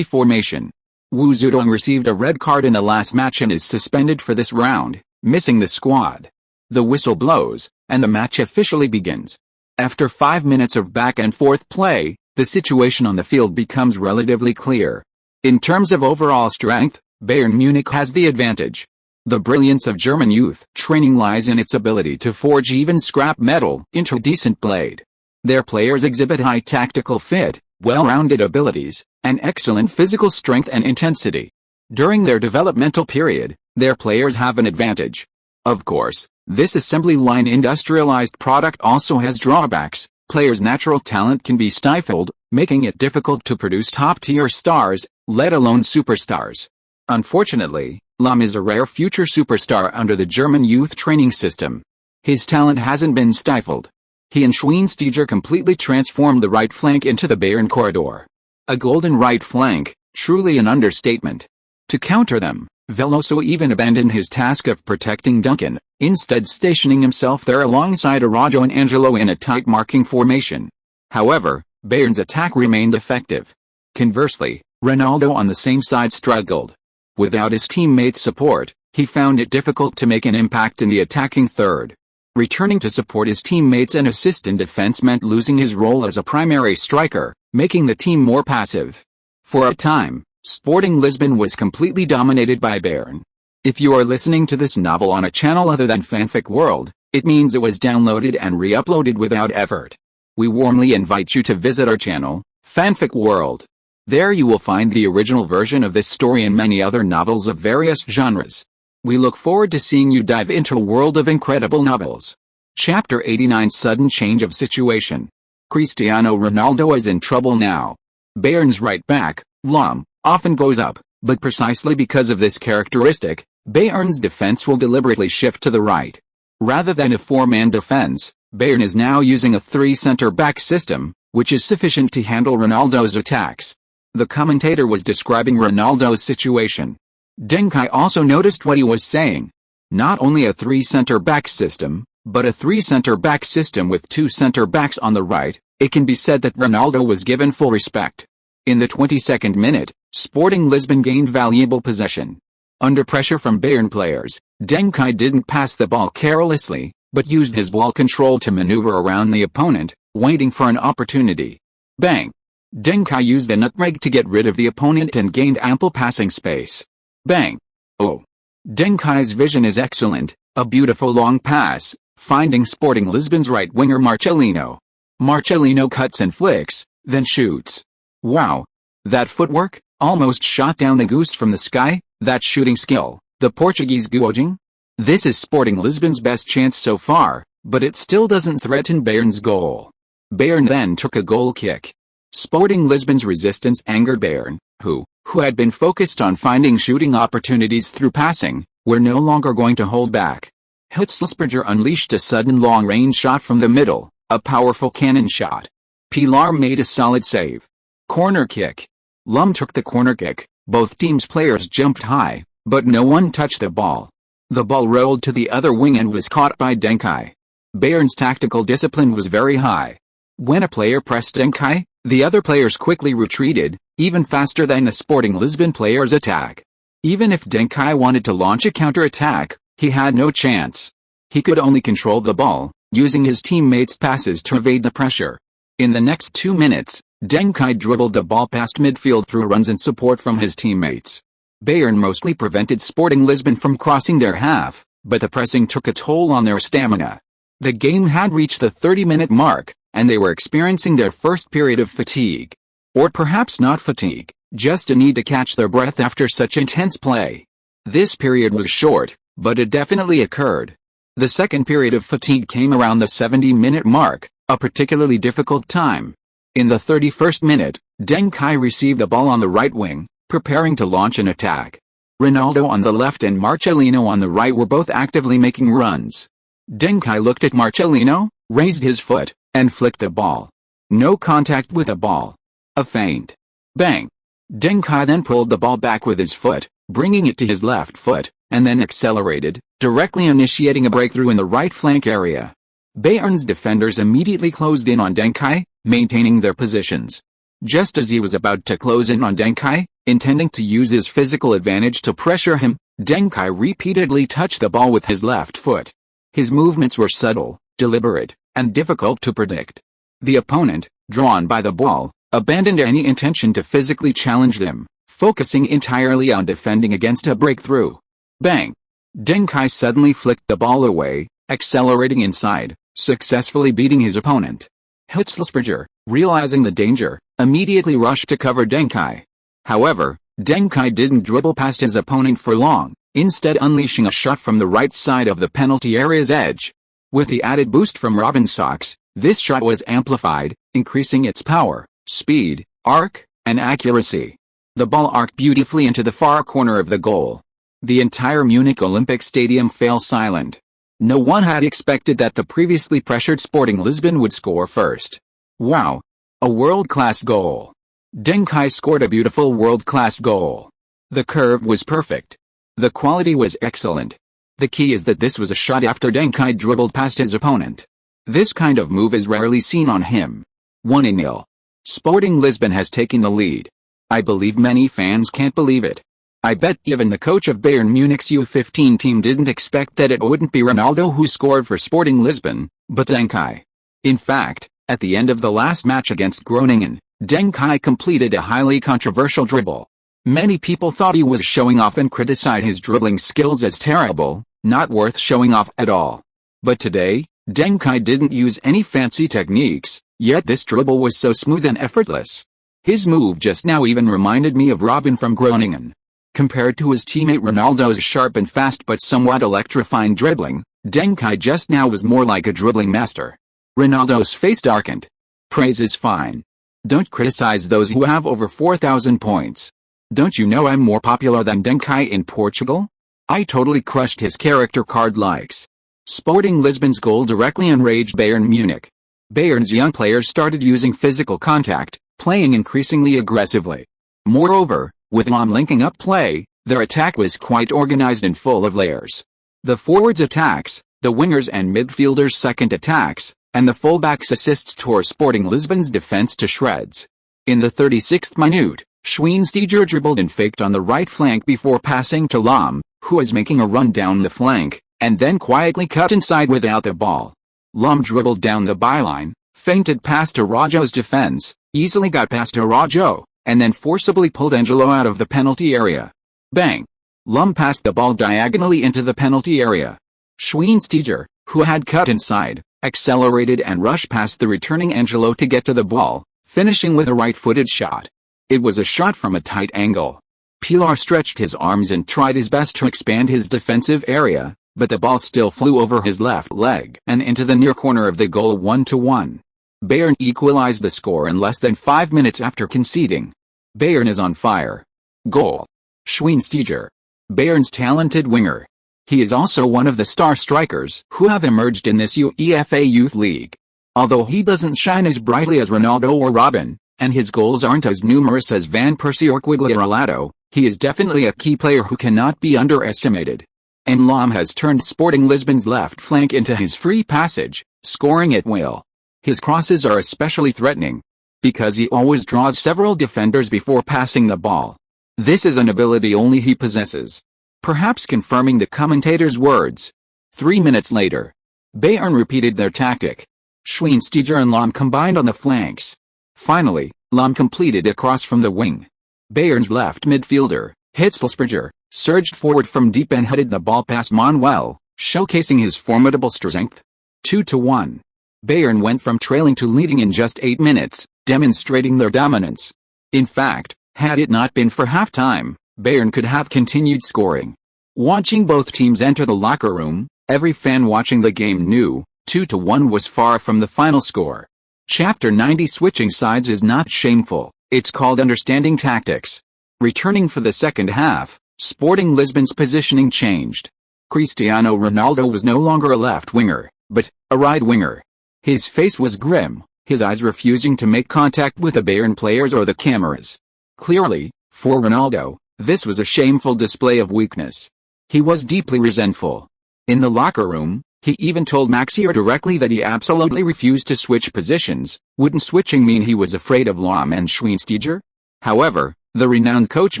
formation. Wu Zedong received a red card in the last match and is suspended for this round, missing the squad. The whistle blows, and the match officially begins. After 5 minutes of back-and-forth play, the situation on the field becomes relatively clear. In terms of overall strength, Bayern Munich has the advantage. The brilliance of German youth training lies in its ability to forge even scrap metal into a decent blade. Their players exhibit high tactical fit, well-rounded abilities, and excellent physical strength and intensity. During their developmental period, their players have an advantage. Of course, this assembly line industrialized product also has drawbacks. Players' natural talent can be stifled, making it difficult to produce top-tier stars, let alone superstars. Unfortunately, Lum is a rare future superstar under the German youth training system. His talent hasn't been stifled. He and Schweinsteiger completely transformed the right flank into the Bayern corridor. A golden right flank, truly an understatement. To counter them, Veloso even abandoned his task of protecting Duncan, instead stationing himself there alongside Araujo and Angelo in a tight marking formation. However, Bayern's attack remained effective. Conversely, Ronaldo on the same side struggled. Without his teammates' support, he found it difficult to make an impact in the attacking third. Returning to support his teammates and assist in defense meant losing his role as a primary striker, making the team more passive. For a time, Sporting Lisbon was completely dominated by Bayern. If you are listening to this novel on a channel other than Fanfic World, it means it was downloaded and re-uploaded without effort. We warmly invite you to visit our channel, Fanfic World. There you will find the original version of this story and many other novels of various genres. We look forward to seeing you dive into a world of incredible novels. Chapter 89: Sudden Change of Situation. Cristiano Ronaldo is in trouble now. Bayern's right back, Lum, often goes up, but precisely because of this characteristic, Bayern's defense will deliberately shift to the right. Rather than a 4-man defense, Bayern is now using a 3 center-back system, which is sufficient to handle Ronaldo's attacks. The commentator was describing Ronaldo's situation. Deng Kai also noticed what he was saying. Not only a 3 center-back system, but a 3 center-back system with 2 center-backs on the right. It can be said that Ronaldo was given full respect. In the 22nd minute, Sporting Lisbon gained valuable possession. Under pressure from Bayern players, Deng Kai didn't pass the ball carelessly, but used his ball control to maneuver around the opponent, waiting for an opportunity. Bang! Deng Kai used the nutmeg to get rid of the opponent and gained ample passing space. Bang! Oh! Deng Kai's vision is excellent, a beautiful long pass, finding Sporting Lisbon's right winger Marcelino. Marcelino cuts and flicks, then shoots. Wow! That footwork, almost shot down the goose from the sky, that shooting skill, the Portuguese goalkeeping? This is Sporting Lisbon's best chance so far, but it still doesn't threaten Bayern's goal. Bayern then took a goal kick. Sporting Lisbon's resistance angered Bayern, who had been focused on finding shooting opportunities through passing, were no longer going to hold back. Hitzlsperger unleashed a sudden long-range shot from the middle, a powerful cannon shot. Pilar made a solid save. Corner kick. Lum took the corner kick, both teams' players jumped high, but no one touched the ball. The ball rolled to the other wing and was caught by Deng Kai. Bayern's tactical discipline was very high. When a player pressed Deng Kai, the other players quickly retreated, even faster than the Sporting Lisbon players' attack. Even if Deng Kai wanted to launch a counter-attack, he had no chance. He could only control the ball, using his teammates' passes to evade the pressure. In the next 2 minutes, Deng Kai dribbled the ball past midfield through runs and support from his teammates. Bayern mostly prevented Sporting Lisbon from crossing their half, but the pressing took a toll on their stamina. The game had reached the 30-minute mark, and they were experiencing their first period of fatigue. Or perhaps not fatigue, just a need to catch their breath after such intense play. This period was short, but it definitely occurred. The second period of fatigue came around the 70-minute mark, a particularly difficult time. In the 31st minute, Deng Kai received the ball on the right wing, preparing to launch an attack. Ronaldo on the left and Marcelino on the right were both actively making runs. Deng Kai looked at Marcelino, raised his foot, and flicked the ball. No contact with the ball. A feint. Bang! Deng Kai then pulled the ball back with his foot, bringing it to his left foot, and then accelerated, directly initiating a breakthrough in the right flank area. Bayern's defenders immediately closed in on Deng Kai, maintaining their positions. Just as he was about to close in on Deng Kai, intending to use his physical advantage to pressure him, Deng Kai repeatedly touched the ball with his left foot. His movements were subtle, deliberate, and difficult to predict. The opponent, drawn by the ball, abandoned any intention to physically challenge them, focusing entirely on defending against a breakthrough. Bang! Deng Kai suddenly flicked the ball away, accelerating inside, successfully beating his opponent. Hitzelsberger, realizing the danger, immediately rushed to cover Deng Kai. However, Deng Kai didn't dribble past his opponent for long, instead unleashing a shot from the right side of the penalty area's edge. With the added boost from Robin Socks, this shot was amplified, increasing its power, speed, arc, and accuracy. The ball arced beautifully into the far corner of the goal. The entire Munich Olympic Stadium fell silent. No one had expected that the previously pressured Sporting Lisbon would score first. Wow! A world-class goal. Deng Kai scored a beautiful world-class goal. The curve was perfect. The quality was excellent. The key is that this was a shot after Deng Kai dribbled past his opponent. This kind of move is rarely seen on him. 1-0. Sporting Lisbon has taken the lead. I believe many fans can't believe it. I bet even the coach of Bayern Munich's U15 team didn't expect that it wouldn't be Ronaldo who scored for Sporting Lisbon, but Deng Kai. In fact, at the end of the last match against Groningen, Deng Kai completed a highly controversial dribble. Many people thought he was showing off and criticized his dribbling skills as terrible, not worth showing off at all. But today, Deng Kai didn't use any fancy techniques, yet this dribble was so smooth and effortless. His move just now even reminded me of Robin from Groningen. Compared to his teammate Ronaldo's sharp and fast but somewhat electrifying dribbling, Deng Kai just now was more like a dribbling master. Ronaldo's face darkened. Praise is fine. Don't criticize those who have over 4,000 points. Don't you know I'm more popular than Deng Kai in Portugal? I totally crushed his character card likes. Sporting Lisbon's goal directly enraged Bayern Munich. Bayern's young players started using physical contact, playing increasingly aggressively. Moreover, with Lahm linking up play, their attack was quite organized and full of layers. The forwards' attacks, the wingers' and midfielders' second attacks, and the fullbacks' assists tore Sporting Lisbon's defense to shreds. In the 36th minute, Schweinsteiger dribbled and faked on the right flank before passing to Lahm, who was making a run down the flank, and then quietly cut inside without the ball. Lahm dribbled down the byline, feinted past Araujo's defense, easily got past Araujo, and then forcibly pulled Angelo out of the penalty area. Bang! Lahm passed the ball diagonally into the penalty area. Schweinsteiger, who had cut inside, accelerated and rushed past the returning Angelo to get to the ball, finishing with a right-footed shot. It was a shot from a tight angle. Pilar stretched his arms and tried his best to expand his defensive area, but the ball still flew over his left leg and into the near corner of the goal 1-1. Bayern equalized the score in less than 5 minutes after conceding. Bayern is on fire. Goal. Schweinsteiger. Bayern's talented winger. He is also one of the star strikers who have emerged in this UEFA Youth League. Although he doesn't shine as brightly as Ronaldo or Robin, and his goals aren't as numerous as Van Persie or Quagliarellado, he is definitely a key player who cannot be underestimated. And Lahm has turned Sporting Lisbon's left flank into his free passage, scoring at will. His crosses are especially threatening, because he always draws several defenders before passing the ball. This is an ability only he possesses. Perhaps confirming the commentator's words. 3 minutes later, Bayern repeated their tactic. Schweinsteiger and Lahm combined on the flanks. Finally, Lahm completed a cross from the wing. Bayern's left midfielder, Hitzelsberger, surged forward from deep and headed the ball past Manuel, showcasing his formidable strength. 2-1. Bayern went from trailing to leading in just 8 minutes, demonstrating their dominance. In fact, had it not been for halftime, Bayern could have continued scoring. Watching both teams enter the locker room, every fan watching the game knew 2-1 was far from the final score. Chapter 90. Switching sides is not shameful, it's called understanding tactics. Returning for the second half, Sporting Lisbon's positioning changed. Cristiano Ronaldo was no longer a left winger, but a right winger. His face was grim, his eyes refusing to make contact with the Bayern players or the cameras. Clearly, for Ronaldo, this was a shameful display of weakness. He was deeply resentful. In the locker room, he even told Messi directly that he absolutely refused to switch positions. Wouldn't switching mean he was afraid of Lahm and Schweinsteiger? However, the renowned coach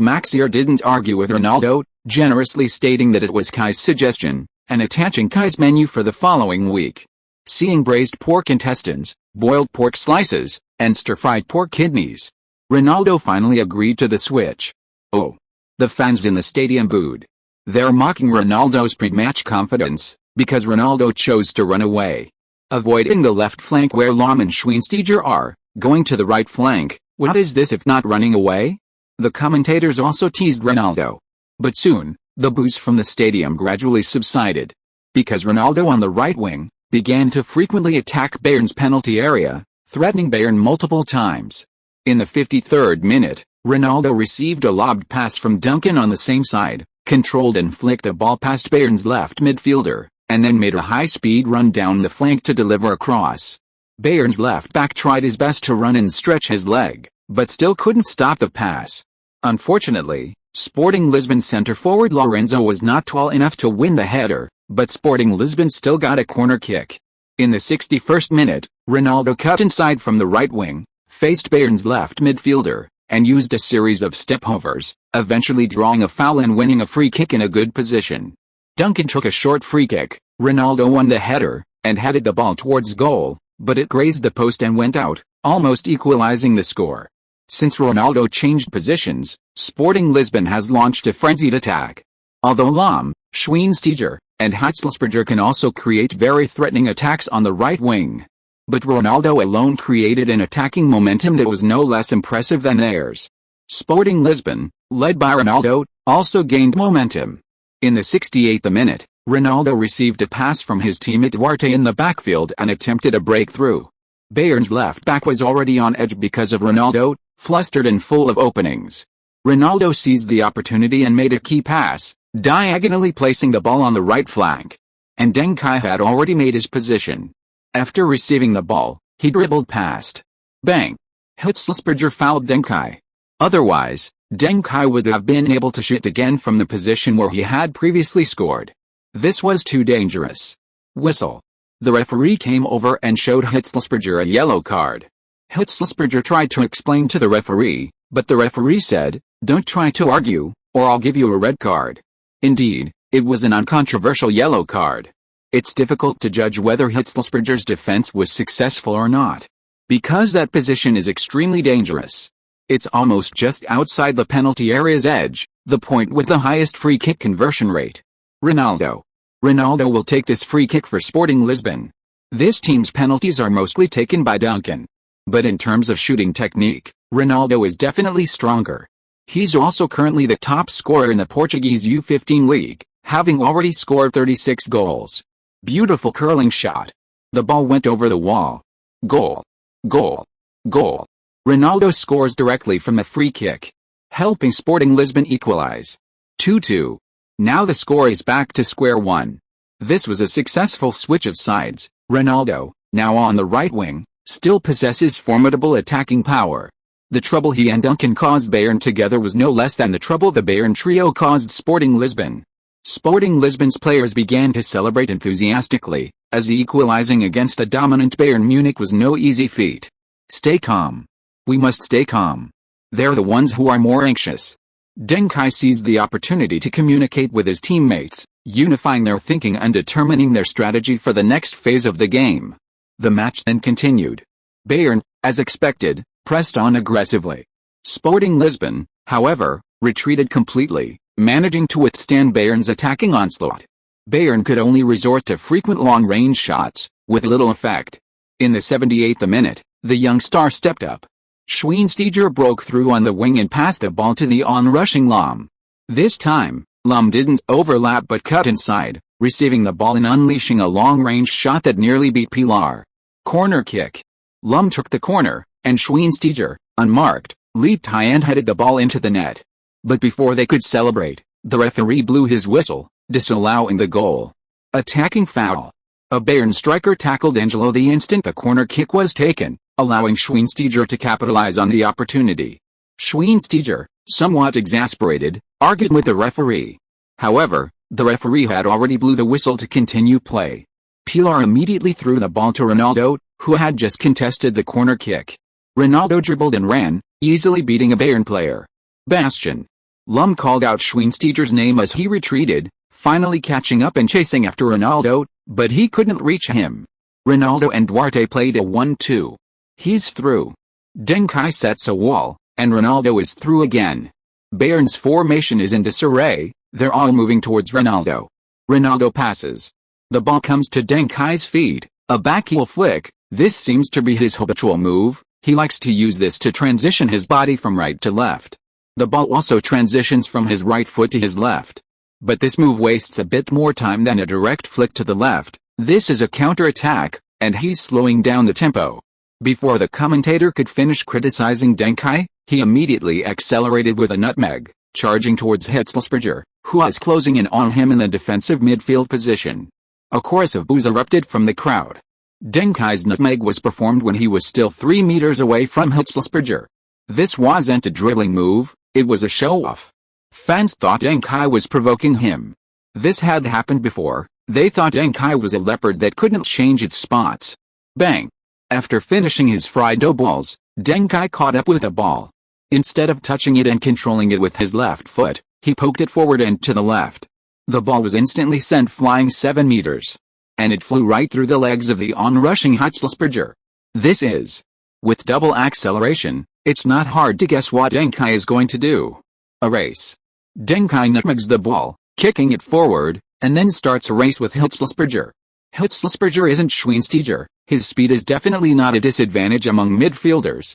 Messi didn't argue with Ronaldo, generously stating that it was Kai's suggestion, and attaching Kai's menu for the following week. Seeing braised pork intestines, boiled pork slices, and stir-fried pork kidneys, Ronaldo finally agreed to the switch. Oh! The fans in the stadium booed. They're mocking Ronaldo's pre-match confidence, because Ronaldo chose to run away. Avoiding the left flank where Lahm and Schweinsteiger are, going to the right flank. What is this if not running away? The commentators also teased Ronaldo. But soon, the boos from the stadium gradually subsided. Because Ronaldo on the right wing began to frequently attack Bayern's penalty area, threatening Bayern multiple times. In the 53rd minute, Ronaldo received a lobbed pass from Duncan on the same side, controlled and flicked a ball past Bayern's left midfielder, and then made a high-speed run down the flank to deliver a cross. Bayern's left back tried his best to run and stretch his leg, but still couldn't stop the pass. Unfortunately, Sporting Lisbon centre-forward Lorenzo was not tall enough to win the header, but Sporting Lisbon still got a corner kick. In the 61st minute, Ronaldo cut inside from the right wing, faced Bayern's left midfielder, and used a series of step-overs, eventually drawing a foul and winning a free kick in a good position. Duncan took a short free kick, Ronaldo won the header, and headed the ball towards goal, but it grazed the post and went out, almost equalizing the score. Since Ronaldo changed positions, Sporting Lisbon has launched a frenzied attack. Although Lahm, Schweinsteiger, and Hitzlsperger can also create very threatening attacks on the right wing. But Ronaldo alone created an attacking momentum that was no less impressive than theirs. Sporting Lisbon, led by Ronaldo, also gained momentum. In the 68th minute, Ronaldo received a pass from his teammate Duarte in the backfield and attempted a breakthrough. Bayern's left back was already on edge because of Ronaldo, flustered and full of openings. Ronaldo seized the opportunity and made a key pass, diagonally placing the ball on the right flank. And Deng Kai had already made his position. After receiving the ball, he dribbled past. Bang! Hitzlsperger fouled Deng Kai. Otherwise, Deng Kai would have been able to shoot again from the position where he had previously scored. This was too dangerous. Whistle. The referee came over and showed Hitzlsperger a yellow card. Hitzlsperger tried to explain to the referee, but the referee said, "Don't try to argue, or I'll give you a red card." Indeed, it was an uncontroversial yellow card. It's difficult to judge whether Hitzlsperger's defense was successful or not. Because that position is extremely dangerous. It's almost just outside the penalty area's edge, the point with the highest free kick conversion rate. Ronaldo. Ronaldo will take this free kick for Sporting Lisbon. This team's penalties are mostly taken by Duncan. But in terms of shooting technique, Ronaldo is definitely stronger. He's also currently the top scorer in the Portuguese U15 league, having already scored 36 goals. Beautiful curling shot. The ball went over the wall. Goal. Goal. Goal. Ronaldo scores directly from the free kick, helping Sporting Lisbon equalize. 2-2. Now the score is back to square one. This was a successful switch of sides. Ronaldo, now on the right wing, still possesses formidable attacking power. The trouble he and Duncan caused Bayern together was no less than the trouble the Bayern trio caused Sporting Lisbon. Sporting Lisbon's players began to celebrate enthusiastically, as equalizing against a dominant Bayern Munich was no easy feat. Stay calm. We must stay calm. They're the ones who are more anxious. Deng Kai seized the opportunity to communicate with his teammates, unifying their thinking and determining their strategy for the next phase of the game. The match then continued. Bayern, as expected, pressed on aggressively. Sporting Lisbon, however, retreated completely, managing to withstand Bayern's attacking onslaught. Bayern could only resort to frequent long-range shots, with little effect. In the 78th minute, the young star stepped up. Schweinsteiger broke through on the wing and passed the ball to the on-rushing Lum. This time, Lum didn't overlap but cut inside, receiving the ball and unleashing a long-range shot that nearly beat Pilar. Corner kick. Lum took the corner, and Schweinsteiger, unmarked, leaped high and headed the ball into the net. But before they could celebrate, the referee blew his whistle, disallowing the goal. Attacking foul. A Bayern striker tackled Angelo the instant the corner kick was taken, allowing Schweinsteiger to capitalize on the opportunity. Schweinsteiger, somewhat exasperated, argued with the referee. However, the referee had already blew the whistle to continue play. Pilar immediately threw the ball to Ronaldo, who had just contested the corner kick. Ronaldo dribbled and ran, easily beating a Bayern player. Bastion. Lum called out Schweinsteiger's name as he retreated, finally catching up and chasing after Ronaldo, but he couldn't reach him. Ronaldo and Duarte played a 1-2. He's through. Deng Kai sets a wall, and Ronaldo is through again. Bayern's formation is in disarray, they're all moving towards Ronaldo. Ronaldo passes. The ball comes to Deng Kai's feet, a backheel flick. This seems to be his habitual move. He likes to use this to transition his body from right to left. The ball also transitions from his right foot to his left. But this move wastes a bit more time than a direct flick to the left. This is a counter-attack, and he's slowing down the tempo. Before the commentator could finish criticizing Deng Kai, he immediately accelerated with a nutmeg, charging towards Hitzelsperger, who was closing in on him in the defensive midfield position. A chorus of boos erupted from the crowd. Deng Kai's nutmeg was performed when he was still 3 meters away from Hitzelsperger. This wasn't a dribbling move, it was a show-off. Fans thought Deng Kai was provoking him. This had happened before. They thought Deng Kai was a leopard that couldn't change its spots. Bang! After finishing his fried dough balls, Deng Kai caught up with a ball. Instead of touching it and controlling it with his left foot, he poked it forward and to the left. The ball was instantly sent flying 7 meters. And it flew right through the legs of the on-rushing Hitzelsperger. This is. With double acceleration, it's not hard to guess what Deng Kai is going to do. A race. Deng Kai nutmegs the ball, kicking it forward, and then starts a race with Hitzelsperger. Hitzelsperger isn't Schweinsteiger. His speed is definitely not a disadvantage among midfielders.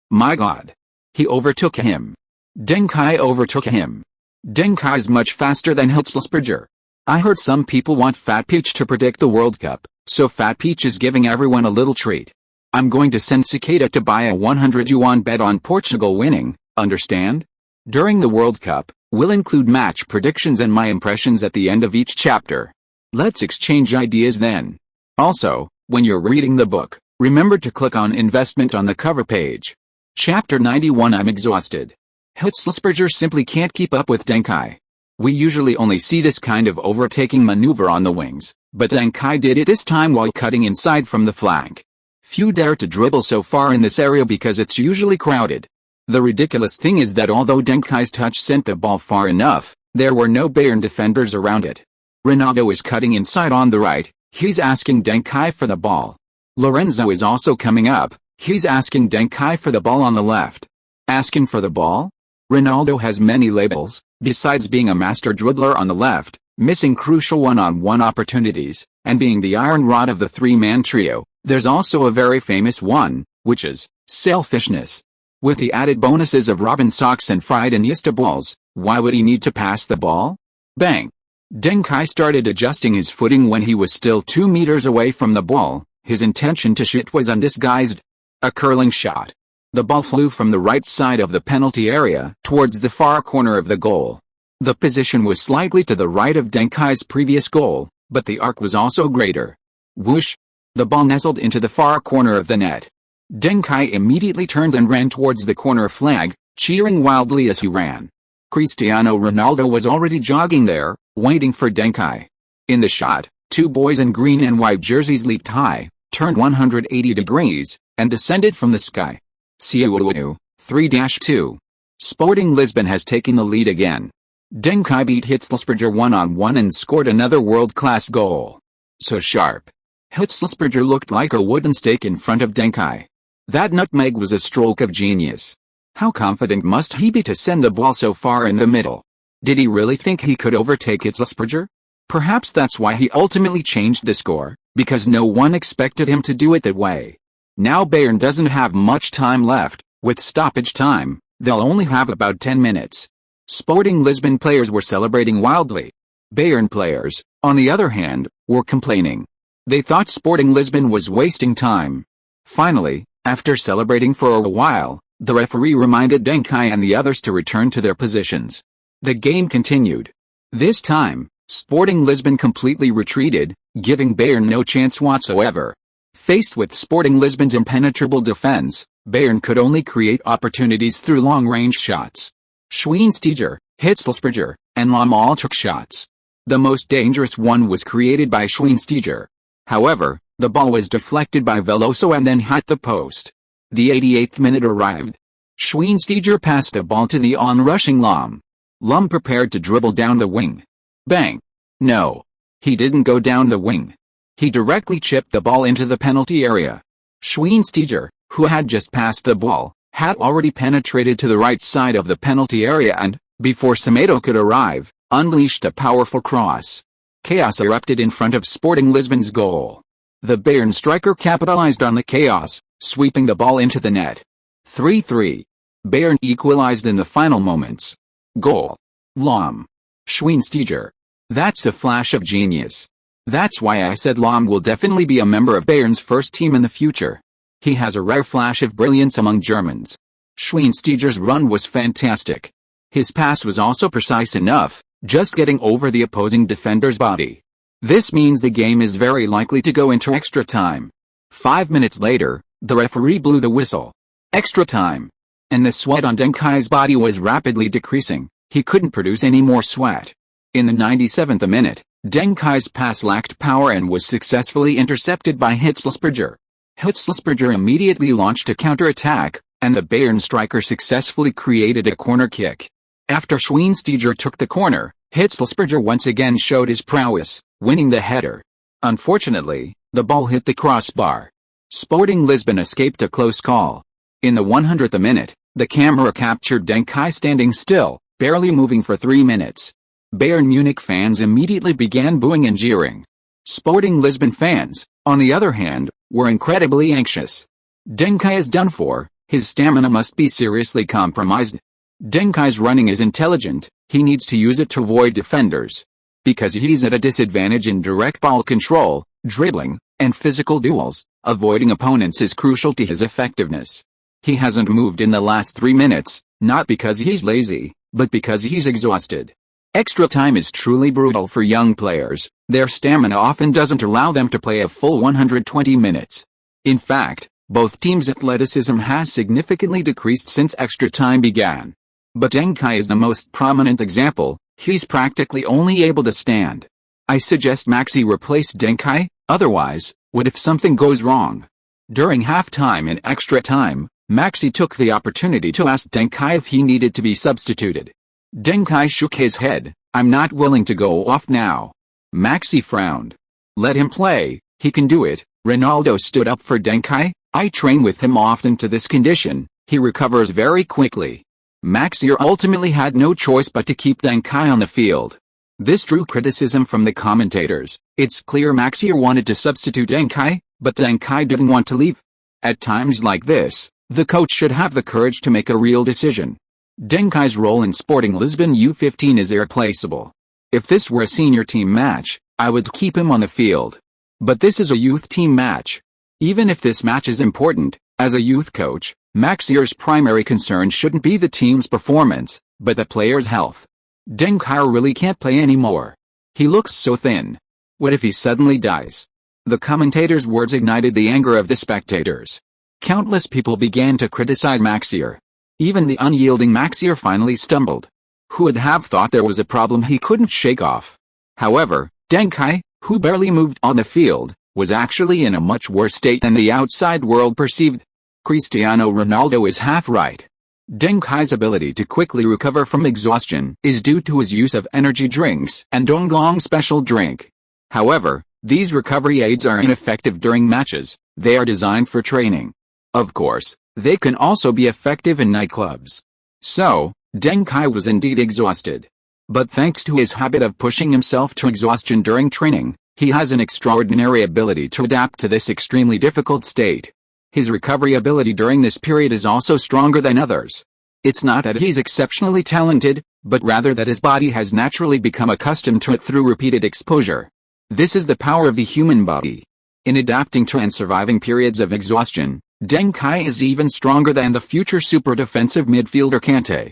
My God. He overtook him. Deng Kai overtook him. Deng Kai's much faster than Hitzelsperger. I heard some people want Fat Peach to predict the World Cup, so Fat Peach is giving everyone a little treat. I'm going to send Cicada to buy a 100 yuan bet on Portugal winning, understand? During the World Cup, we'll include match predictions and my impressions at the end of each chapter. Let's exchange ideas then. Also, when you're reading the book, remember to click on investment on the cover page. Chapter 91. I'm exhausted. Hitzelsperger simply can't keep up with Deng Kai. We usually only see this kind of overtaking maneuver on the wings, but Deng Kai did it this time while cutting inside from the flank. Few dare to dribble so far in this area because it's usually crowded. The ridiculous thing is that although Deng Kai's touch sent the ball far enough, there were no Bayern defenders around it. Ronaldo is cutting inside on the right, he's asking Deng Kai for the ball. Lorenzo is also coming up, he's asking Deng Kai for the ball on the left. Asking for the ball? Ronaldo has many labels, besides being a master dribbler on the left, missing crucial one-on-one opportunities, and being the iron rod of the three-man trio. There's also a very famous one, which is selfishness. With the added bonuses of Robin socks and fried Iniesta balls, why would he need to pass the ball? Bang! Deng Kai started adjusting his footing when he was still 2 meters away from the ball. His intention to shoot was undisguised. A curling shot. The ball flew from the right side of the penalty area towards the far corner of the goal. The position was slightly to the right of Deng Kai's previous goal, but the arc was also greater. Whoosh! The ball nestled into the far corner of the net. Deng Kai immediately turned and ran towards the corner flag, cheering wildly as he ran. Cristiano Ronaldo was already jogging there, waiting for Deng Kai. In the shot, 2 boys in green and white jerseys leaped high, turned 180 degrees, and descended from the sky. Siu 3-2. Sporting Lisbon has taken the lead again. Deng Kai beat Hitzelsperger 1-on-1 and scored another world-class goal. So sharp. Hitzelsperger looked like a wooden stake in front of Deng Kai. That nutmeg was a stroke of genius. How confident must he be to send the ball so far in the middle? Did he really think he could overtake Hitzelsperger? Perhaps that's why he ultimately changed the score, because no one expected him to do it that way. Now Bayern doesn't have much time left. With stoppage time, they'll only have about 10 minutes. Sporting Lisbon players were celebrating wildly. Bayern players, on the other hand, were complaining. They thought Sporting Lisbon was wasting time. Finally, after celebrating for a while, the referee reminded Deng Kai and the others to return to their positions. The game continued. This time, Sporting Lisbon completely retreated, giving Bayern no chance whatsoever. Faced with Sporting Lisbon's impenetrable defense, Bayern could only create opportunities through long-range shots. Schweinsteiger, Hitzelsperger, and Lahm all took shots. The most dangerous one was created by Schweinsteiger. However, the ball was deflected by Veloso and then hit the post. The 88th minute arrived. Schweinsteiger passed the ball to the on-rushing Lahm. Lahm prepared to dribble down the wing. Bang! No. He didn't go down the wing. He directly chipped the ball into the penalty area. Schweinsteiger, who had just passed the ball, had already penetrated to the right side of the penalty area and, before Semedo could arrive, unleashed a powerful cross. Chaos erupted in front of Sporting Lisbon's goal. The Bayern striker capitalized on the chaos, sweeping the ball into the net. 3-3. Bayern equalized in the final moments. Goal. Lahm. Schweinsteiger. That's a flash of genius. That's why I said Lahm will definitely be a member of Bayern's first team in the future. He has a rare flash of brilliance among Germans. Schweinsteiger's run was fantastic. His pass was also precise enough, just getting over the opposing defender's body. This means the game is very likely to go into extra time. 5 minutes later, the referee blew the whistle. Extra time. And the sweat on Deng Kai's body was rapidly decreasing. He couldn't produce any more sweat. In the 97th minute, Deng Kai's pass lacked power and was successfully intercepted by Hitzelsperger. Hitzelsperger immediately launched a counter-attack, and the Bayern striker successfully created a corner kick. After Schweinsteiger took the corner, Hitzelsperger once again showed his prowess, winning the header. Unfortunately, the ball hit the crossbar. Sporting Lisbon escaped a close call. In the 100th minute, the camera captured Deng Kai standing still, barely moving for 3 minutes. Bayern Munich fans immediately began booing and jeering. Sporting Lisbon fans, on the other hand, were incredibly anxious. Deng Kai is done for, his stamina must be seriously compromised. Deng Kai's running is intelligent, he needs to use it to avoid defenders. Because he's at a disadvantage in direct ball control, dribbling, and physical duels, avoiding opponents is crucial to his effectiveness. He hasn't moved in the last 3 minutes, not because he's lazy, but because he's exhausted. Extra time is truly brutal for young players. Their stamina often doesn't allow them to play a full 120 minutes. In fact, both teams' athleticism has significantly decreased since extra time began. But Deng Kai is the most prominent example. He's practically only able to stand. I suggest Maxi replace Deng Kai, otherwise, what if something goes wrong? During halftime and extra time, Maxi took the opportunity to ask Deng Kai if he needed to be substituted. Deng Kai shook his head. I'm not willing to go off now. Maxi frowned. Let him play, he can do it. Ronaldo stood up for Deng Kai. I train with him often to this condition, he recovers very quickly. Maxi ultimately had no choice but to keep Deng Kai on the field. This drew criticism from the commentators. It's clear Maxi wanted to substitute Deng Kai, but Deng Kai didn't want to leave. At times like this, the coach should have the courage to make a real decision. Deng Kai's role in Sporting Lisbon U15 is irreplaceable. If this were a senior team match, I would keep him on the field. But this is a youth team match. Even if this match is important, as a youth coach, Maxier's primary concern shouldn't be the team's performance, but the player's health. Deng Kai really can't play anymore. He looks so thin. What if he suddenly dies? The commentators' words ignited the anger of the spectators. Countless people began to criticize Maxier. Even the unyielding Maxier finally stumbled. Who would have thought there was a problem he couldn't shake off? However, Deng Kai, who barely moved on the field, was actually in a much worse state than the outside world perceived. Cristiano Ronaldo is half right. Deng Kai's ability to quickly recover from exhaustion is due to his use of energy drinks and Donglong special drink. However, these recovery aids are ineffective during matches. They are designed for training. Of course, they can also be effective in nightclubs. So, Deng Kai was indeed exhausted. But thanks to his habit of pushing himself to exhaustion during training, he has an extraordinary ability to adapt to this extremely difficult state. His recovery ability during this period is also stronger than others. It's not that he's exceptionally talented, but rather that his body has naturally become accustomed to it through repeated exposure. This is the power of the human body. In adapting to and surviving periods of exhaustion, Deng Kai is even stronger than the future super defensive midfielder Kante.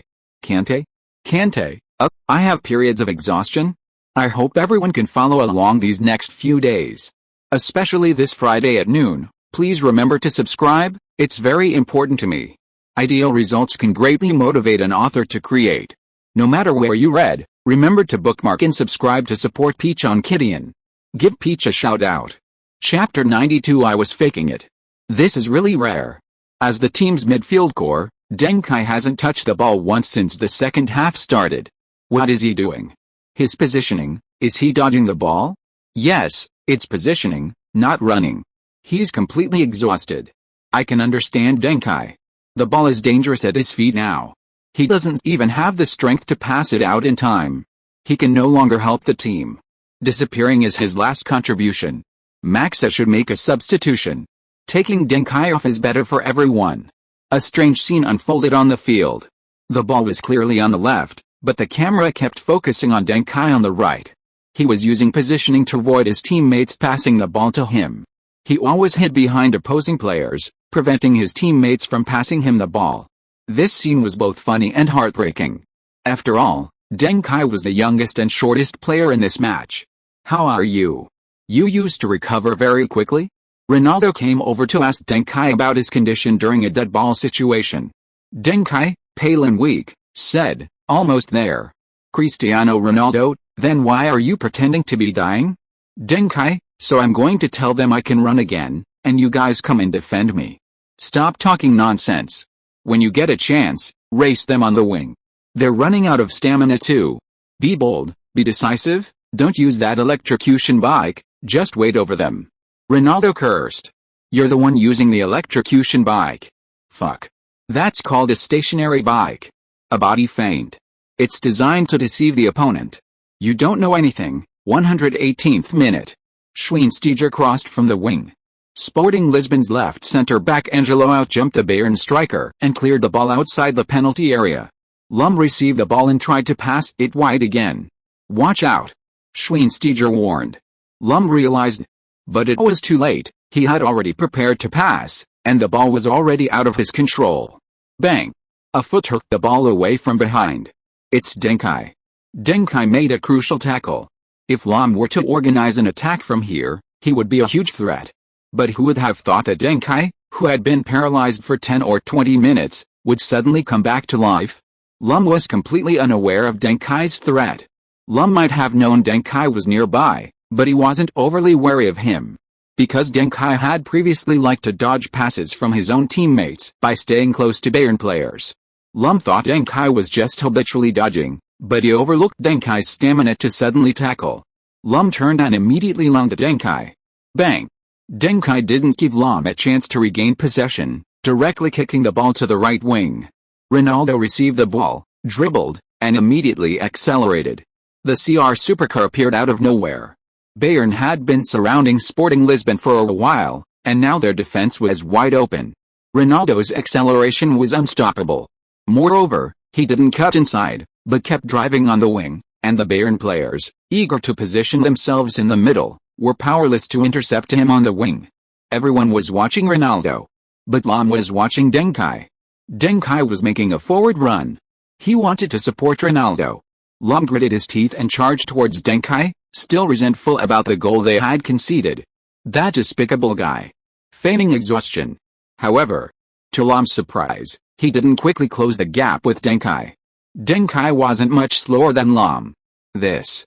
Kante? I have periods of exhaustion? I hope everyone can follow along these next few days. Especially this Friday at noon. Please remember to subscribe, it's very important to me. Ideal results can greatly motivate an author to create. No matter where you read, remember to bookmark and subscribe to support Peach on Kidian. Give Peach a shout out. Chapter 92 I was faking it. This is really rare. As the team's midfield core, Deng Kai hasn't touched the ball once since the second half started. What is he doing? His positioning, is he dodging the ball? Yes, it's positioning, not running. He's completely exhausted. I can understand Deng Kai. The ball is dangerous at his feet now. He doesn't even have the strength to pass it out in time. He can no longer help the team. Disappearing is his last contribution. Maxa should make a substitution. Taking Deng Kai off is better for everyone. A strange scene unfolded on the field. The ball was clearly on the left, but the camera kept focusing on Deng Kai on the right. He was using positioning to avoid his teammates passing the ball to him. He always hid behind opposing players, preventing his teammates from passing him the ball. This scene was both funny and heartbreaking. After all, Deng Kai was the youngest and shortest player in this match. How are you? You used to recover very quickly? Ronaldo came over to ask Deng Kai about his condition during a dead ball situation. Deng Kai, pale and weak, said, almost there. Cristiano Ronaldo, then why are you pretending to be dying? Deng Kai, so I'm going to tell them I can run again, and you guys come and defend me. Stop talking nonsense. When you get a chance, race them on the wing. They're running out of stamina too. Be bold, be decisive, don't use that electrocution bike, just wait over them. Ronaldo cursed. You're the one using the electrocution bike. Fuck. That's called a stationary bike. A body feint. It's designed to deceive the opponent. You don't know anything. 118th minute. Schweinsteiger crossed from the wing. Sporting Lisbon's left centre-back Angelo outjumped the Bayern striker and cleared the ball outside the penalty area. Lum received the ball and tried to pass it wide again. Watch out. Schweinsteiger warned. Lum realized. But it was too late, he had already prepared to pass, and the ball was already out of his control. Bang! A foot hooked the ball away from behind. It's Deng Kai. Deng Kai made a crucial tackle. If Lum were to organize an attack from here, he would be a huge threat. But who would have thought that Deng Kai, who had been paralyzed for 10 or 20 minutes, would suddenly come back to life? Lum was completely unaware of Deng Kai's threat. Lum might have known Deng Kai was nearby, but he wasn't overly wary of him. Because Deng Kai had previously liked to dodge passes from his own teammates by staying close to Bayern players. Lum thought Deng Kai was just habitually dodging, but he overlooked Deng Kai's stamina to suddenly tackle. Lum turned and immediately lunged at Deng Kai. Bang! Deng Kai didn't give Lum a chance to regain possession, directly kicking the ball to the right wing. Ronaldo received the ball, dribbled, and immediately accelerated. The CR supercar appeared out of nowhere. Bayern had been surrounding Sporting Lisbon for a while, and now their defense was wide open. Ronaldo's acceleration was unstoppable. Moreover, he didn't cut inside, but kept driving on the wing, and the Bayern players, eager to position themselves in the middle, were powerless to intercept him on the wing. Everyone was watching Ronaldo. But Lum was watching Deng Kai. Deng Kai was making a forward run. He wanted to support Ronaldo. Lum gritted his teeth and charged towards Deng Kai, still resentful about the goal they had conceded. That despicable guy. Feigning exhaustion. However, to Lum's surprise, he didn't quickly close the gap with Deng Kai. Deng Kai wasn't much slower than Lum. His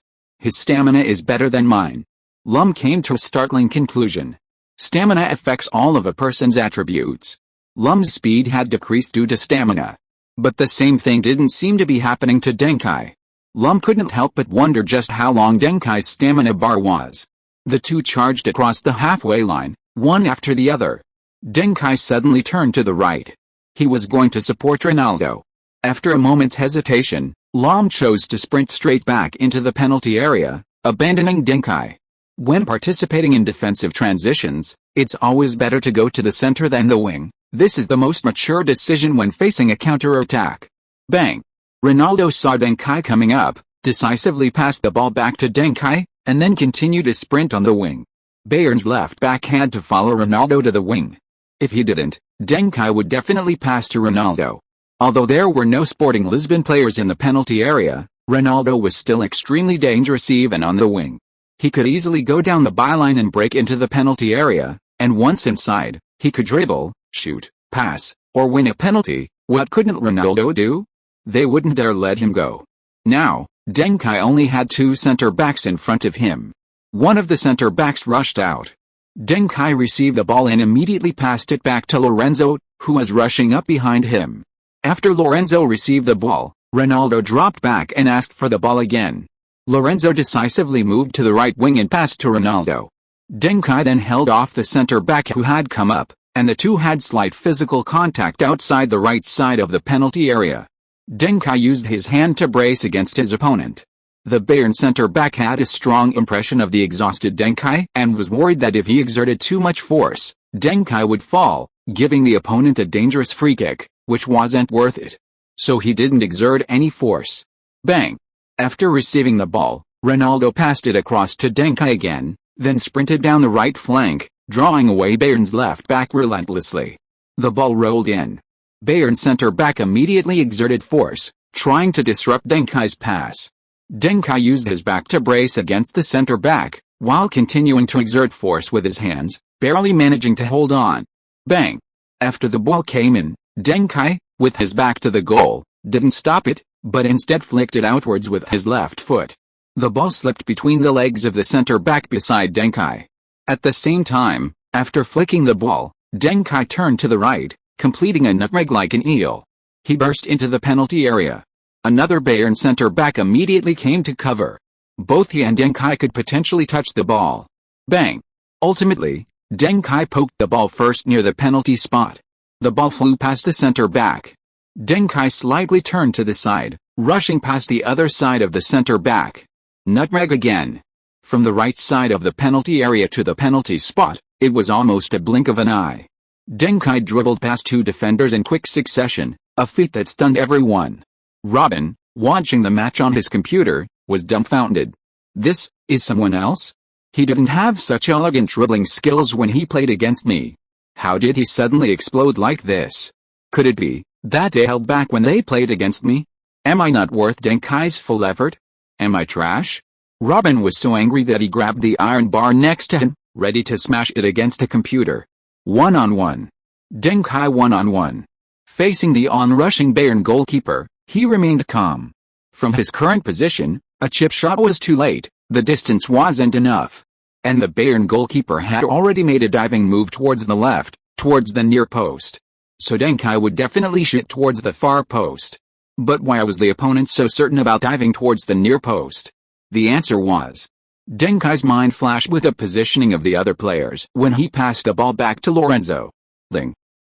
stamina is better than mine. Lum came to a startling conclusion. Stamina affects all of a person's attributes. Lum's speed had decreased due to stamina. But the same thing didn't seem to be happening to Deng Kai. Lum couldn't help but wonder just how long Deng Kai's stamina bar was. The two charged across the halfway line, one after the other. Deng Kai suddenly turned to the right. He was going to support Ronaldo. After a moment's hesitation, Lum chose to sprint straight back into the penalty area, abandoning Deng Kai. When participating in defensive transitions, it's always better to go to the center than the wing. This is the most mature decision when facing a counter-attack. Bang! Ronaldo saw Deng Kai coming up, decisively passed the ball back to Deng Kai, and then continued to sprint on the wing. Bayern's left back had to follow Ronaldo to the wing. If he didn't, Deng Kai would definitely pass to Ronaldo. Although there were no Sporting Lisbon players in the penalty area, Ronaldo was still extremely dangerous even on the wing. He could easily go down the byline and break into the penalty area, and once inside, he could dribble, shoot, pass, or win a penalty. What couldn't Ronaldo do? They wouldn't dare let him go. Now, Deng Kai only had two center-backs in front of him. One of the center-backs rushed out. Deng Kai received the ball and immediately passed it back to Lorenzo, who was rushing up behind him. After Lorenzo received the ball, Ronaldo dropped back and asked for the ball again. Lorenzo decisively moved to the right wing and passed to Ronaldo. Deng Kai then held off the center-back who had come up, and the two had slight physical contact outside the right side of the penalty area. Deng Kai used his hand to brace against his opponent. The Bayern center-back had a strong impression of the exhausted Deng Kai and was worried that if he exerted too much force, Deng Kai would fall, giving the opponent a dangerous free kick, which wasn't worth it. So he didn't exert any force. Bang! After receiving the ball, Ronaldo passed it across to Deng Kai again, then sprinted down the right flank, drawing away Bayern's left back relentlessly. The ball rolled in. Bayern's center-back immediately exerted force, trying to disrupt Deng Kai's pass. Deng Kai used his back to brace against the center-back, while continuing to exert force with his hands, barely managing to hold on. Bang! After the ball came in, Deng Kai, with his back to the goal, didn't stop it, but instead flicked it outwards with his left foot. The ball slipped between the legs of the center-back beside Deng Kai. At the same time, after flicking the ball, Deng Kai turned to the right, completing a nutmeg like an eel. He burst into the penalty area. Another Bayern center-back immediately came to cover. Both he and Deng Kai could potentially touch the ball. Bang! Ultimately, Deng Kai poked the ball first near the penalty spot. The ball flew past the center-back. Deng Kai slightly turned to the side, rushing past the other side of the center-back. Nutmeg again. From the right side of the penalty area to the penalty spot, it was almost a blink of an eye. Deng Kai dribbled past two defenders in quick succession, a feat that stunned everyone. Robin, watching the match on his computer, was dumbfounded. This is someone else? He didn't have such elegant dribbling skills when he played against me. How did he suddenly explode like this? Could it be that they held back when they played against me? Am I not worth Deng Kai's full effort? Am I trash? Robin was so angry that he grabbed the iron bar next to him, ready to smash it against the computer. One-on-one. Deng Kai one-on-one. Facing the on-rushing Bayern goalkeeper, he remained calm. From his current position, a chip shot was too late, the distance wasn't enough. And the Bayern goalkeeper had already made a diving move towards the left, towards the near post. So Deng Kai would definitely shoot towards the far post. But why was the opponent so certain about diving towards the near post? The answer was, Deng Kai's mind flashed with the positioning of the other players when he passed the ball back to Lorenzo.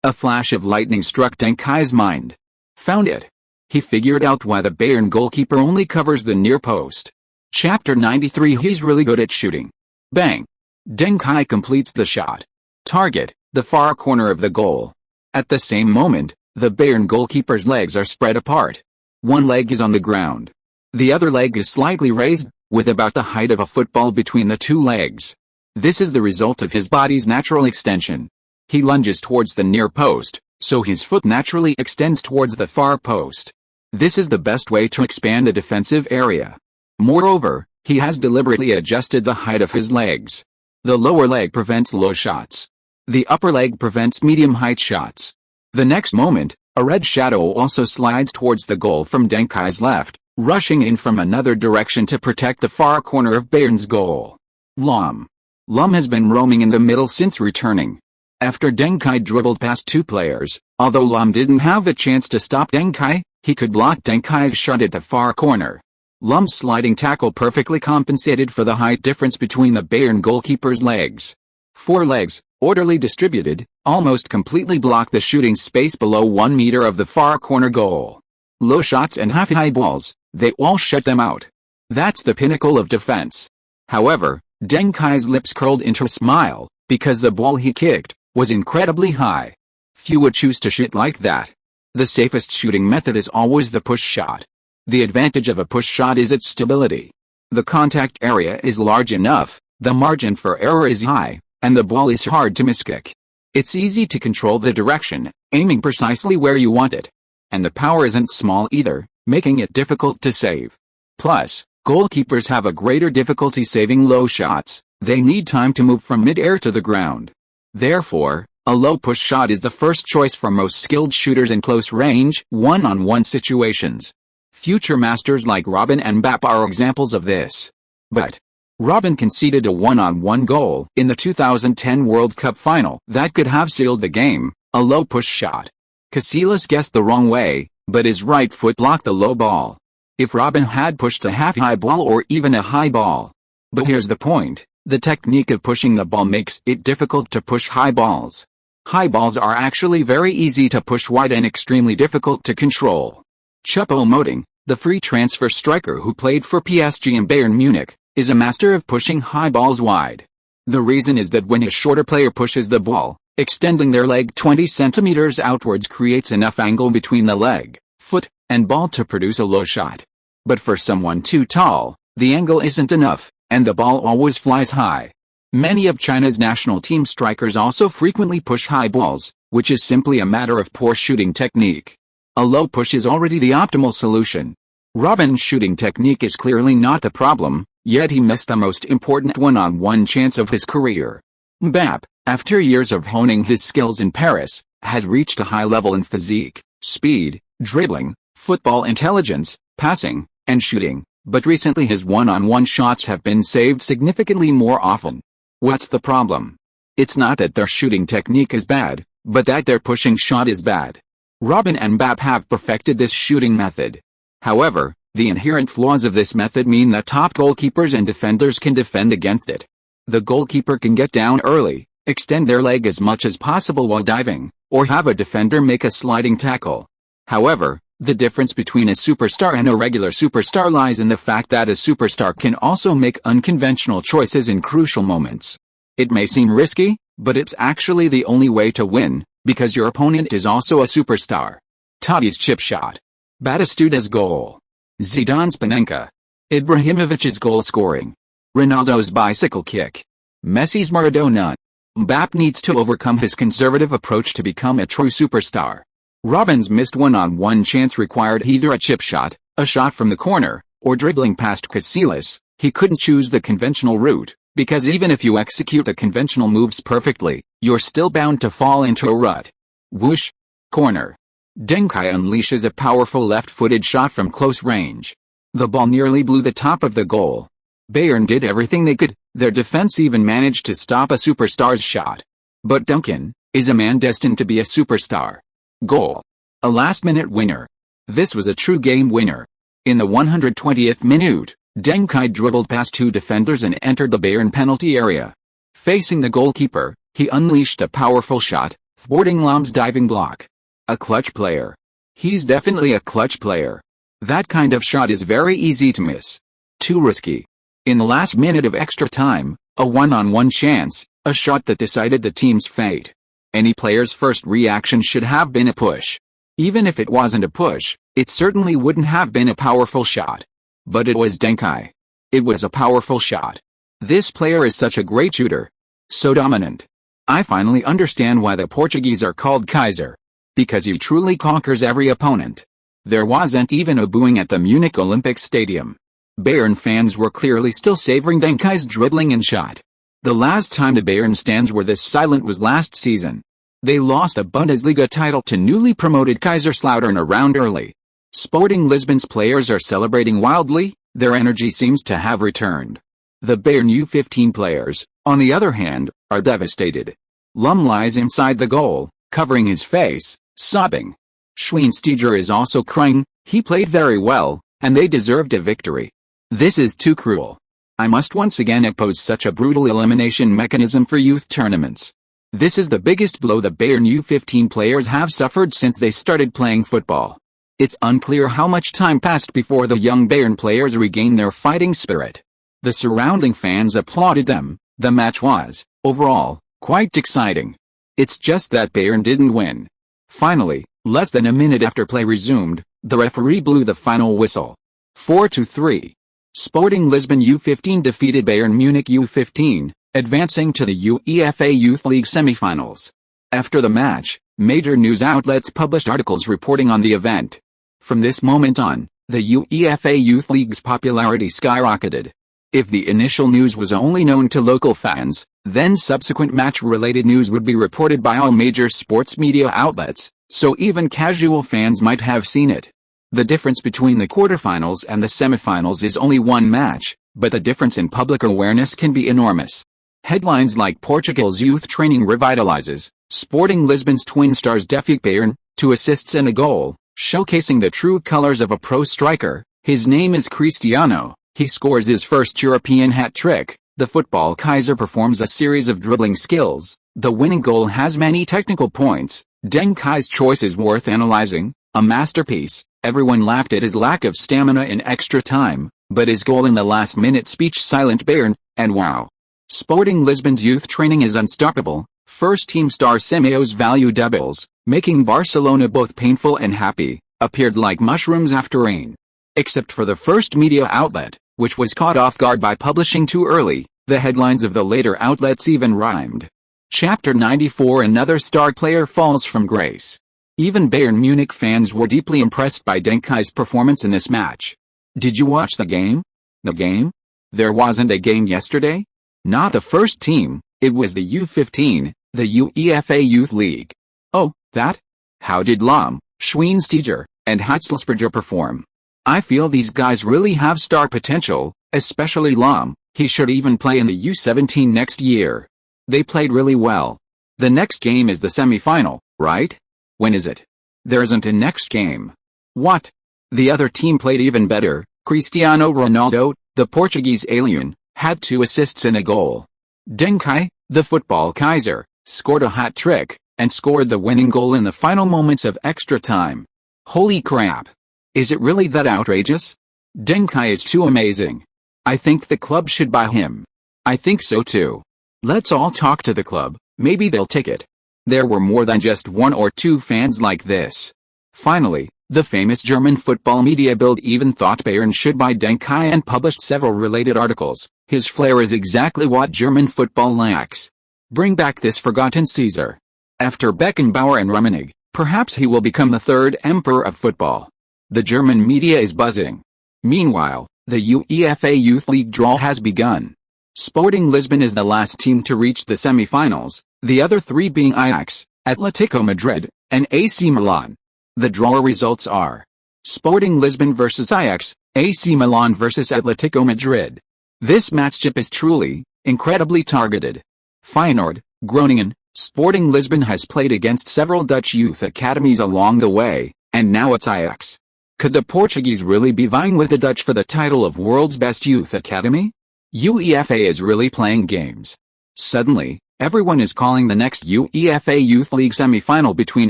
A flash of lightning struck Deng Kai's mind. Found it. He figured out why the Bayern goalkeeper only covers the near post. Chapter 93. He's really good at shooting. Bang! Deng Kai completes the shot. Target, the far corner of the goal. At the same moment, the Bayern goalkeeper's legs are spread apart. One leg is on the ground. The other leg is slightly raised, with about the height of a football between the two legs. This is the result of his body's natural extension. He lunges towards the near post, so his foot naturally extends towards the far post. This is the best way to expand the defensive area. Moreover, he has deliberately adjusted the height of his legs. The lower leg prevents low shots. The upper leg prevents medium-height shots. The next moment, a red shadow also slides towards the goal from Deng Kai's left, rushing in from another direction to protect the far corner of Bayern's goal. Lum has been roaming in the middle since returning. After Deng Kai dribbled past two players, although Lum didn't have the chance to stop Deng Kai, he could block Deng Kai's shot at the far corner. Lum's sliding tackle perfectly compensated for the height difference between the Bayern goalkeeper's legs. Four legs, orderly distributed, almost completely blocked the shooting space below 1 meter of the far corner goal. Low shots and half-high balls, they all shut them out. That's the pinnacle of defense. However, Deng Kai's lips curled into a smile, because the ball he kicked was incredibly high. Few would choose to shoot like that. The safest shooting method is always the push shot. The advantage of a push shot is its stability. The contact area is large enough, the margin for error is high, and the ball is hard to miskick. It's easy to control the direction, aiming precisely where you want it. And the power isn't small either, making it difficult to save. Plus, goalkeepers have a greater difficulty saving low shots. They need time to move from mid-air to the ground. Therefore, a low push shot is the first choice for most skilled shooters in close-range, one-on-one situations. Future masters like Robin and Mbappe are examples of this. But Robin conceded a one-on-one goal in the 2010 World Cup final that could have sealed the game, a low push shot. Casillas guessed the wrong way, but his right foot blocked the low ball. If Robin had pushed a half-high ball or even a high ball. But here's the point, the technique of pushing the ball makes it difficult to push high balls. High balls are actually very easy to push wide and extremely difficult to control. Choupo-Moting, the free transfer striker who played for PSG and Bayern Munich, is a master of pushing high balls wide. The reason is that when a shorter player pushes the ball, extending their leg 20 centimeters outwards creates enough angle between the leg, foot, and ball to produce a low shot. But for someone too tall, the angle isn't enough, and the ball always flies high. Many of China's national team strikers also frequently push high balls, which is simply a matter of poor shooting technique. A low push is already the optimal solution. Robin's shooting technique is clearly not the problem, yet he missed the most important one-on-one chance of his career. Mbappe, after years of honing his skills in Paris, has reached a high level in physique, speed, dribbling, football intelligence, passing, and shooting, but recently his one-on-one shots have been saved significantly more often. What's the problem? It's not that their shooting technique is bad, but that their pushing shot is bad. Robin and Mbappe have perfected this shooting method. However, the inherent flaws of this method mean that top goalkeepers and defenders can defend against it. The goalkeeper can get down early, extend their leg as much as possible while diving, or have a defender make a sliding tackle. However, the difference between a superstar and a regular superstar lies in the fact that a superstar can also make unconventional choices in crucial moments. It may seem risky, but it's actually the only way to win, because your opponent is also a superstar. Tadi's chip shot. Batistuta's goal. Zidane's Panenka. Ibrahimovic's goal scoring. Ronaldo's bicycle kick. Messi's Maradona. Mbappe needs to overcome his conservative approach to become a true superstar. Robin's missed one-on-one chance required either a chip shot, a shot from the corner, or dribbling past Casillas. He couldn't choose the conventional route, because even if you execute the conventional moves perfectly, you're still bound to fall into a rut. Whoosh! Corner. Deng Kai unleashes a powerful left-footed shot from close range. The ball nearly blew the top of the goal. Bayern did everything they could, their defense even managed to stop a superstar's shot. But Duncan is a man destined to be a superstar. Goal. A last-minute winner. This was a true game winner. In the 120th minute, Deng Kai dribbled past two defenders and entered the Bayern penalty area. Facing the goalkeeper, he unleashed a powerful shot, thwarting Lahm's diving block. A clutch player. He's definitely a clutch player. That kind of shot is very easy to miss. Too risky. In the last minute of extra time, a one-on-one chance, a shot that decided the team's fate. Any player's first reaction should have been a push. Even if it wasn't a push, it certainly wouldn't have been a powerful shot. But it was Deng Kai. It was a powerful shot. This player is such a great shooter. So dominant. I finally understand why the Portuguese are called Kaiser. Because he truly conquers every opponent. There wasn't even a booing at the Munich Olympic Stadium. Bayern fans were clearly still savoring Deng Kai's dribbling and shot. The last time the Bayern stands were this silent was last season. They lost a Bundesliga title to newly promoted Kaiserslautern a round early. Sporting Lisbon's players are celebrating wildly, their energy seems to have returned. The Bayern U15 players, on the other hand, are devastated. Lahm lies inside the goal, covering his face, sobbing. Schweinsteiger is also crying. He played very well, and they deserved a victory. This is too cruel. I must once again oppose such a brutal elimination mechanism for youth tournaments. This is the biggest blow the Bayern U15 players have suffered since they started playing football. It's unclear how much time passed before the young Bayern players regained their fighting spirit. The surrounding fans applauded them. The match was, overall, quite exciting. It's just that Bayern didn't win. Finally, less than a minute after play resumed, the referee blew the final whistle. 4-3. Sporting Lisbon U15 defeated Bayern Munich U15, advancing to the UEFA Youth League semi-finals. After the match, major news outlets published articles reporting on the event. From this moment on, the UEFA Youth League's popularity skyrocketed. If the initial news was only known to local fans, then subsequent match-related news would be reported by all major sports media outlets, so even casual fans might have seen it. The difference between the quarterfinals and the semifinals is only one match, but the difference in public awareness can be enormous. Headlines like Portugal's youth training revitalizes, Sporting Lisbon's twin stars defeat Bayern, 2 assists and a goal, showcasing the true colors of a pro striker. His name is Cristiano. He scores his first European hat-trick. The football Kaiser performs a series of dribbling skills. The winning goal has many technical points. Deng Kai's choice is worth analyzing. A masterpiece. Everyone laughed at his lack of stamina in extra time, but his goal in the last-minute speech silenced Bayern, and wow. Sporting Lisbon's youth training is unstoppable. First-team star Semeo's value doubles, making Barcelona both painful and happy, appeared like mushrooms after rain. Except for the first media outlet, which was caught off guard by publishing too early, the headlines of the later outlets even rhymed. Chapter 94. Another star player falls from grace. Even Bayern Munich fans were deeply impressed by Deng Kai's performance in this match. Did you watch the game? The game? There wasn't a game yesterday? Not the first team, it was the U15, the UEFA Youth League. Oh, that? How did Lahm, Schweinsteiger, and Hitzelsberger perform? I feel these guys really have star potential, especially Lahm. He should even play in the U17 next year. They played really well. The next game is the semi-final, right? When is it? There isn't a next game. What? The other team played even better. Cristiano Ronaldo, the Portuguese alien, had 2 assists and a goal. Deng Kai, the football Kaiser, scored a hat-trick, and scored the winning goal in the final moments of extra time. Holy crap. Is it really that outrageous? Deng Kai is too amazing. I think the club should buy him. I think so too. Let's all talk to the club, maybe they'll take it. There were more than just 1 or 2 fans like this. Finally, the famous German football media Bild even thought Bayern should buy Deng Kai and published several related articles. His flair is exactly what German football lacks. Bring back this forgotten Caesar. After Beckenbauer and Rummenigge, perhaps he will become the 3rd emperor of football. The German media is buzzing. Meanwhile, the UEFA Youth League draw has begun. Sporting Lisbon is the last team to reach the semi-finals, the other 3 being Ajax, Atletico Madrid, and AC Milan. The draw results are Sporting Lisbon vs Ajax, AC Milan vs Atletico Madrid. This matchup is truly, incredibly targeted. Feyenoord, Groningen, Sporting Lisbon has played against several Dutch youth academies along the way, and now it's Ajax. Could the Portuguese really be vying with the Dutch for the title of world's best youth academy? UEFA is really playing games. Suddenly, everyone is calling the next UEFA Youth League semi-final between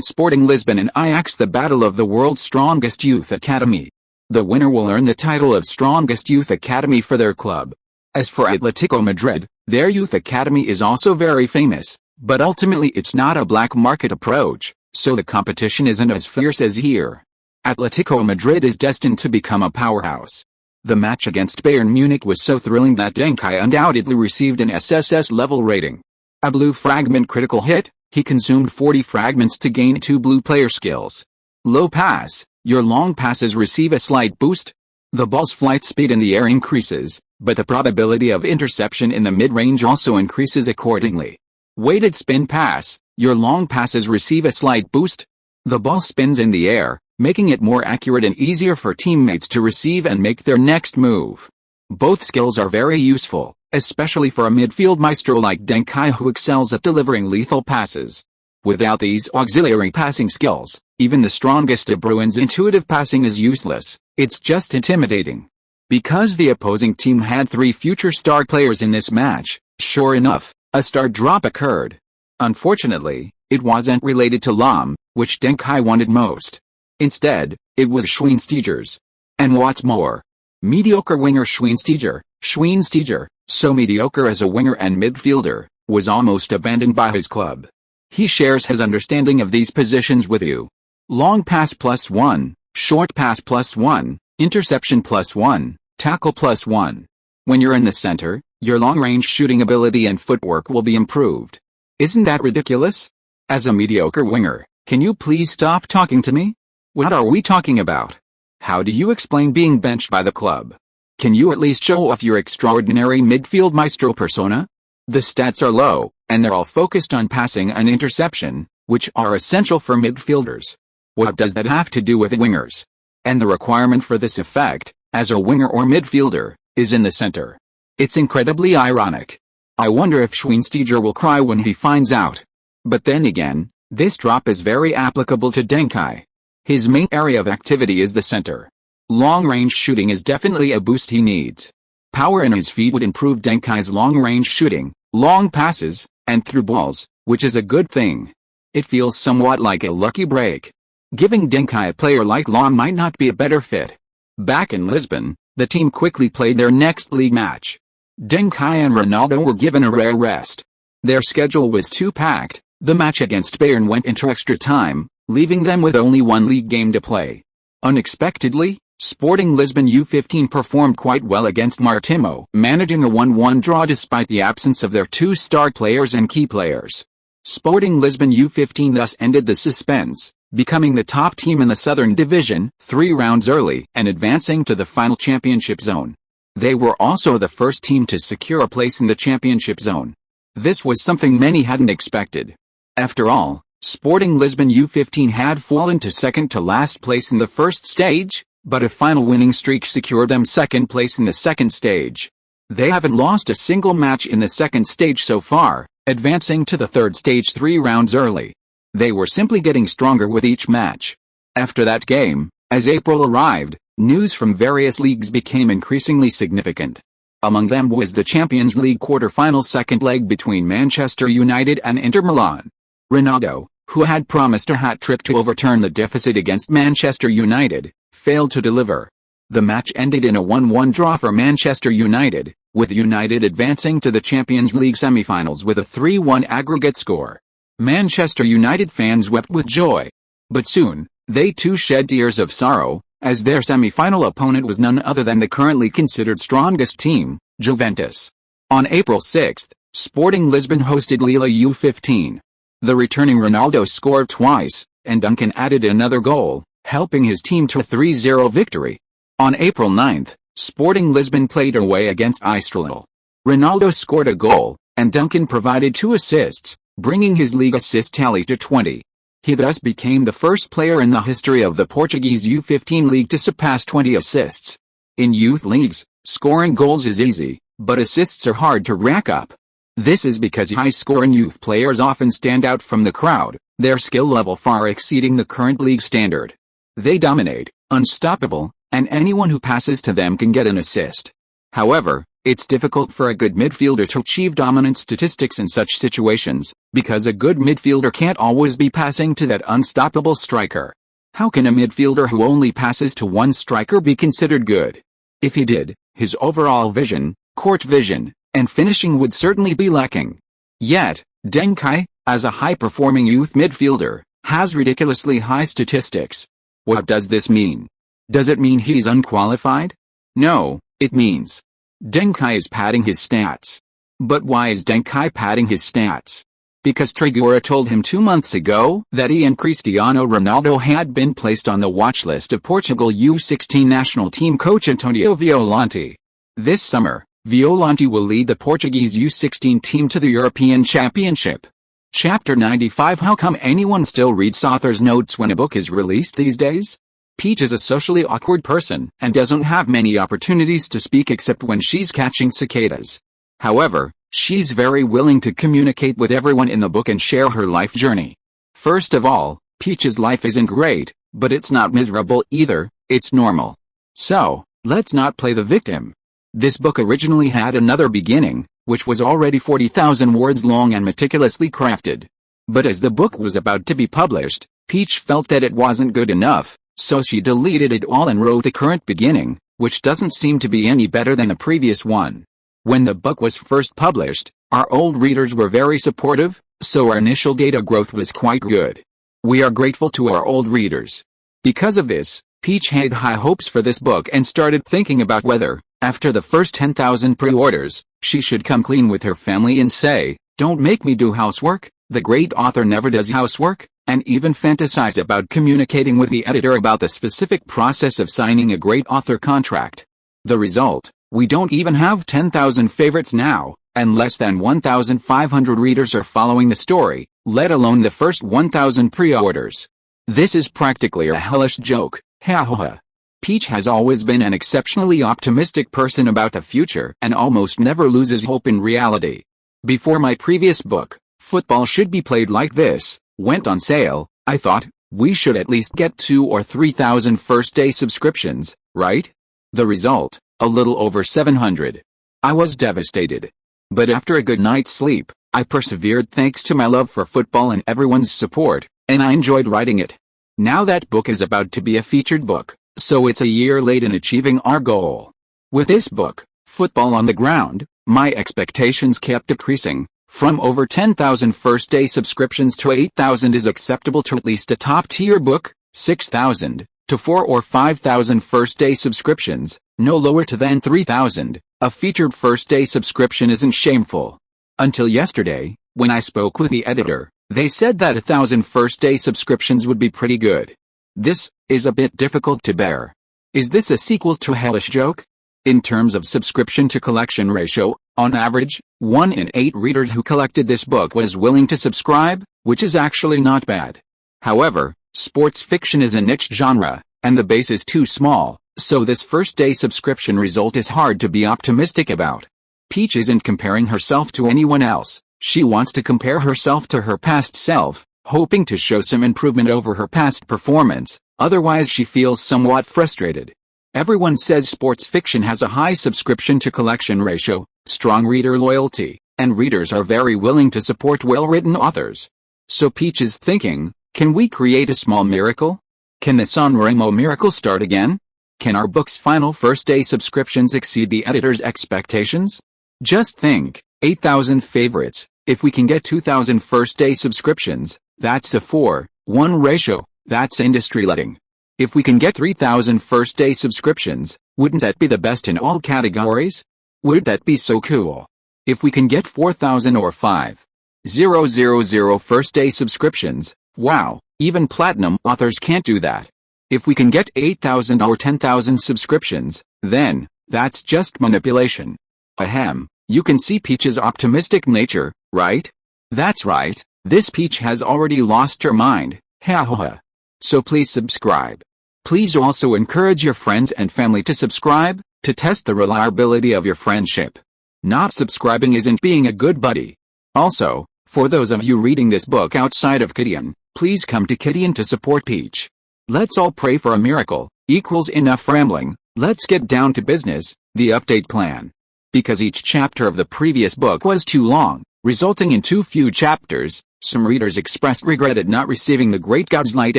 Sporting Lisbon and Ajax the battle of the world's strongest youth academy. The winner will earn the title of strongest youth academy for their club. As for Atletico Madrid, their youth academy is also very famous, but ultimately it's not a black market approach, so the competition isn't as fierce as here. Atletico Madrid is destined to become a powerhouse. The match against Bayern Munich was so thrilling that Deng Kai undoubtedly received an SSS level rating. A blue fragment critical hit, he consumed 40 fragments to gain 2 blue player skills. Low pass, your long passes receive a slight boost. The ball's flight speed in the air increases, but the probability of interception in the mid-range also increases accordingly. Weighted spin pass, your long passes receive a slight boost. The ball spins in the air, making it more accurate and easier for teammates to receive and make their next move. Both skills are very useful, especially for a midfield maestro like Deng Kai who excels at delivering lethal passes. Without these auxiliary passing skills, even the strongest De Bruyne's intuitive passing is useless, it's just intimidating. Because the opposing team had 3 future star players in this match, sure enough, a star drop occurred. Unfortunately, it wasn't related to Lahm, which Deng Kai wanted most. Instead, it was Schweinsteiger's. And what's more, mediocre winger Schweinsteiger, Schweinsteiger, so mediocre as a winger and midfielder, was almost abandoned by his club. He shares his understanding of these positions with you. Long pass +1, short pass +1, interception +1, tackle +1. When you're in the center, your long-range shooting ability and footwork will be improved. Isn't that ridiculous? As a mediocre winger, can you please stop talking to me? What are we talking about? How do you explain being benched by the club? Can you at least show off your extraordinary midfield maestro persona? The stats are low, and they're all focused on passing and interception, which are essential for midfielders. What does that have to do with wingers? And the requirement for this effect, as a winger or midfielder, is in the center. It's incredibly ironic. I wonder if Schweinsteiger will cry when he finds out. But then again, this drop is very applicable to Deng Kai. His main area of activity is the center. Long-range shooting is definitely a boost he needs. Power in his feet would improve Deng Kai's long-range shooting, long passes, and through balls, which is a good thing. It feels somewhat like a lucky break. Giving Deng Kai a player like Law might not be a better fit. Back in Lisbon, the team quickly played their next league match. Deng Kai and Ronaldo were given a rare rest. Their schedule was too packed. The match against Bayern went into extra time, leaving them with only one league game to play. Unexpectedly, Sporting Lisbon U15 performed quite well against Marítimo, managing a 1-1 draw despite the absence of their two star players and key players. Sporting Lisbon U15 thus ended the suspense, becoming the top team in the Southern Division 3 rounds early and advancing to the final championship zone. They were also the first team to secure a place in the championship zone. This was something many hadn't expected. After all, Sporting Lisbon U15 had fallen to second to last place in the first stage, but a final winning streak secured them second place in the second stage. They haven't lost a single match in the second stage so far, advancing to the third stage 3 rounds early. They were simply getting stronger with each match. After that game, as April arrived, news from various leagues became increasingly significant. Among them was the Champions League quarter-final second leg between Manchester United and Inter Milan. Ronaldo, who had promised a hat-trick to overturn the deficit against Manchester United, failed to deliver. The match ended in a 1-1 draw for Manchester United, with United advancing to the Champions League semi-finals with a 3-1 aggregate score. Manchester United fans wept with joy. But soon, they too shed tears of sorrow, as their semi-final opponent was none other than the currently considered strongest team, Juventus. On April 6, Sporting Lisbon hosted Lille U15. The returning Ronaldo scored twice, and Duncan added another goal, helping his team to a 3-0 victory. On April 9, Sporting Lisbon played away against Estoril. Ronaldo scored a goal, and Duncan provided 2 assists, bringing his league assist tally to 20. He thus became the first player in the history of the Portuguese U15 league to surpass 20 assists. In youth leagues, scoring goals is easy, but assists are hard to rack up. This is because high-scoring youth players often stand out from the crowd, their skill level far exceeding the current league standard. They dominate, unstoppable, and anyone who passes to them can get an assist. However, it's difficult for a good midfielder to achieve dominant statistics in such situations, because a good midfielder can't always be passing to that unstoppable striker. How can a midfielder who only passes to one striker be considered good? If he did, his overall vision, court vision, and finishing would certainly be lacking. Yet, Deng Kai, as a high-performing youth midfielder, has ridiculously high statistics. What does this mean? Does it mean he's unqualified? No, it means Deng Kai is padding his stats. But why is Deng Kai padding his stats? Because Trigora told him 2 months ago that he and Cristiano Ronaldo had been placed on the watch list of Portugal U16 national team coach Antonio Violante. This summer, Violante will lead the Portuguese U16 team to the European Championship. Chapter 95. How come anyone still reads author's notes when a book is released these days? Peach is a socially awkward person and doesn't have many opportunities to speak except when she's catching cicadas. However, she's very willing to communicate with everyone in the book and share her life journey. First of all, Peach's life isn't great, but it's not miserable either, it's normal. So, let's not play the victim. This book originally had another beginning, which was already 40,000 words long and meticulously crafted. But as the book was about to be published, Peach felt that it wasn't good enough, so she deleted it all and wrote a current beginning, which doesn't seem to be any better than the previous one. When the book was first published, our old readers were very supportive, so our initial data growth was quite good. We are grateful to our old readers. Because of this, Peach had high hopes for this book and started thinking about whether, after the first 10,000 pre-orders, she should come clean with her family and say, "Don't make me do housework, the great author never does housework," and even fantasized about communicating with the editor about the specific process of signing a great author contract. The result, we don't even have 10,000 favorites now, and less than 1,500 readers are following the story, let alone the first 1,000 pre-orders. This is practically a hellish joke, ha ha ha. Peach has always been an exceptionally optimistic person about the future and almost never loses hope in reality. Before my previous book, Football Should Be Played Like This, went on sale, I thought, we should at least get 2,000 or 3,000 first-day subscriptions, right? The result, a little over 700. I was devastated. But after a good night's sleep, I persevered thanks to my love for football and everyone's support, and I enjoyed writing it. Now that book is about to be a featured book, so it's a year late in achieving our goal. With this book, Football on the Ground, my expectations kept decreasing. From over 10,000 first-day subscriptions to 8,000 is acceptable to at least a top-tier book, 6,000 to 4,000 or 5,000 first-day subscriptions, no lower to than 3,000. A featured first-day subscription isn't shameful. Until yesterday, when I spoke with the editor, they said that 1,000 first-day subscriptions would be pretty good. This is a bit difficult to bear. Is this a sequel to a hellish joke? In terms of subscription to collection ratio, on average, 1 in 8 readers who collected this book was willing to subscribe, which is actually not bad. However, sports fiction is a niche genre, and the base is too small, so this first-day subscription result is hard to be optimistic about. Peach isn't comparing herself to anyone else, she wants to compare herself to her past self, hoping to show some improvement over her past performance, otherwise she feels somewhat frustrated. Everyone says sports fiction has a high subscription to collection ratio, strong reader loyalty, and readers are very willing to support well-written authors. So Peach is thinking, can we create a small miracle? Can the Sanremo miracle start again? Can our book's final first-day subscriptions exceed the editor's expectations? Just think, 8,000 favorites, if we can get 2,000 first-day subscriptions, that's a 4:1 ratio, that's industry-leading. If we can get 3,000 first-day subscriptions, wouldn't that be the best in all categories? Would that be so cool? If we can get 4,000 or 5,000 first-day subscriptions, wow, even platinum authors can't do that. If we can get 8,000 or 10,000 subscriptions, then, that's just manipulation. Ahem, you can see Peach's optimistic nature, right? That's right, this Peach has already lost her mind, ha ha ha. So please subscribe. Please also encourage your friends and family to subscribe, to test the reliability of your friendship. Not subscribing isn't being a good buddy. Also, for those of you reading this book outside of Kidian, please come to Kidian to support Peach. Let's all pray for a miracle, equals enough rambling, let's get down to business, the update plan. Because each chapter of the previous book was too long, resulting in too few chapters, some readers expressed regret at not receiving the Great God's Light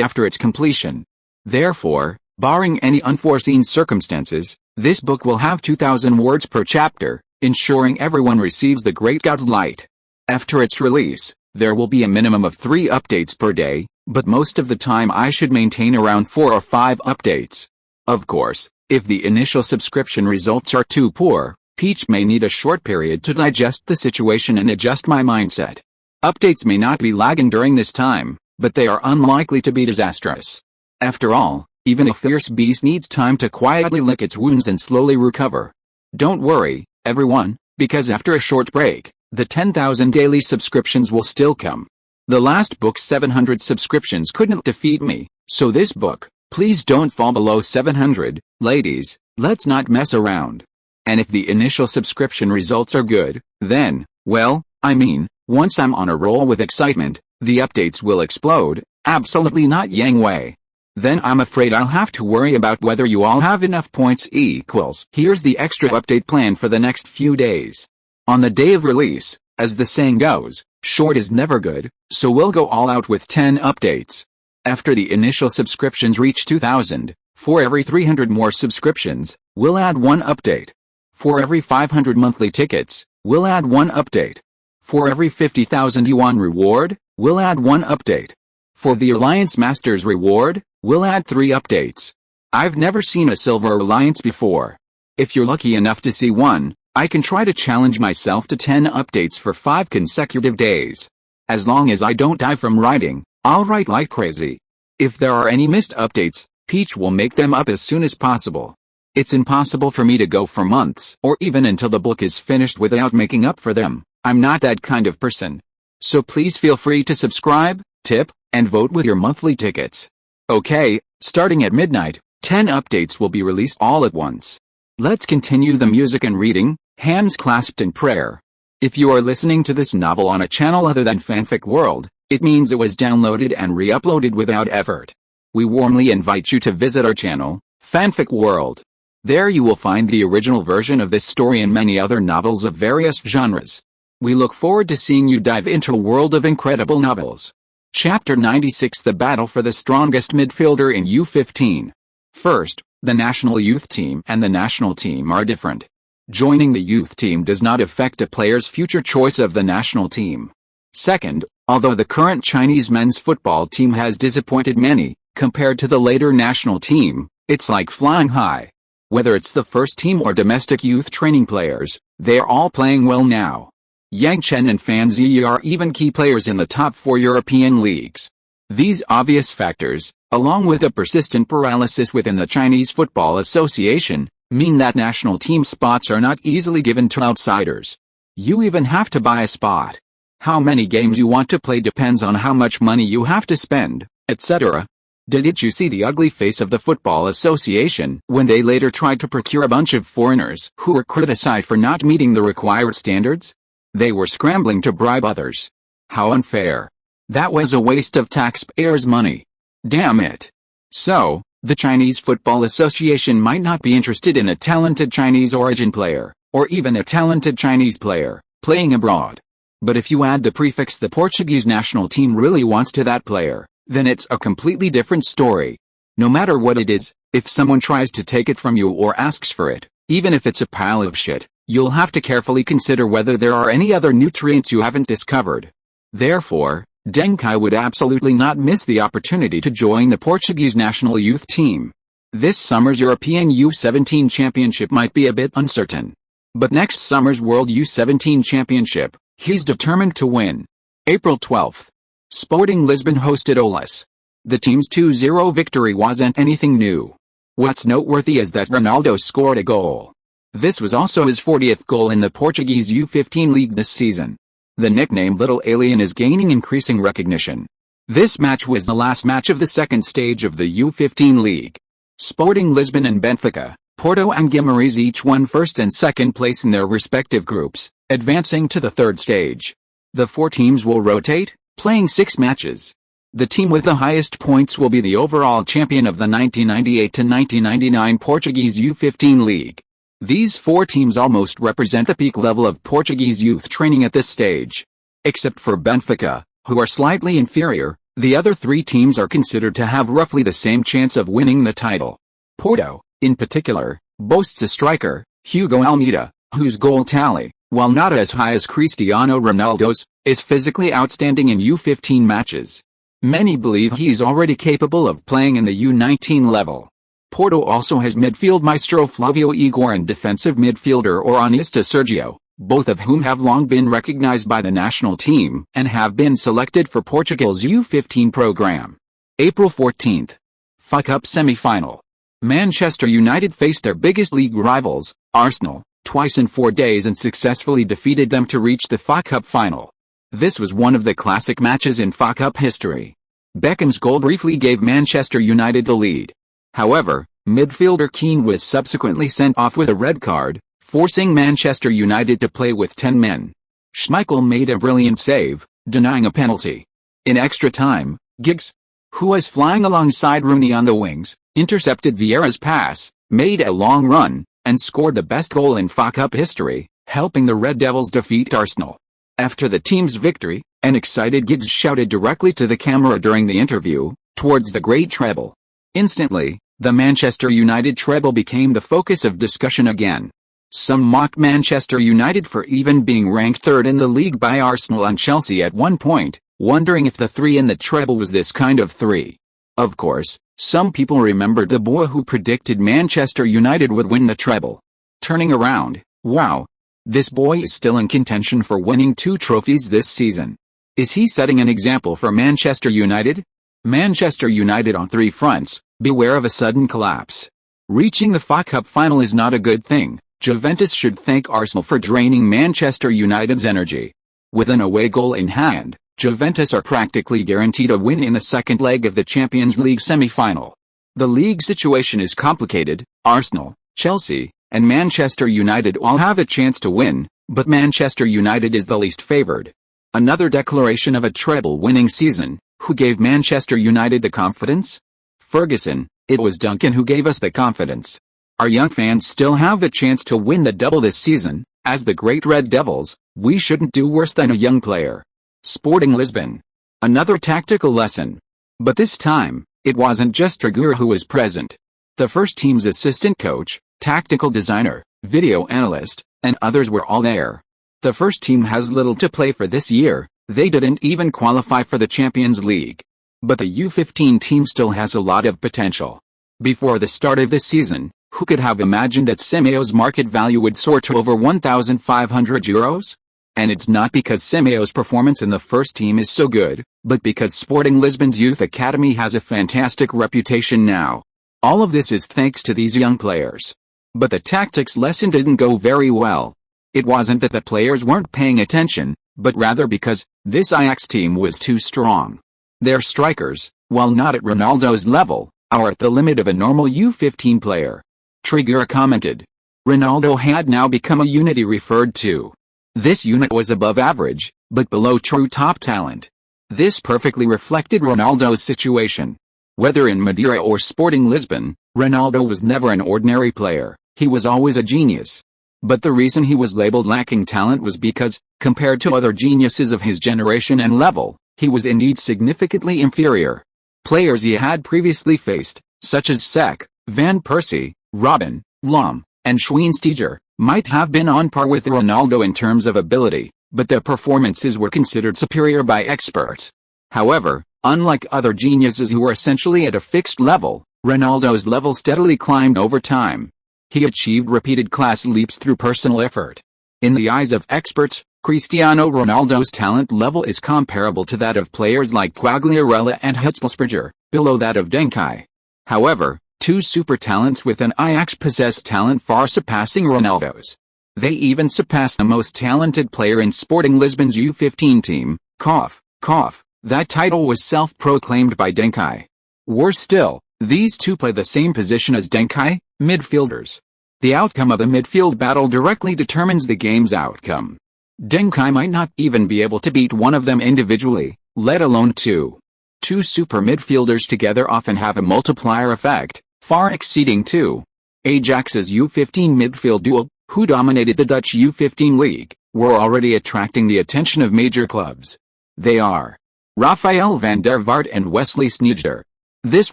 after its completion. Therefore, barring any unforeseen circumstances, this book will have 2,000 words per chapter, ensuring everyone receives the Great God's Light. After its release, there will be a minimum of 3 updates per day, but most of the time I should maintain around 4 or 5 updates. Of course, if the initial subscription results are too poor, Peach may need a short period to digest the situation and adjust my mindset. Updates may not be lagging during this time, but they are unlikely to be disastrous. After all, even a fierce beast needs time to quietly lick its wounds and slowly recover. Don't worry, everyone, because after a short break, the 10,000 daily subscriptions will still come. The last book's 700 subscriptions couldn't defeat me, so this book, please don't fall below 700, ladies, let's not mess around. And if the initial subscription results are good, then, well, I mean, once I'm on a roll with excitement, the updates will explode, absolutely not Yang Wei. Then I'm afraid I'll have to worry about whether you all have enough points equals. Here's the extra update plan for the next few days. On the day of release, as the saying goes, short is never good, so we'll go all out with 10 updates. After the initial subscriptions reach 2,000, For every 300 more subscriptions, we'll add one update. For every 500 monthly tickets, we'll add one update. For every 50,000 yuan reward, we'll add one update. For the Alliance Masters reward, we'll add 3 updates. I've never seen a Silver Alliance before. If you're lucky enough to see one, I can try to challenge myself to 10 updates for 5 consecutive days. As long as I don't die from writing, I'll write like crazy. If there are any missed updates, Peach will make them up as soon as possible. It's impossible for me to go for months or even until the book is finished without making up for them. I'm not that kind of person. So please feel free to subscribe, tip, and vote with your monthly tickets. Okay, starting at midnight, 10 updates will be released all at once. Let's continue the music and reading, hands clasped in prayer. If you are listening to this novel on a channel other than Fanfic World, it means it was downloaded and re-uploaded without effort. We warmly invite you to visit our channel, Fanfic World. There you will find the original version of this story and many other novels of various genres. We look forward to seeing you dive into a world of incredible novels. Chapter 96: The Battle for the Strongest Midfielder in U15. First, the national youth team and the national team are different. Joining the youth team does not affect a player's future choice of the national team. Second, although the current Chinese men's football team has disappointed many, compared to the later national team, it's like flying high. Whether it's the first team or domestic youth training players, they're all playing well now. Yang Chen and Fan Ziyi are even key players in the top 4 European leagues. These obvious factors, along with a persistent paralysis within the Chinese Football Association, mean that national team spots are not easily given to outsiders. You even have to buy a spot. How many games you want to play depends on how much money you have to spend, etc. Didn't you see the ugly face of the Football Association when they later tried to procure a bunch of foreigners who were criticized for not meeting the required standards? They were scrambling to bribe others. How unfair. That was a waste of taxpayers' money. Damn it. So, the Chinese Football Association might not be interested in a talented Chinese origin player, or even a talented Chinese player, playing abroad. But if you add the prefix "the Portuguese national team really wants" to that player, then it's a completely different story. No matter what it is, if someone tries to take it from you or asks for it, even if it's a pile of shit, you'll have to carefully consider whether there are any other nutrients you haven't discovered. Therefore, Deng Kai would absolutely not miss the opportunity to join the Portuguese national youth team. This summer's European U17 Championship might be a bit uncertain. But next summer's World U17 Championship, he's determined to win. April 12th. Sporting Lisbon hosted Olas. The team's 2-0 victory wasn't anything new. What's noteworthy is that Ronaldo scored a goal. This was also his 40th goal in the Portuguese U15 league this season. The nickname Little Alien is gaining increasing recognition. This match was the last match of the second stage of the U15 league. Sporting Lisbon and Benfica, Porto and Guimarães each won first and second place in their respective groups, advancing to the third stage. The 4 teams will rotate, playing 6 matches. The team with the highest points will be the overall champion of the 1998-1999 Portuguese U15 league. These 4 teams almost represent the peak level of Portuguese youth training at this stage. Except for Benfica, who are slightly inferior, the other 3 teams are considered to have roughly the same chance of winning the title. Porto, in particular, boasts a striker, Hugo Almeida, whose goal tally, while not as high as Cristiano Ronaldo's, is physically outstanding in U15 matches. Many believe he's already capable of playing in the U19 level. Porto also has midfield maestro Flavio Igor and defensive midfielder Oranista Sergio, both of whom have long been recognized by the national team and have been selected for Portugal's U15 program. April 14th. FA Cup semi-final. Manchester United faced their biggest league rivals, Arsenal, twice in 4 days and successfully defeated them to reach the FA Cup final. This was one of the classic matches in FA Cup history. Beckham's goal briefly gave Manchester United the lead. However, midfielder Keane was subsequently sent off with a red card, forcing Manchester United to play with 10 men. Schmeichel made a brilliant save, denying a penalty. In extra time, Giggs, who was flying alongside Rooney on the wings, intercepted Vieira's pass, made a long run, and scored the best goal in FA Cup history, helping the Red Devils defeat Arsenal. After the team's victory, an excited Giggs shouted directly to the camera during the interview, "Towards the great treble." Instantly, The Manchester United treble became the focus of discussion again. Some mocked Manchester United for even being ranked third in the league by Arsenal and Chelsea at one point, wondering if the three in the treble was this kind of three. Of course, some people remembered the boy who predicted Manchester United would win the treble. Turning around, wow. This boy is still in contention for winning 2 trophies this season. Is he setting an example for Manchester United? Manchester United on 3 fronts, beware of a sudden collapse. Reaching the FA Cup final is not a good thing. Juventus should thank Arsenal for draining Manchester United's energy. With an away goal in hand, Juventus are practically guaranteed a win in the second leg of the Champions League semi-final. The league situation is complicated. Arsenal, Chelsea, and Manchester United all have a chance to win, but Manchester United is the least favored. Another declaration of a treble-winning season. Who gave Manchester United the confidence? Ferguson. It was Duncan who gave us the confidence. Our young fans still have the chance to win the double this season. As the Great Red Devils, we shouldn't do worse than a young player. Sporting Lisbon. Another tactical lesson. But this time, it wasn't just Trigueros who was present. The first team's assistant coach, tactical designer, video analyst, and others were all there. The first team has little to play for this year. They didn't even qualify for the Champions League. But the U15 team still has a lot of potential. Before the start of this season, who could have imagined that Semeo's market value would soar to over €1,500? And it's not because Semeo's performance in the first team is so good, but because Sporting Lisbon's youth academy has a fantastic reputation now. All of this is thanks to these young players. But the tactics lesson didn't go very well. It wasn't that the players weren't paying attention, but rather because this Ajax team was too strong. Their strikers, while not at Ronaldo's level, are at the limit of a normal U15 player. Trigueros commented. Ronaldo had now become a unit he referred to. This unit was above average, but below true top talent. This perfectly reflected Ronaldo's situation. Whether in Madeira or Sporting Lisbon, Ronaldo was never an ordinary player, he was always a genius. But the reason he was labeled lacking talent was because, compared to other geniuses of his generation and level, he was indeed significantly inferior. Players he had previously faced, such as Cech, Van Persie, Robben, Lahm, and Schweinsteiger, might have been on par with Ronaldo in terms of ability, but their performances were considered superior by experts. However, unlike other geniuses who were essentially at a fixed level, Ronaldo's level steadily climbed over time. He achieved repeated class leaps through personal effort. In the eyes of experts, Cristiano Ronaldo's talent level is comparable to that of players like Quagliarella and Hitzlsperger, below that of Deng Kai. However, 2 super talents within Ajax possess talent far surpassing Ronaldo's. They even surpass the most talented player in Sporting Lisbon's U15 team, cough, cough. That title was self-proclaimed by Deng Kai. Worse still, these two play the same position as Deng Kai, midfielders. The outcome of the midfield battle directly determines the game's outcome. Deng Kai might not even be able to beat one of them individually, let alone two. 2 super midfielders together often have a multiplier effect, far exceeding 2. Ajax's U15 midfield duo, who dominated the Dutch U15 league, were already attracting the attention of major clubs. They are Rafael van der Vaart and Wesley Sneijder. This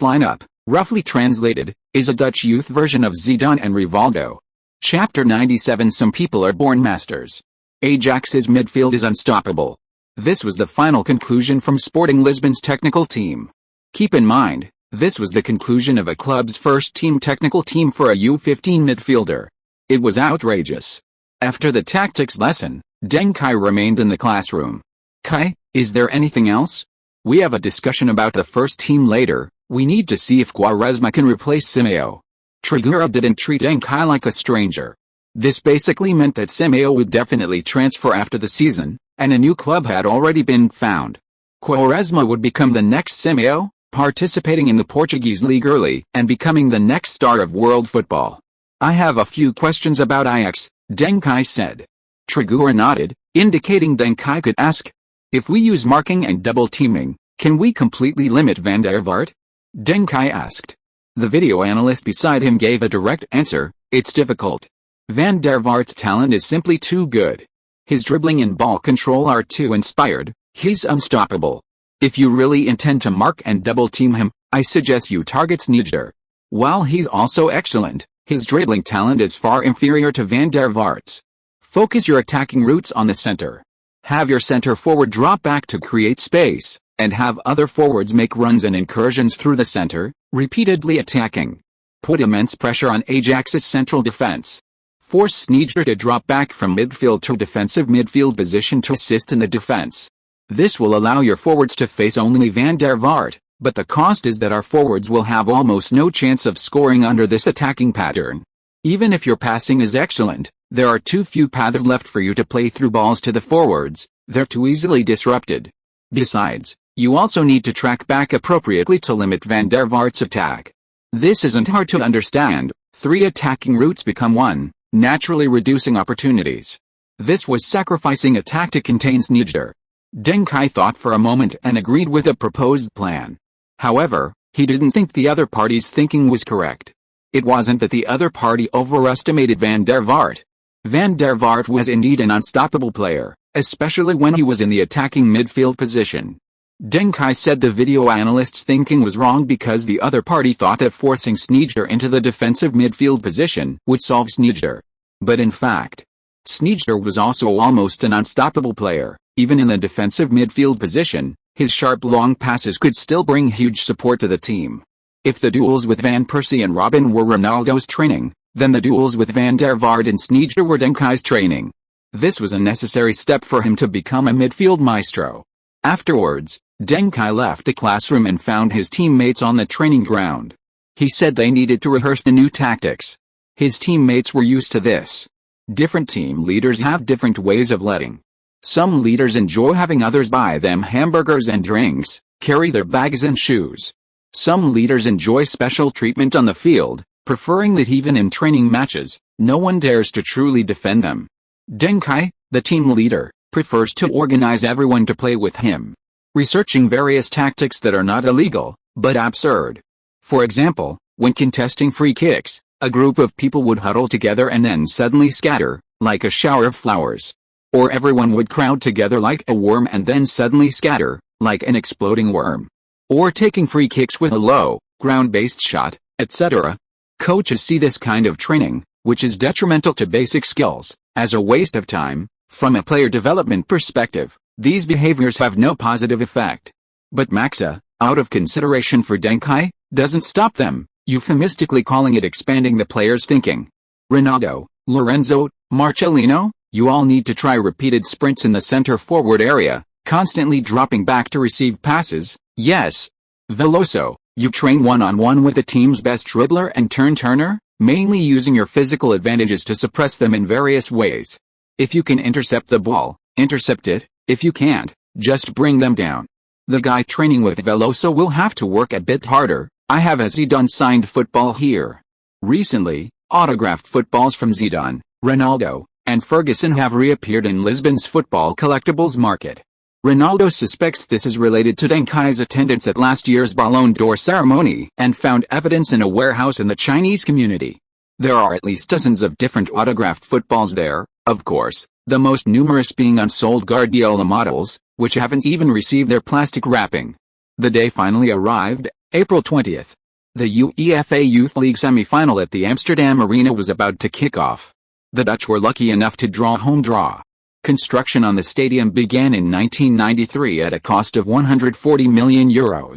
lineup, roughly translated, is a Dutch youth version of Zidane and Rivaldo. Chapter 97. Some people are born masters. Ajax's midfield is unstoppable. This was the final conclusion from Sporting Lisbon's technical team. Keep in mind, this was the conclusion of a club's first-team technical team for a U15 midfielder. It was outrageous. After the tactics lesson, Deng Kai remained in the classroom. Kai, is there anything else? We have a discussion about the first team later. We need to see if Quaresma can replace Simeo. Trigueros didn't treat Deng Kai like a stranger. This basically meant that Simeo would definitely transfer after the season, and a new club had already been found. Quaresma would become the next Simeo, participating in the Portuguese league early and becoming the next star of world football. I have a few questions about Ajax, Deng Kai said. Trigueros nodded, indicating Deng Kai could ask. If we use marking and double teaming, can we completely limit Van der Vaart? Deng Kai asked. The video analyst beside him gave a direct answer, it's difficult. Van der Vaart's talent is simply too good. His dribbling and ball control are too inspired, he's unstoppable. If you really intend to mark and double team him, I suggest you target Sneijder. While he's also excellent, his dribbling talent is far inferior to Van der Vaart's. Focus your attacking routes on the center. Have your center forward drop back to create space, and have other forwards make runs and incursions through the center, repeatedly attacking. Put immense pressure on Ajax's central defense. Force Sneijder to drop back from midfield to defensive midfield position to assist in the defense. This will allow your forwards to face only Van der Vaart, but the cost is that our forwards will have almost no chance of scoring under this attacking pattern. Even if your passing is excellent, there are too few paths left for you to play through balls to the forwards, they're too easily disrupted. Besides, you also need to track back appropriately to limit Van der Vaart's attack. This isn't hard to understand. 3 attacking routes become 1, naturally reducing opportunities. This was sacrificing attack to contain Sneijder. Deng Kai thought for a moment and agreed with the proposed plan. However, he didn't think the other party's thinking was correct. It wasn't that the other party overestimated Van der Vaart. Van der Vaart was indeed an unstoppable player, especially when he was in the attacking midfield position. Deng Kai said the video analyst's thinking was wrong because the other party thought that forcing Sneijder into the defensive midfield position would solve Sneijder. But in fact, Sneijder was also almost an unstoppable player. Even in the defensive midfield position, his sharp long passes could still bring huge support to the team. If the duels with Van Persie and Robben were Ronaldo's training, then the duels with Van der Vaart and Sneijder were Deng Kai's training. This was a necessary step for him to become a midfield maestro. Afterwards, Deng Kai left the classroom and found his teammates on the training ground. He said they needed to rehearse the new tactics. His teammates were used to this. Different team leaders have different ways of letting. Some leaders enjoy having others buy them hamburgers and drinks, carry their bags and shoes. Some leaders enjoy special treatment on the field, preferring that even in training matches, no one dares to truly defend them. Deng Kai, the team leader, prefers to organize everyone to play with him, researching various tactics that are not illegal, but absurd. For example, when contesting free kicks, a group of people would huddle together and then suddenly scatter, like a shower of flowers. Or everyone would crowd together like a worm and then suddenly scatter, like an exploding worm. Or taking free kicks with a low, ground-based shot, etc. Coaches see this kind of training, which is detrimental to basic skills, as a waste of time. From a player development perspective, these behaviors have no positive effect. But Maxa, out of consideration for Deng Kai, doesn't stop them, euphemistically calling it expanding the player's thinking. Ronaldo, Lorenzo, Marcelino, you all need to try repeated sprints in the center forward area, constantly dropping back to receive passes. Yes. Veloso, you train one-on-one with the team's best dribbler and turner, mainly using your physical advantages to suppress them in various ways. If you can intercept the ball, intercept it. If you can't, just bring them down. The guy training with Veloso will have to work a bit harder. I have a Zidane signed football here. Recently, autographed footballs from Zidane, Ronaldo, and Ferguson have reappeared in Lisbon's football collectibles market. Ronaldo suspects this is related to Deng Kai's attendance at last year's Ballon d'Or ceremony and found evidence in a warehouse in the Chinese community. There are at least dozens of different autographed footballs there, of course, the most numerous being unsold Guardiola models, which haven't even received their plastic wrapping. The day finally arrived, April 20th. The UEFA Youth League semi-final at the Amsterdam Arena was about to kick off. The Dutch were lucky enough to draw a home draw. Construction on the stadium began in 1993 at a cost of €140 million.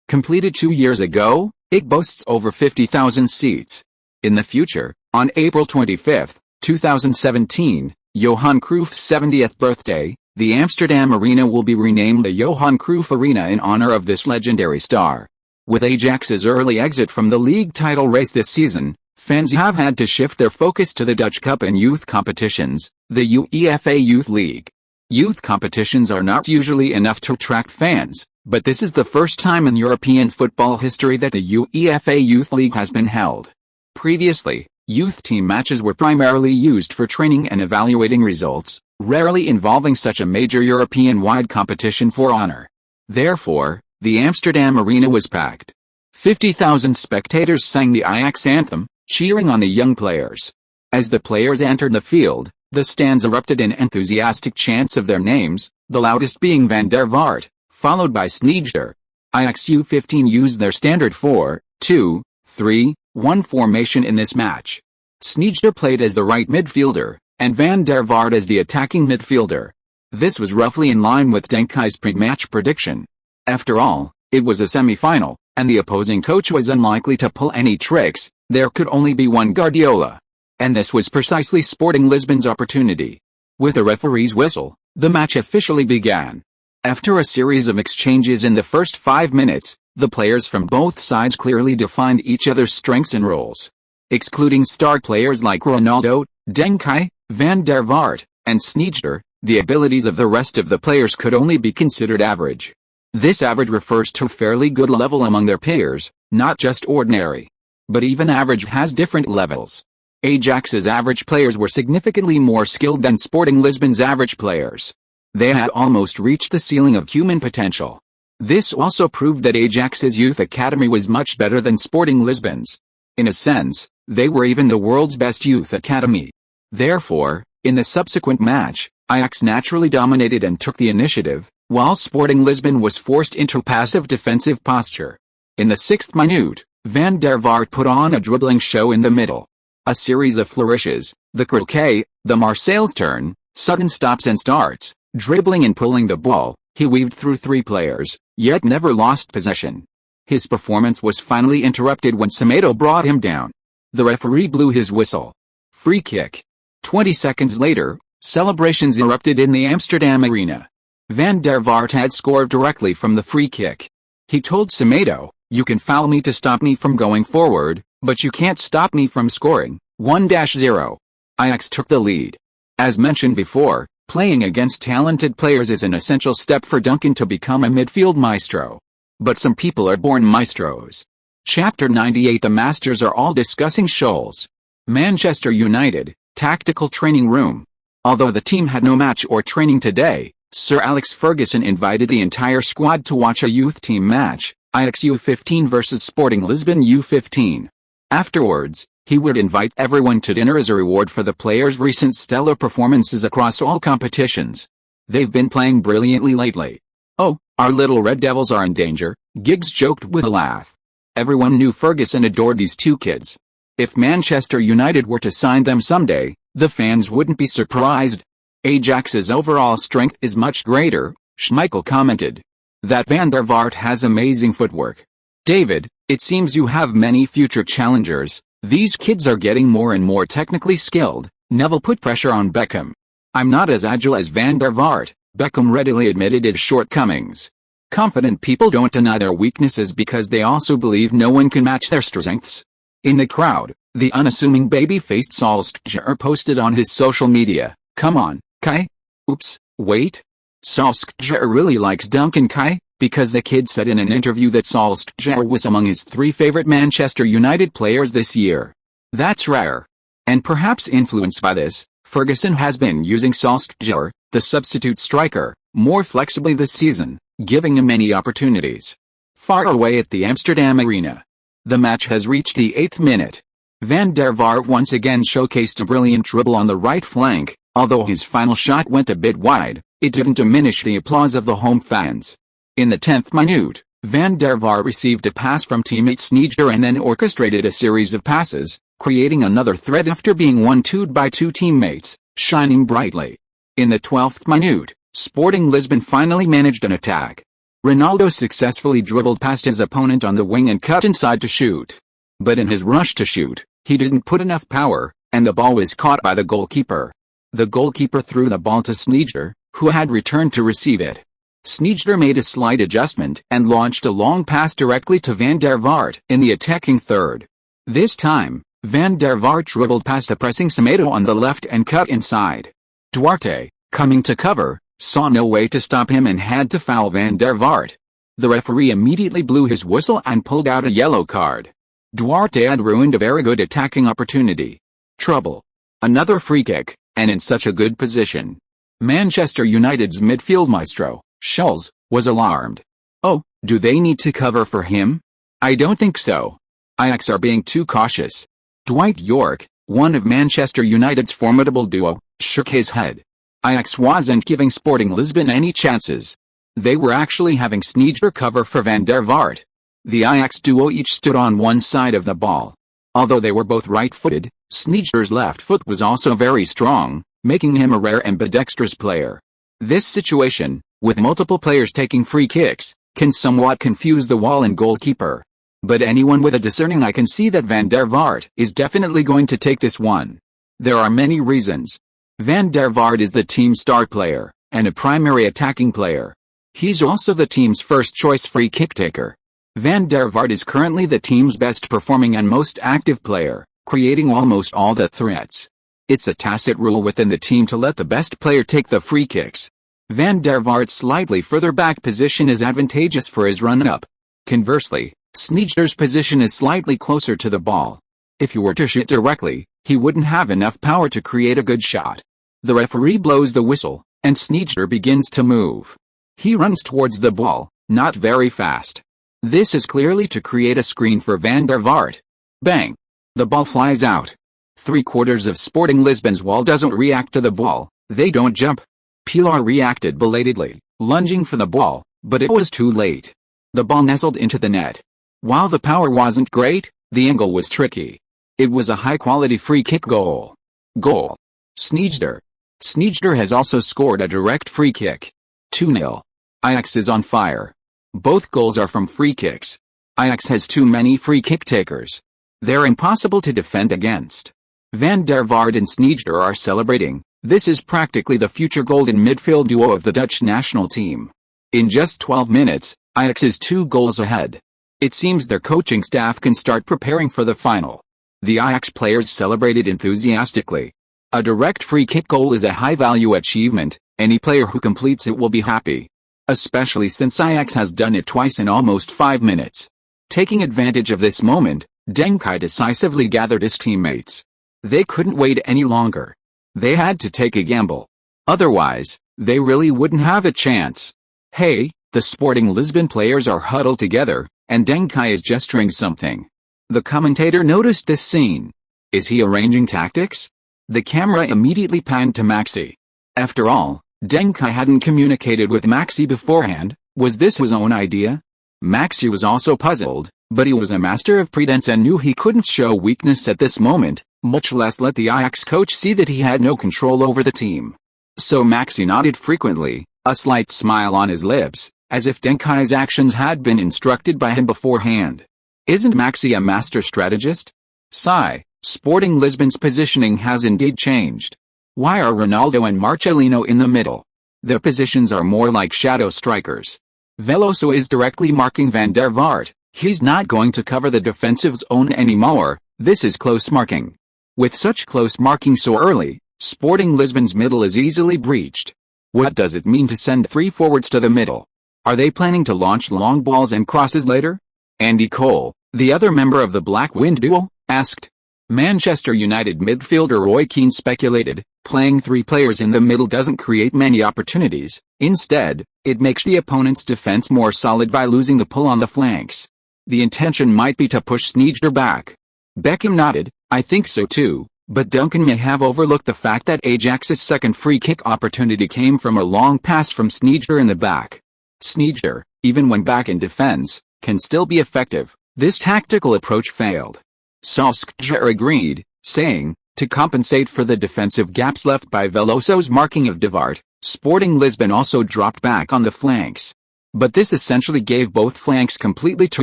Completed 2 years ago, it boasts over 50,000 seats. In the future, on April 25, 2017, Johan Cruyff's 70th birthday, the Amsterdam Arena will be renamed the Johan Cruyff Arena in honor of this legendary star. With Ajax's early exit from the league title race this season, fans have had to shift their focus to the Dutch Cup and youth competitions, the UEFA Youth League. Youth competitions are not usually enough to attract fans, but this is the first time in European football history that the UEFA Youth League has been held. Previously, youth team matches were primarily used for training and evaluating results, rarely involving such a major European-wide competition for honor. Therefore, the Amsterdam Arena was packed. 50,000 spectators sang the Ajax anthem, cheering on the young players. As the players entered the field, the stands erupted in enthusiastic chants of their names, the loudest being Van der Vaart, followed by Sneijder. Ajax U15 used their standard 4-2-3-1 3-1 formation in this match. Sneijder played as the right midfielder, and Van der Vaart as the attacking midfielder. This was roughly in line with Deng Kai's pre-match prediction. After all, it was a semi-final, and the opposing coach was unlikely to pull any tricks. There could only be one Guardiola. And this was precisely Sporting Lisbon's opportunity. With the referee's whistle, the match officially began. After a series of exchanges in the first 5 minutes, the players from both sides clearly defined each other's strengths and roles. Excluding star players like Ronaldo, Deng Kai, Van der Vaart, and Sneijder, the abilities of the rest of the players could only be considered average. This average refers to fairly good level among their peers, not just ordinary. But even average has different levels. Ajax's average players were significantly more skilled than Sporting Lisbon's average players. They had almost reached the ceiling of human potential. This also proved that Ajax's youth academy was much better than Sporting Lisbon's. In a sense, they were even the world's best youth academy. Therefore, in the subsequent match, Ajax naturally dominated and took the initiative, while Sporting Lisbon was forced into passive defensive posture. In the 6th minute, Van der Vaart put on a dribbling show in the middle. A series of flourishes, the croquet, the Marseille's turn, sudden stops and starts, dribbling and pulling the ball, he weaved through 3 players, yet never lost possession. His performance was finally interrupted when Semedo brought him down. The referee blew his whistle. Free kick. 20 seconds later, celebrations erupted in the Amsterdam arena. Van der Vaart had scored directly from the free kick. He told Semedo, "You can foul me to stop me from going forward, but you can't stop me from scoring." 1-0. Ajax took the lead. As mentioned before, playing against talented players is an essential step for Duncan to become a midfield maestro. But some people are born maestros. Chapter 98. The Masters are all discussing Scholes. Manchester United, tactical training room. Although the team had no match or training today, Sir Alex Ferguson invited the entire squad to watch a youth team match, Ajax U15 versus Sporting Lisbon U15. Afterwards, he would invite everyone to dinner as a reward for the players' recent stellar performances across all competitions. They've been playing brilliantly lately. "Oh, our little Red Devils are in danger," Giggs joked with a laugh. Everyone knew Ferguson adored these 2 kids. If Manchester United were to sign them someday, the fans wouldn't be surprised. Ajax's overall strength is much greater, Schmeichel commented. That Van der Vaart has amazing footwork. David, it seems you have many future challengers. These kids are getting more and more technically skilled. Neville put pressure on Beckham. "I'm not as agile as Van der Vaart," Beckham readily admitted his shortcomings. Confident people don't deny their weaknesses because they also believe no one can match their strengths. In the crowd, the unassuming baby-faced Solskjaer posted on his social media, "Come on, Kai? Oops, wait. Solskjaer really likes Duncan Kai," because the kid said in an interview that Solskjaer was among his 3 favorite Manchester United players this year. That's rare. And perhaps influenced by this, Ferguson has been using Solskjaer, the substitute striker, more flexibly this season, giving him many opportunities. Far away at the Amsterdam arena. The match has reached the 8th minute. Van der Vaart once again showcased a brilliant dribble on the right flank. Although his final shot went a bit wide, it didn't diminish the applause of the home fans. In the 10th minute, Van der Vaart received a pass from teammate Sneijder and then orchestrated a series of passes, creating another threat after being 1-2'd by 2 teammates, shining brightly. In the 12th minute, Sporting Lisbon finally managed an attack. Ronaldo successfully dribbled past his opponent on the wing and cut inside to shoot. But in his rush to shoot, he didn't put enough power, and the ball was caught by the goalkeeper. The goalkeeper threw the ball to Sneijder, who had returned to receive it. Sneijder made a slight adjustment and launched a long pass directly to Van der Vaart in the attacking third. This time, Van der Vaart dribbled past a pressing Semedo on the left and cut inside. Duarte, coming to cover, saw no way to stop him and had to foul Van der Vaart. The referee immediately blew his whistle and pulled out a yellow card. Duarte had ruined a very good attacking opportunity. Trouble. Another free kick, and in such a good position. Manchester United's midfield maestro, Scholes, was alarmed. "Oh, do they need to cover for him? I don't think so. Ajax are being too cautious." Dwight Yorke, one of Manchester United's formidable duo, shook his head. Ajax wasn't giving Sporting Lisbon any chances. They were actually having Sneijder cover for Van der Vaart. The Ajax duo each stood on one side of the ball. Although they were both right-footed, Sneijder's left foot was also very strong, making him a rare ambidextrous player. This situation, with multiple players taking free kicks, can somewhat confuse the wall and goalkeeper. But anyone with a discerning eye can see that Van der Vaart is definitely going to take this one. There are many reasons. Van der Vaart is the team's star player, and a primary attacking player. He's also the team's first choice free kick taker. Van der Vaart is currently the team's best performing and most active player, creating almost all the threats. It's a tacit rule within the team to let the best player take the free kicks. Van der Vaart's slightly further back position is advantageous for his run-up. Conversely, Sneijder's position is slightly closer to the ball. If you were to shoot directly, he wouldn't have enough power to create a good shot. The referee blows the whistle, and Sneijder begins to move. He runs towards the ball, not very fast. This is clearly to create a screen for Van der Vaart. Bang! The ball flies out. 3/4 of Sporting Lisbon's wall doesn't react to the ball, they don't jump. Pilar reacted belatedly, lunging for the ball, but it was too late. The ball nestled into the net. While the power wasn't great, the angle was tricky. It was a high-quality free-kick goal. Goal. Sneijder. Sneijder has also scored a direct free kick. 2-0. Ajax is on fire. Both goals are from free kicks. Ajax has too many free kick takers. They're impossible to defend against. Van der Vaart and Sneijder are celebrating. This is practically the future golden midfield duo of the Dutch national team. In just 12 minutes, Ajax is 2 goals ahead. It seems their coaching staff can start preparing for the final. The Ajax players celebrated enthusiastically. A direct free kick goal is a high-value achievement. Any player who completes it will be happy. Especially since Ajax has done it twice in almost 5 minutes. Taking advantage of this moment, Deng Kai decisively gathered his teammates. They couldn't wait any longer. They had to take a gamble. Otherwise, they really wouldn't have a chance. Hey, the Sporting Lisbon players are huddled together, and Deng Kai is gesturing something. The commentator noticed this scene. Is he arranging tactics? The camera immediately panned to Maxi. After all, Deng Kai hadn't communicated with Maxi beforehand. Was this his own idea? Maxi was also puzzled, but he was a master of pretense and knew he couldn't show weakness at this moment, much less let the Ajax coach see that he had no control over the team. So Maxi nodded frequently, a slight smile on his lips, as if Deng Kai's actions had been instructed by him beforehand. Isn't Maxi a master strategist? Sigh, Sporting Lisbon's positioning has indeed changed. Why are Ronaldo and Marcelino in the middle? Their positions are more like shadow strikers. Veloso is directly marking Van der Vaart. He's not going to cover the defensive zone anymore. This is close marking. With such close marking so early, Sporting Lisbon's middle is easily breached. What does it mean to send 3 forwards to the middle? Are they planning to launch long balls and crosses later? Andy Cole, the other member of the Black Wind duo, asked. Manchester United midfielder Roy Keane speculated, playing 3 players in the middle doesn't create many opportunities. Instead, it makes the opponent's defense more solid by losing the pull on the flanks. The intention might be to push Sneijder back. Beckham nodded, I think so too, but Duncan may have overlooked the fact that Ajax's second free kick opportunity came from a long pass from Sneijder in the back. Sneijder, even when back in defense, can still be effective. This tactical approach failed. Solskjaer agreed, saying, to compensate for the defensive gaps left by Veloso's marking of de Vaart, Sporting Lisbon also dropped back on the flanks. But this essentially gave both flanks completely to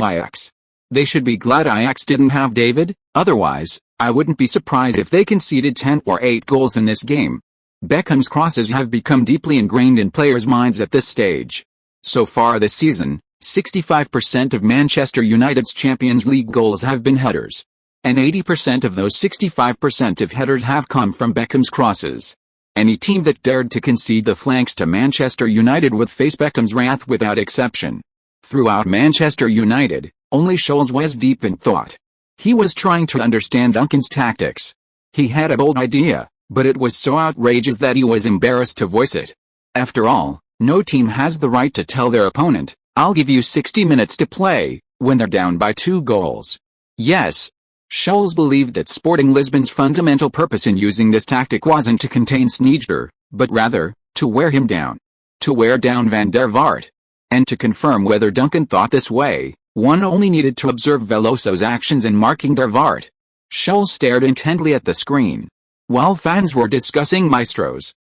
Ajax. They should be glad Ajax didn't have David, otherwise, I wouldn't be surprised if they conceded 10 or 8 goals in this game. Beckham's crosses have become deeply ingrained in players' minds at this stage. So far this season, 65% of Manchester United's Champions League goals have been headers. And 80% of those 65% of headers have come from Beckham's crosses. Any team that dared to concede the flanks to Manchester United would face Beckham's wrath without exception. Throughout Manchester United, only Scholes was deep in thought. He was trying to understand Duncan's tactics. He had a bold idea, but it was so outrageous that he was embarrassed to voice it. After all, no team has the right to tell their opponent, I'll give you 60 minutes to play, when they're down by 2 goals. Yes. Scholes believed that Sporting Lisbon's fundamental purpose in using this tactic wasn't to contain Sneijder, but rather, to wear him down. To wear down Van der Vaart. And to confirm whether Duncan thought this way, One only needed to observe Veloso's actions in marking der Vaart. Scholes stared intently at the screen. While fans were discussing maestros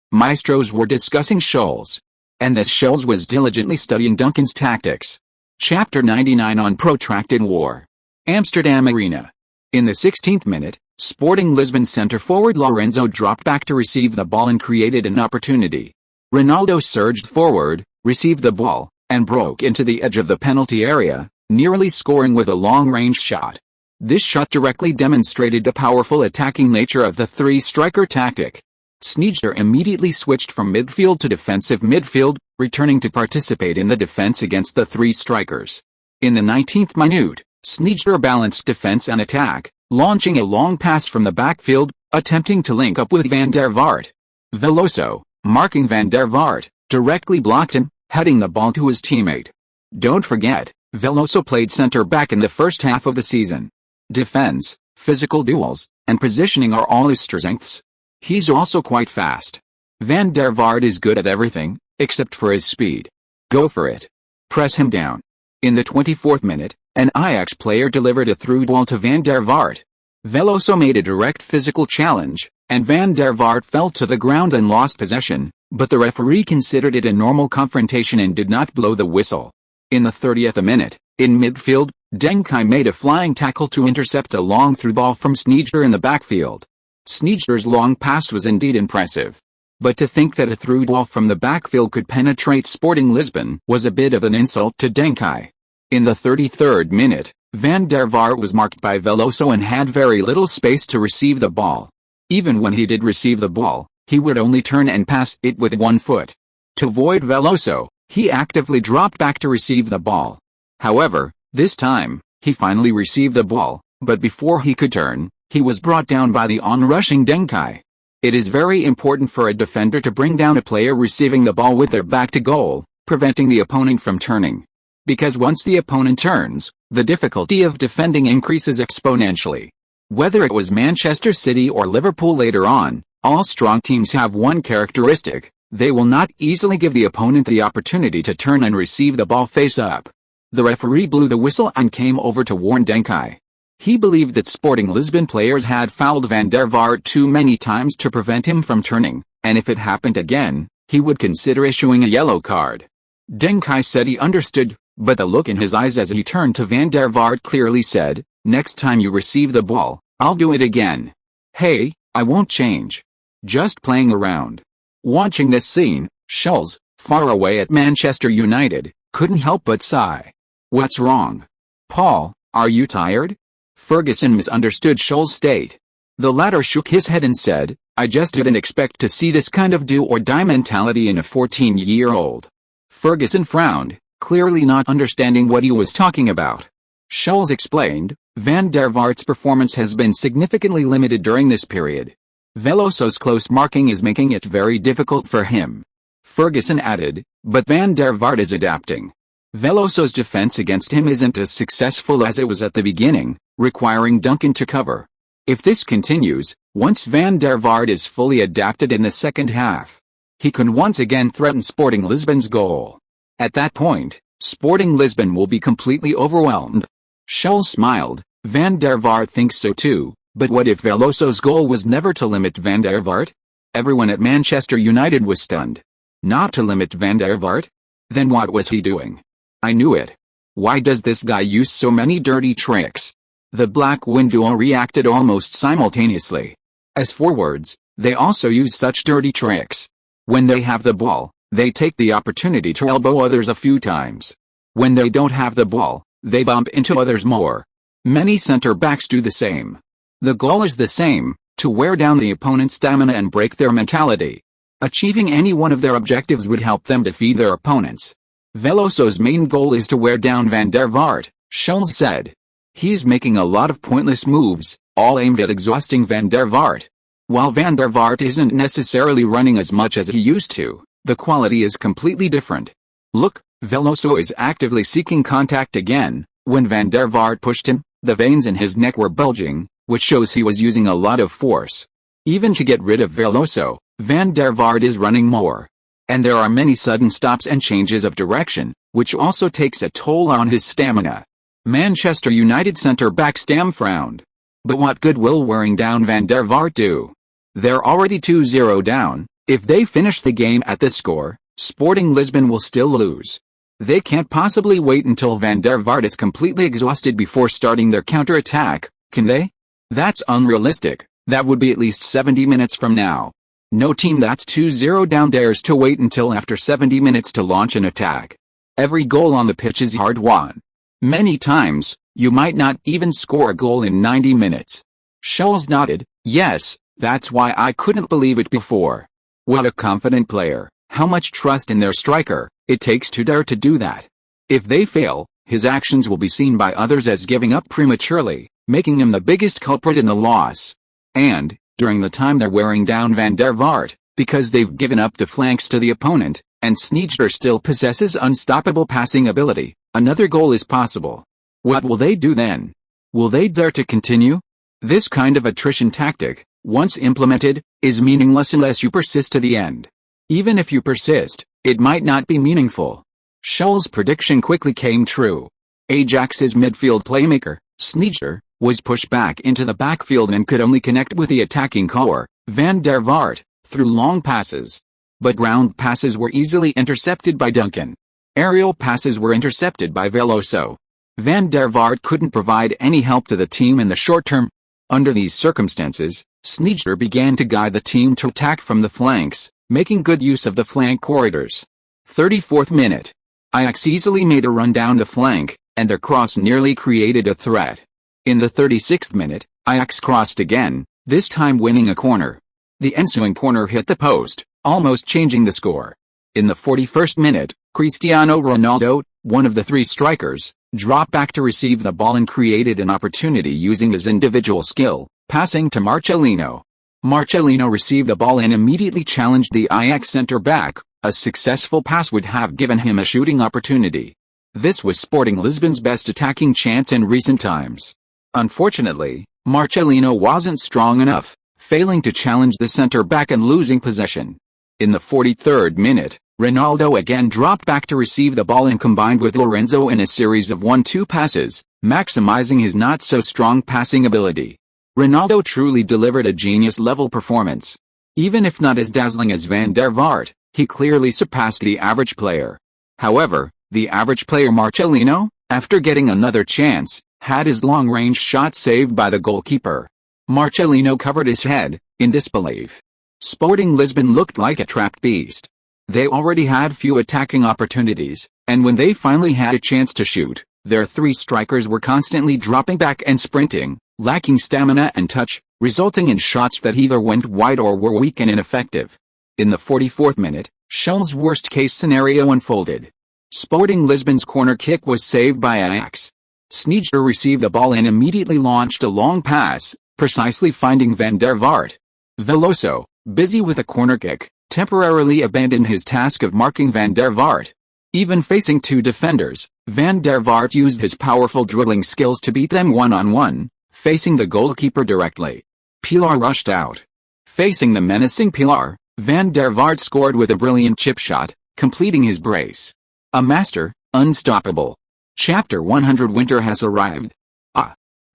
were discussing Scholes. And this Scholes was diligently studying Duncan's tactics. Chapter 99 on Protracted War. Amsterdam Arena. In the 16th minute, Sporting Lisbon centre-forward Lorenzo dropped back to receive the ball and created an opportunity. Ronaldo surged forward, received the ball, and broke into the edge of the penalty area, nearly scoring with a long-range shot. This shot directly demonstrated the powerful attacking nature of the three-striker tactic. Sneijder immediately switched from midfield to defensive midfield, returning to participate in the defense against the three strikers. In the 19th minute, Sneijder balanced defense and attack, launching a long pass from the backfield, attempting to link up with Van der Vaart. Veloso, marking Van der Vaart, directly blocked him, heading the ball to his teammate. Don't forget, Veloso played centre-back in the first half of the season. Defense, physical duels, and positioning are all his strengths. He's also quite fast. Van der Vaart is good at everything, except for his speed. Go for it. Press him down. In the 24th minute, an Ajax player delivered a through ball to Van der Vaart. Veloso made a direct physical challenge, and Van der Vaart fell to the ground and lost possession, but the referee considered it a normal confrontation and did not blow the whistle. In the 30th minute, in midfield, Deng Kai made a flying tackle to intercept a long through ball from Sneijder in the backfield. Sneijder's long pass was indeed impressive. But to think that a through ball from the backfield could penetrate Sporting Lisbon was a bit of an insult to Deng Kai. In the 33rd minute, Van der Vaart was marked by Veloso and had very little space to receive the ball. Even when he did receive the ball, he would only turn and pass it with one foot. To avoid Veloso, he actively dropped back to receive the ball. However, this time, he finally received the ball, but before he could turn, he was brought down by the on-rushing Deng Kai. It is very important for a defender to bring down a player receiving the ball with their back to goal, preventing the opponent from turning. Because once the opponent turns, the difficulty of defending increases exponentially. Whether it was Manchester City or Liverpool later on, all strong teams have one characteristic: they will not easily give the opponent the opportunity to turn and receive the ball face up. The referee blew the whistle and came over to warn Deng Kai. He believed that Sporting Lisbon players had fouled Van der Vaart too many times to prevent him from turning, and if it happened again, he would consider issuing a yellow card. Deng Kai said he understood, but the look in his eyes as he turned to Van der Vaart clearly said, "Next time you receive the ball, I'll do it again. Hey, I won't change. Just playing around." Watching this scene, Scholes, far away at Manchester United, couldn't help but sigh. "What's wrong? Paul, are you tired?" Ferguson misunderstood Scholes' state. The latter shook his head and said, "I just didn't expect to see this kind of do-or-die mentality in a 14-year-old. Ferguson frowned, clearly not understanding what he was talking about. Scholes explained, "Van der Vaart's performance has been significantly limited during this period. Veloso's close marking is making it very difficult for him." Ferguson added, "But Van der Vaart is adapting. Veloso's defense against him isn't as successful as it was at the beginning, requiring Duncan to cover. If this continues, once Van der Vaart is fully adapted in the second half, he can once again threaten Sporting Lisbon's goal. At that point, Sporting Lisbon will be completely overwhelmed." Scholes smiled. "Van der Vaart thinks so too, but what if Veloso's goal was never to limit Van der Vaart?" Everyone at Manchester United was stunned. Not to limit Van der Vaart? Then what was he doing? "I knew it. Why does this guy use so many dirty tricks?" The Black Widow reacted almost simultaneously. As forwards, they also use such dirty tricks. When they have the ball, they take the opportunity to elbow others a few times. When they don't have the ball, they bump into others more. Many center-backs do the same. The goal is the same: to wear down the opponent's stamina and break their mentality. Achieving any one of their objectives would help them defeat their opponents. Veloso's main goal is to wear down Van der Vaart, Scholes said. He's making a lot of pointless moves, all aimed at exhausting Van der Vaart. While Van der Vaart isn't necessarily running as much as he used to, the quality is completely different. Look, Veloso is actively seeking contact again. When Van der Vaart pushed him, the veins in his neck were bulging, which shows he was using a lot of force. Even to get rid of Veloso, Van der Vaart is running more. And there are many sudden stops and changes of direction, which also takes a toll on his stamina. Manchester United centre-back Stam frowned. But what good will wearing down Van der Vaart do? They're already 2-0 down. If they finish the game at this score, Sporting Lisbon will still lose. They can't possibly wait until Van der Vaart is completely exhausted before starting their counter-attack, can they? That's unrealistic. That would be at least 70 minutes from now. No team that's 2-0 down dares to wait until after 70 minutes to launch an attack. Every goal on the pitch is hard-won. Many times, you might not even score a goal in 90 minutes. Scholes nodded. Yes, that's why I couldn't believe it before. What a confident player, how much trust in their striker it takes to dare to do that. If they fail, his actions will be seen by others as giving up prematurely, making him the biggest culprit in the loss. And, during the time they're wearing down Van der Vaart, because they've given up the flanks to the opponent, and Sneijder still possesses unstoppable passing ability, another goal is possible. What will they do then? Will they dare to continue? This kind of attrition tactic, once implemented, is meaningless unless you persist to the end. Even if you persist, it might not be meaningful. Scholes' prediction quickly came true. Ajax's midfield playmaker, Sneijder, was pushed back into the backfield and could only connect with the attacking core, Van der Vaart, through long passes. But ground passes were easily intercepted by Duncan. Aerial passes were intercepted by Veloso. Van der Vaart couldn't provide any help to the team in the short term. Under these circumstances, Sneijder began to guide the team to attack from the flanks, making good use of the flank corridors. 34th minute. Ajax easily made a run down the flank, and their cross nearly created a threat. In the 36th minute, Ajax crossed again, this time winning a corner. The ensuing corner hit the post, almost changing the score. In the 41st minute, Cristiano Ronaldo, one of the three strikers, dropped back to receive the ball and created an opportunity using his individual skill, passing to Marcelino. Marcelino received the ball and immediately challenged the Ajax centre-back. A successful pass would have given him a shooting opportunity. This was Sporting Lisbon's best attacking chance in recent times. Unfortunately, Marcelino wasn't strong enough, failing to challenge the centre-back and losing possession. In the 43rd minute, Ronaldo again dropped back to receive the ball and combined with Lorenzo in a series of 1-2 passes, maximizing his not-so-strong passing ability. Ronaldo truly delivered a genius-level performance. Even if not as dazzling as Van der Vaart, he clearly surpassed the average player. However, the average player Marcelino, after getting another chance, had his long-range shot saved by the goalkeeper. Marcelino covered his head, in disbelief. Sporting Lisbon looked like a trapped beast. They already had few attacking opportunities, and when they finally had a chance to shoot, their three strikers were constantly dropping back and sprinting, lacking stamina and touch, resulting in shots that either went wide or were weak and ineffective. In the 44th minute, Scholes' worst-case scenario unfolded. Sporting Lisbon's corner kick was saved by Ajax. Sneijder received the ball and immediately launched a long pass, precisely finding Van der Vaart. Veloso, busy with a corner kick, temporarily abandoned his task of marking Van der Vaart. Even facing two defenders, Van der Vaart used his powerful dribbling skills to beat them one-on-one, facing the goalkeeper directly. Pilar rushed out. Facing the menacing Pilar, Van der Vaart scored with a brilliant chip shot, completing his brace. A master, unstoppable. Chapter 100 Winter has arrived.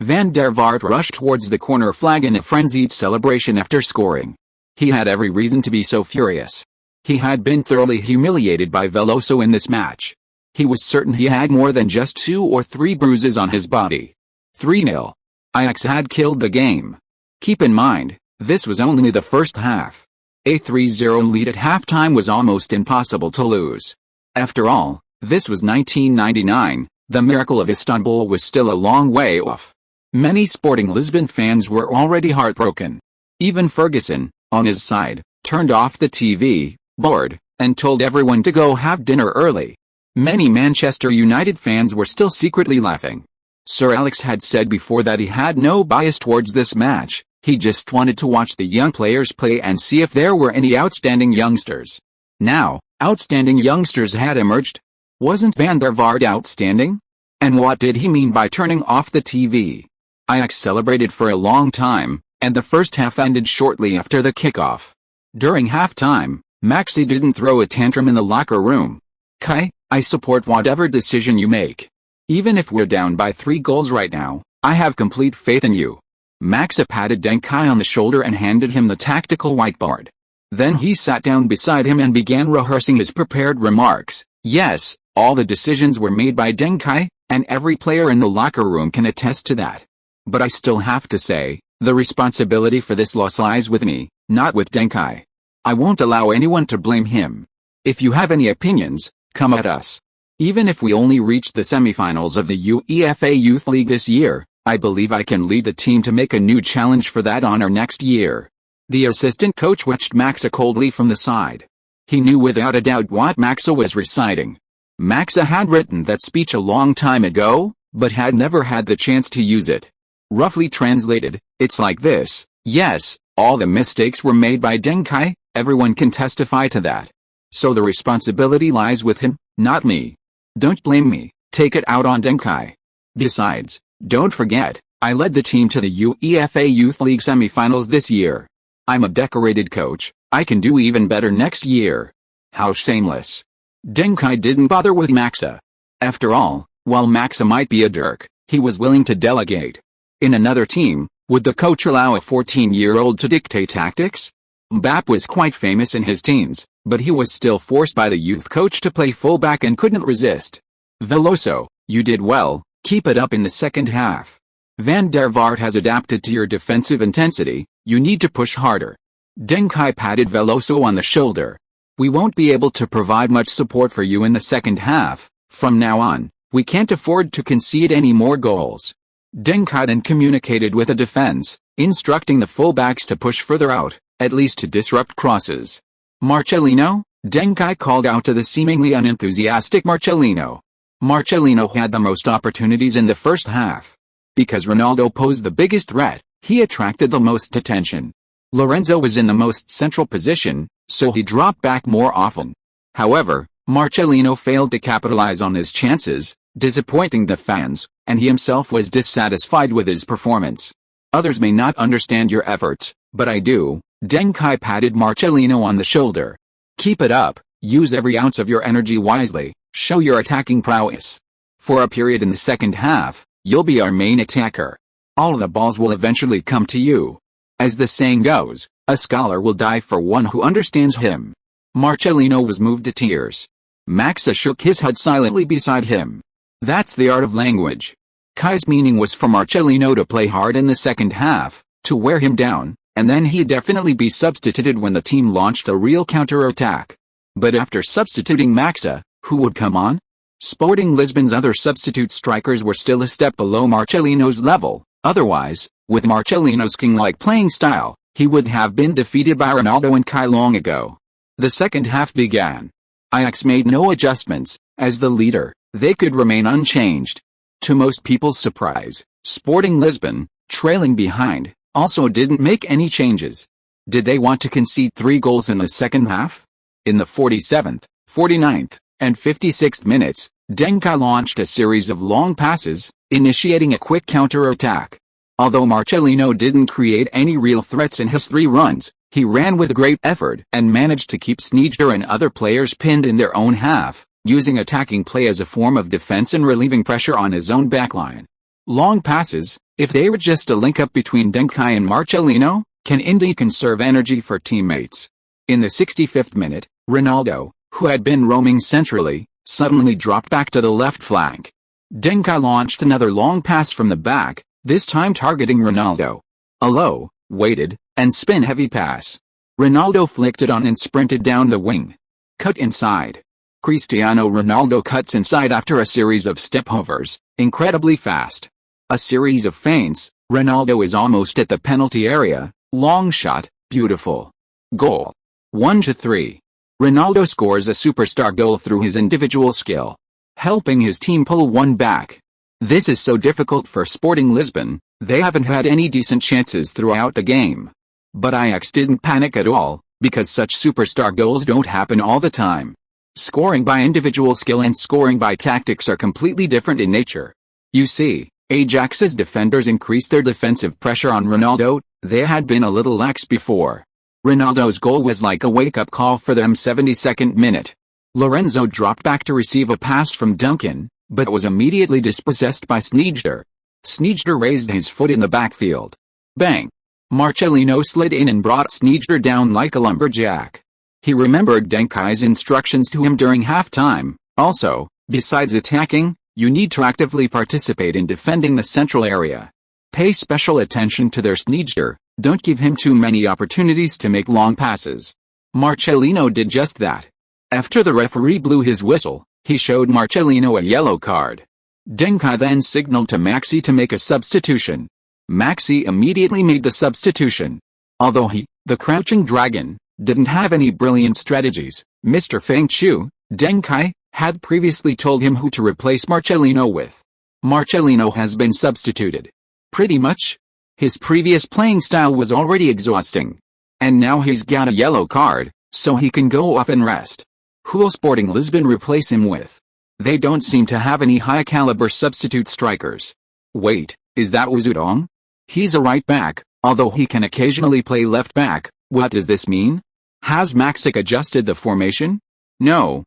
Van der Vaart rushed towards the corner flag in a frenzied celebration after scoring. He had every reason to be so furious. He had been thoroughly humiliated by Veloso in this match. He was certain he had more than just 2 or 3 bruises on his body. 3-0. Ajax had killed the game. Keep in mind, this was only the first half. A 3-0 lead at halftime was almost impossible to lose. After all, this was 1999, the miracle of Istanbul was still a long way off. Many Sporting Lisbon fans were already heartbroken. Even Ferguson, on his side, turned off the TV, bored, and told everyone to go have dinner early. Many Manchester United fans were still secretly laughing. Sir Alex had said before that he had no bias towards this match, he just wanted to watch the young players play and see if there were any outstanding youngsters. Now, outstanding youngsters had emerged. Wasn't Van der Vaart outstanding? And what did he mean by turning off the TV? Ajax celebrated for a long time, and the first half ended shortly after the kickoff. During halftime, Maxi didn't throw a tantrum in the locker room. "Kai, I support whatever decision you make. Even if we're down by 3 goals right now, I have complete faith in you. Maxa patted Deng Kai on the shoulder and handed him the tactical whiteboard. Then he sat down beside him and began rehearsing his prepared remarks. Yes, all the decisions were made by Deng Kai, and every player in the locker room can attest to that. But I still have to say, the responsibility for this loss lies with me, not with Deng Kai. I won't allow anyone to blame him. If you have any opinions, come at us. Even if we only reach the semifinals of the UEFA Youth League this year, I believe I can lead the team to make a new challenge for that honor next year. The assistant coach watched Maxa coldly from the side. He knew without a doubt what Maxa was reciting. Maxa had written that speech a long time ago, but had never had the chance to use it. Roughly translated, it's like this: yes, all the mistakes were made by Deng Kai, everyone can testify to that. So the responsibility lies with him, not me. Don't blame me, take it out on Deng Kai. Besides, don't forget, I led the team to the UEFA Youth League semifinals this year. I'm a decorated coach, I can do even better next year. How shameless. Deng Kai didn't bother with Maxa. After all, while Maxa might be a jerk, he was willing to delegate. In another team, would the coach allow a 14-year-old to dictate tactics? Mbappe was quite famous in his teens, but he was still forced by the youth coach to play fullback and couldn't resist. Veloso, you did well, keep it up in the second half. Van der Vaart has adapted to your defensive intensity, you need to push harder. Deng Kai patted Veloso on the shoulder. We won't be able to provide much support for you in the second half. From now on, we can't afford to concede any more goals. Deng Kai then communicated with the defense, instructing the fullbacks to push further out, at least to disrupt crosses. Marcelino, Deng Kai called out to the seemingly unenthusiastic Marcelino. Marcelino had the most opportunities in the first half. Because Ronaldo posed the biggest threat, he attracted the most attention. Lorenzo was in the most central position, so he dropped back more often. However, Marcelino failed to capitalize on his chances, disappointing the fans, and he himself was dissatisfied with his performance. Others may not understand your efforts, but I do. Deng Kai patted Marcelino on the shoulder. Keep it up, use every ounce of your energy wisely, show your attacking prowess. For a period in the second half, you'll be our main attacker. All the balls will eventually come to you. As the saying goes, a scholar will die for one who understands him. Marcelino was moved to tears. Maxa shook his head silently beside him. That's the art of language. Kai's meaning was for Marcelino to play hard in the second half, to wear him down, and then he'd definitely be substituted when the team launched a real counter-attack. But after substituting Maxa, who would come on? Sporting Lisbon's other substitute strikers were still a step below Marcelino's level. Otherwise, with Marcelino's king-like playing style, he would have been defeated by Ronaldo and Kai long ago. The second half began. Ajax made no adjustments. As the leader, they could remain unchanged. To most people's surprise, Sporting Lisbon, trailing behind, also didn't make any changes. Did they want to concede 3 goals in the second half? In the 47th, 49th, and 56th minutes, Deng Kai launched a series of long passes, initiating a quick counter-attack. Although Marcelino didn't create any real threats in his 3 runs, he ran with great effort and managed to keep Sneijder and other players pinned in their own half, using attacking play as a form of defense and relieving pressure on his own backline. Long passes, if they were just a link-up between Deng Kai and Marcelino, can indeed conserve energy for teammates. In the 65th minute, Ronaldo, who had been roaming centrally, suddenly dropped back to the left flank. Deng Kai launched another long pass from the back, this time targeting Ronaldo. A low, weighted, and spin-heavy pass. Ronaldo flicked it on and sprinted down the wing. Cut inside. Cristiano Ronaldo cuts inside after a series of step-overs, incredibly fast. A series of feints, Ronaldo is almost at the penalty area, long shot, beautiful. Goal. 1-3. Ronaldo scores a superstar goal through his individual skill, helping his team pull one back. This is so difficult for Sporting Lisbon, they haven't had any decent chances throughout the game. But Ajax didn't panic at all, because such superstar goals don't happen all the time. Scoring by individual skill and scoring by tactics are completely different in nature. You see, Ajax's defenders increased their defensive pressure on Ronaldo, they had been a little lax before. Ronaldo's goal was like a wake-up call for them. 72nd minute. Lorenzo dropped back to receive a pass from Duncan, but was immediately dispossessed by Sneijder. Sneijder raised his foot in the backfield. Bang! Marcelino slid in and brought Sneijder down like a lumberjack. He remembered Deng Kai's instructions to him during halftime. Also, besides attacking, you need to actively participate in defending the central area. Pay special attention to their Sneijder, don't give him too many opportunities to make long passes. Marcelino did just that. After the referee blew his whistle, he showed Marcelino a yellow card. Deng Kai then signaled to Maxi to make a substitution. Maxi immediately made the substitution. Although he, the crouching dragon, didn't have any brilliant strategies, Mr. Feng Chu, Deng Kai, had previously told him who to replace Marcelino with. Marcelino has been substituted. Pretty much. His previous playing style was already exhausting. And now he's got a yellow card, so he can go off and rest. Who'll Sporting Lisbon replace him with? They don't seem to have any high-caliber substitute strikers. Wait, is that Wu Zidane? He's a right back, although he can occasionally play left back. What does this mean? Has Maxic adjusted the formation? No.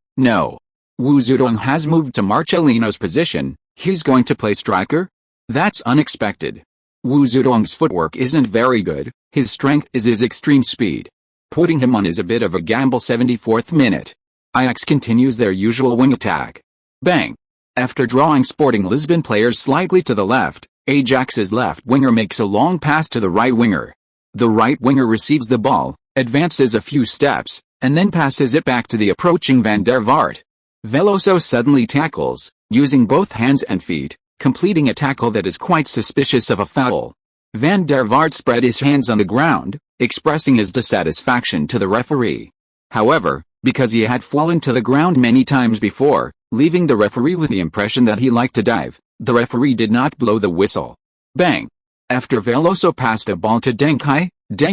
Wu Zidane has moved to Marcelino's position. He's going to play striker? That's unexpected. Wu Zidane's footwork isn't very good, his strength is his extreme speed. Putting him on is a bit of a gamble. 74th minute. Ajax continues their usual wing attack. Bang! After drawing Sporting Lisbon players slightly to the left, Ajax's left winger makes a long pass to the right winger. The right winger receives the ball, advances a few steps, and then passes it back to the approaching Van der Vaart. Veloso suddenly tackles, using both hands and feet, completing a tackle that is quite suspicious of a foul. Van der Vaart spread his hands on the ground, expressing his dissatisfaction to the referee. However, because he had fallen to the ground many times before, leaving the referee with the impression that he liked to dive, the referee did not blow the whistle. Bang! After Veloso passed a ball to Deng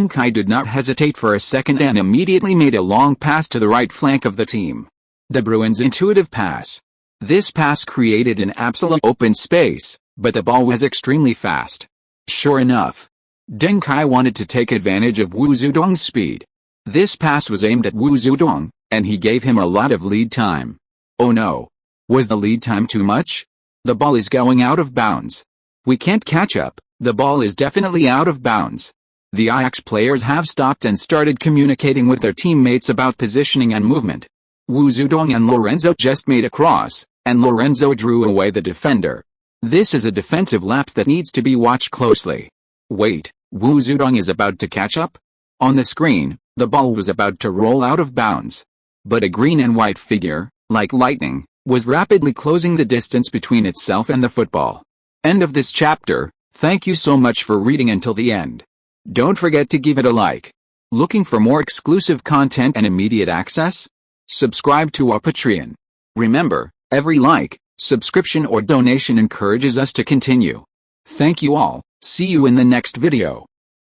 Kai did not hesitate for a second and immediately made a long pass to the right flank of the team. De Bruyne's intuitive pass. This pass created an absolute open space, but the ball was extremely fast. Sure enough, Deng Kai wanted to take advantage of Wu Zidane's speed. This pass was aimed at Wu Zidane, and he gave him a lot of lead time. Oh no! Was the lead time too much? The ball is going out of bounds. We can't catch up, the ball is definitely out of bounds. The Ajax players have stopped and started communicating with their teammates about positioning and movement. Wu Zidane and Lorenzo just made a cross, and Lorenzo drew away the defender. This is a defensive lapse that needs to be watched closely. Wait, Wu Zidane is about to catch up? On the screen, the ball was about to roll out of bounds. But a green and white figure, like lightning, was rapidly closing the distance between itself and the football. End of this chapter. Thank you so much for reading until the end. Don't forget to give it a like. Looking for more exclusive content and immediate access? Subscribe to our Patreon. Remember, every like, subscription or donation encourages us to continue. Thank you all. See you in the next video.